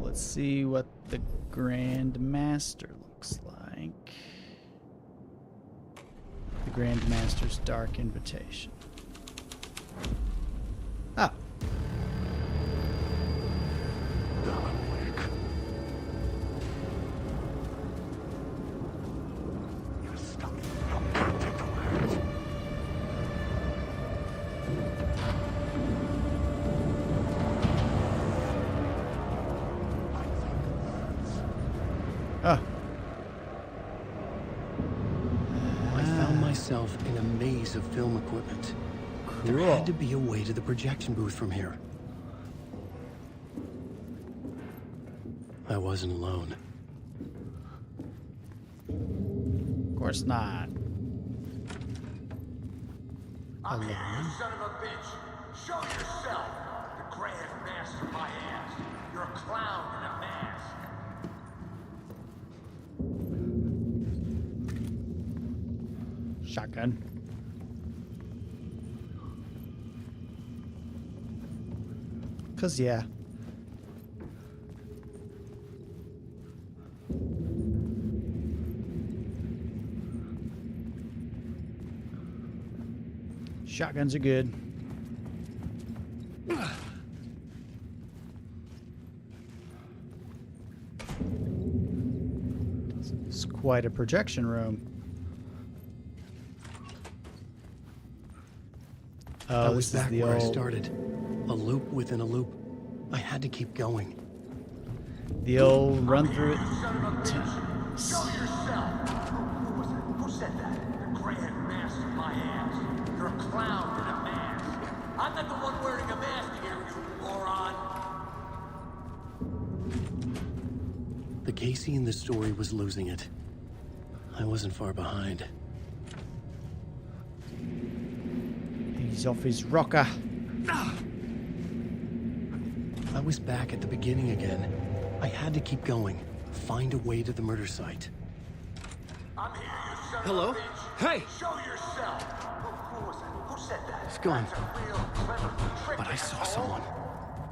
S1: Let's see what the Grand Master looks looks like the Grand Master's Dark Invitation. Oh.
S11: In a maze of film equipment. There had to be a way to the projection booth from here. I wasn't alone.
S1: Of course not.
S15: I'm here, you son of a bitch. Show yourself. The Grand Master, my ass. You're a clown in a mask.
S1: Shotgun. Cause yeah. Shotguns are good. It's quite a projection room.
S11: I was back where I started. A loop within a loop. I had to keep going.
S1: The old run through it.
S15: Show yourself. Who said that? The Grand Master, my ass. You're a clown in a mask. I'm not the one wearing a mask here, you moron.
S11: The Casey in the story was losing it. I wasn't far behind.
S1: He's off his rocker.
S11: I was back at the beginning again. I had to keep going. Find a way to the murder site.
S15: I'm here, you son
S11: Hello?
S15: of a bitch.
S11: Hey!
S15: Show yourself. Who was that? Who said that?
S11: It's gone.
S15: That's a real clever trick,
S11: But I saw
S15: asshole.
S11: someone.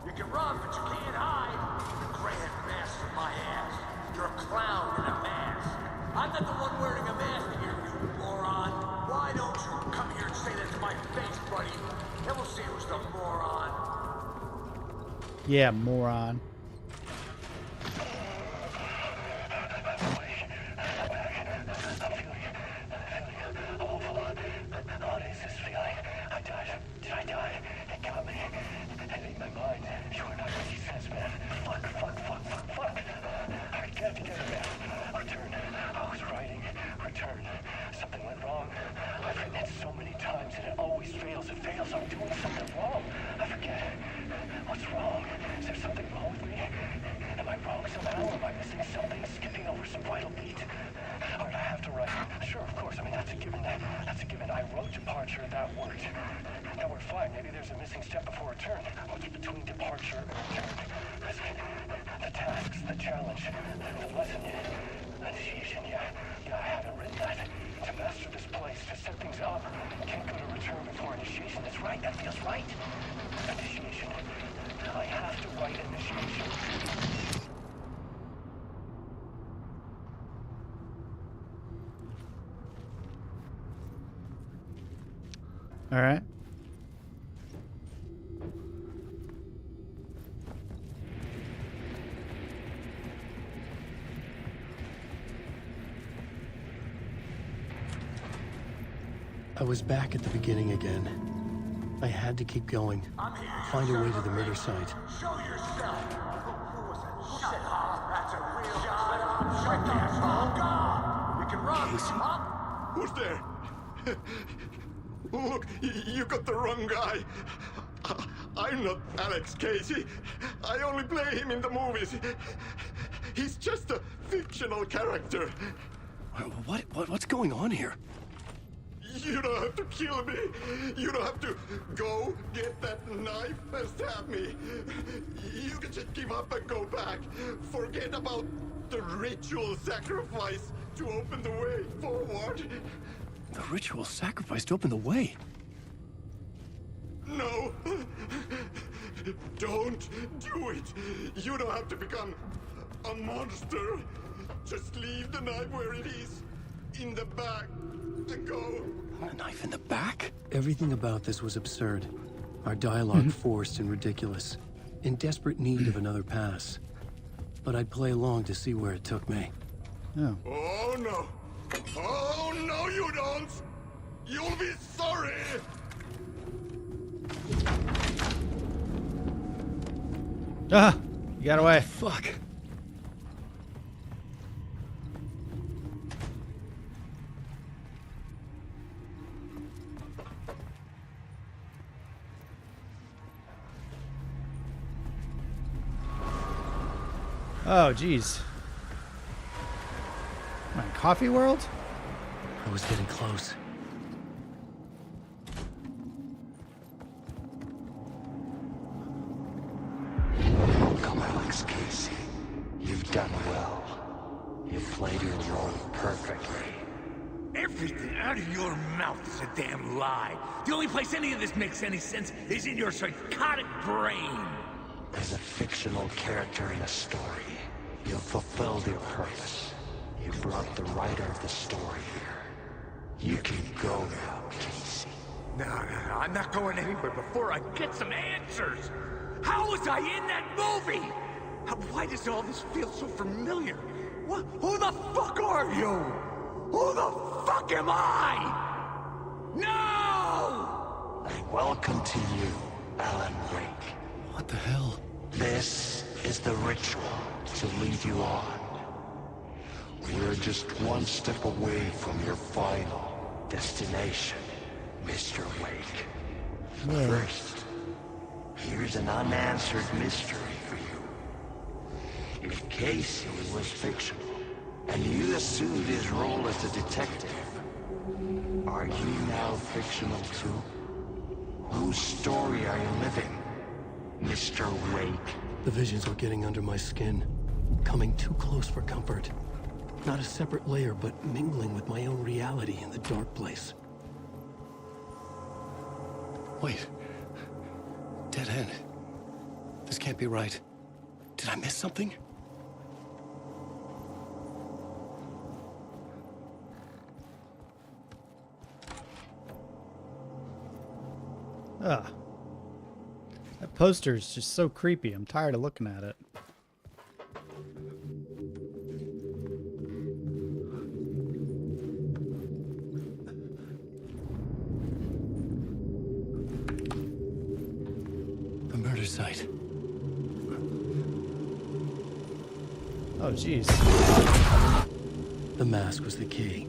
S15: You can run, but you can't hide. The Grand Master, my ass. You're a clown in a mask. I'm not the one wearing a mask here, you moron. Why don't you come here and say that to my face, buddy? Then we'll see who's the moron.
S1: Yeah, moron.
S7: What is this feeling? I died. Did I die? It got me. It ate my mind. You are not what he says, man. Fuck. I can't get it, man. Return. I was writing. Return. Something went wrong. I've written it so many times and it always fails. It fails. I'm doing something wrong. I forget. What's wrong? Is there something wrong with me? Am I wrong somehow? Am I missing something? Skipping over some vital beat? Or did I have to write? Sure, of course. I mean, that's a given. That's a given. I wrote departure. That worked. Now we're fine. Maybe there's a missing step before return. What's between departure and return? The tasks, the challenge, the lesson, initiation. Yeah, I haven't written that. To master this place, to set things up. Can't go to return before initiation. That's right. That feels right. Initiation. I have to write initiation.
S1: All right.
S11: I was back at the beginning again. I had to keep going. Find a way to the murder site.
S15: Show yourself. Who was that? Shut up. That's a real trick, asshole. God. You can run, huh?
S18: Who's there? Look, you got the wrong guy. I'm not Alex Casey. I only play him in the movies. He's just a fictional character.
S11: What's going on here?
S18: You don't have to kill me. You don't have to go get that knife and stab me. You can just give up and go back. Forget about the ritual sacrifice to open the way forward.
S11: The ritual sacrifice to open the way?
S18: No. Don't do it. You don't have to become a monster Just leave the knife where it is. In the back. And go.
S11: A knife in the back? Everything about this was absurd. Our dialogue forced and ridiculous. In desperate need of another pass. But I'd play along to see where it took me.
S1: Oh.
S18: Oh no. Oh no, you don't. You'll be sorry.
S1: Ah! You got away.
S11: Fuck.
S1: Oh, geez. My coffee world?
S11: I was getting close.
S10: Welcome, Alex Casey. You've done well. You've played your role perfectly.
S15: Everything out of your mouth is a damn lie. The only place any of this makes any sense is in your psychotic brain.
S10: As a fictional character in a story, you've fulfilled your purpose. You brought the writer of the story here. You can go now, Casey.
S15: No, I'm not going anywhere before I get some answers. How was I in that movie? Why does all this feel so familiar? Who the fuck are you? Who the fuck am I? No!
S10: And welcome to you, Alan Wake.
S11: What the hell?
S10: This is the ritual to lead you on. We're just one step away from your final destination, Mr. Wake.
S1: Yeah.
S10: First, here's an unanswered mystery for you. If Casey was fictional, and you assumed his role as a detective, are you now fictional too? Whose story are you living, Mr. Wake?
S11: The visions were getting under my skin, coming too close for comfort. Not a separate layer, but mingling with my own reality in the dark place. Wait. Dead end. This can't be right. Did I miss something?
S1: Ah. That poster is just so creepy. I'm tired of looking at it.
S11: The murder site.
S1: Oh, jeez.
S11: The mask was the key.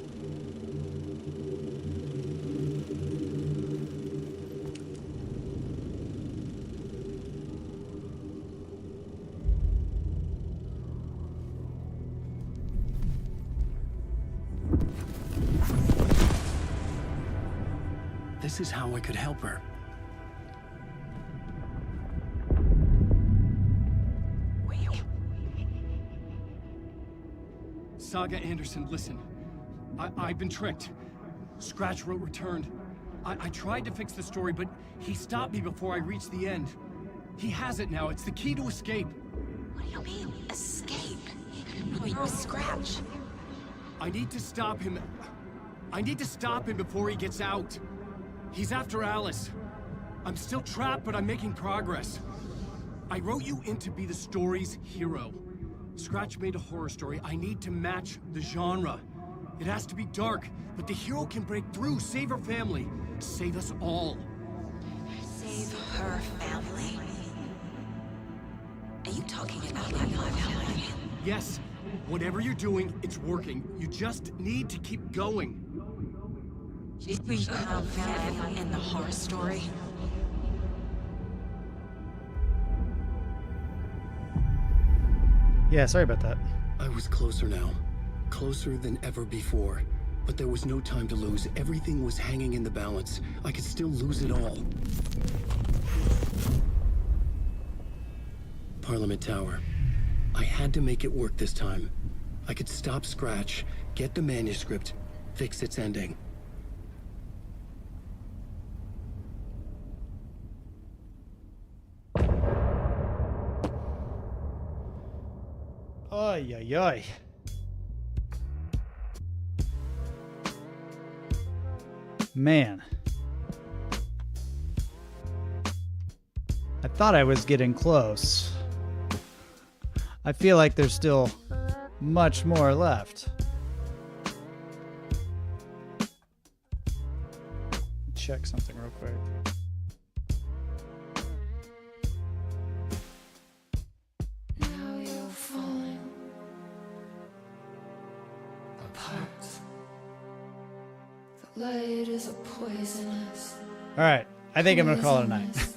S11: This is how I could help her.
S22: Saga Anderson, listen. I've been tricked. Scratch wrote returned. I tried to fix the story, but he stopped me before I reached the end. He has it now. It's the key to escape.
S2: What do you mean, escape? Oh, you're a Scratch.
S22: I need to stop him. I need to stop him before he gets out. He's after Alice. I'm still trapped, but I'm making progress. I wrote you in to be the story's hero. Scratch made a horror story. I need to match the genre. It has to be dark, but the hero can break through, save her family, save us all.
S2: Save her family? Are you talking about my family?
S22: Yes, whatever you're doing, it's working. You just need to keep going.
S2: We become family in the horror story.
S1: Yeah, sorry about that.
S11: I was closer now. Closer than ever before. But there was no time to lose. Everything was hanging in the balance. I could still lose it all. Parliament Tower. I had to make it work this time. I could stop Scratch, get the manuscript, fix its ending.
S1: Ay, ay, ay. Man. I thought I was getting close. I feel like there's still much more left. Check something real quick.
S20: Now you're falling apart. The light is a poisonous.
S1: All right. I think I'm going to call it a night.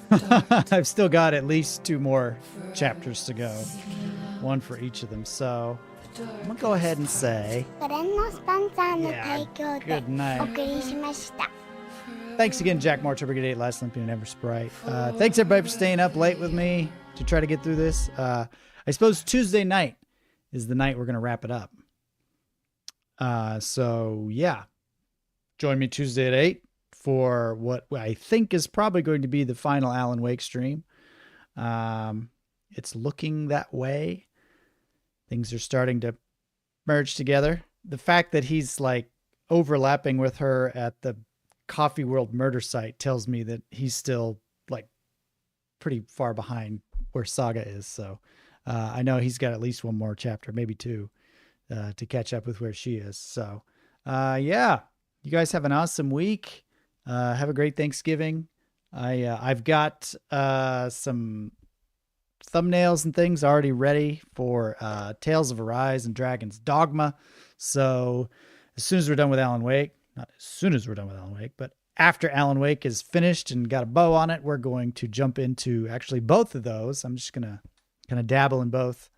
S1: I've still got at least 2 more chapters to go. 1 for each of them. So I'm going to go ahead and say, good night. Thanks again, Jack Moore, Triple 8, Last Olympian, and Ever Sprite. Thanks, everybody, for staying up late with me to try to get through this. I suppose Tuesday night is the night we're going to wrap it up. So, yeah. Join me Tuesday at 8 for what I think is probably going to be the final Alan Wake stream. It's looking that way. Things are starting to merge together. The fact that he's like overlapping with her at the Coffee World murder site tells me that he's still like pretty far behind where Saga is. So I know he's got at least 1 more chapter, maybe 2, to catch up with where she is. So yeah, you guys have an awesome week. Have a great Thanksgiving. I've got some thumbnails and things already ready for Tales of Arise and Dragon's Dogma. So as soon as we're done with Alan Wake, not as soon as we're done with Alan Wake, but after Alan Wake is finished and got a bow on it, we're going to jump into actually both of those. I'm just going to kind of dabble in both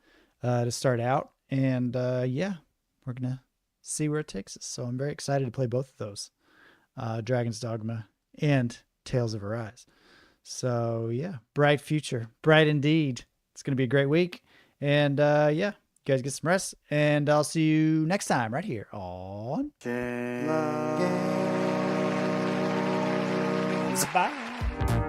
S1: to start out. And yeah, we're going to see where it takes us. So I'm very excited to play both of those. Dragon's Dogma and Tales of Arise. So yeah, bright future, bright indeed. It's going to be a great week. And yeah, you guys get some rest, and I'll see you next time right here on Games. Bye.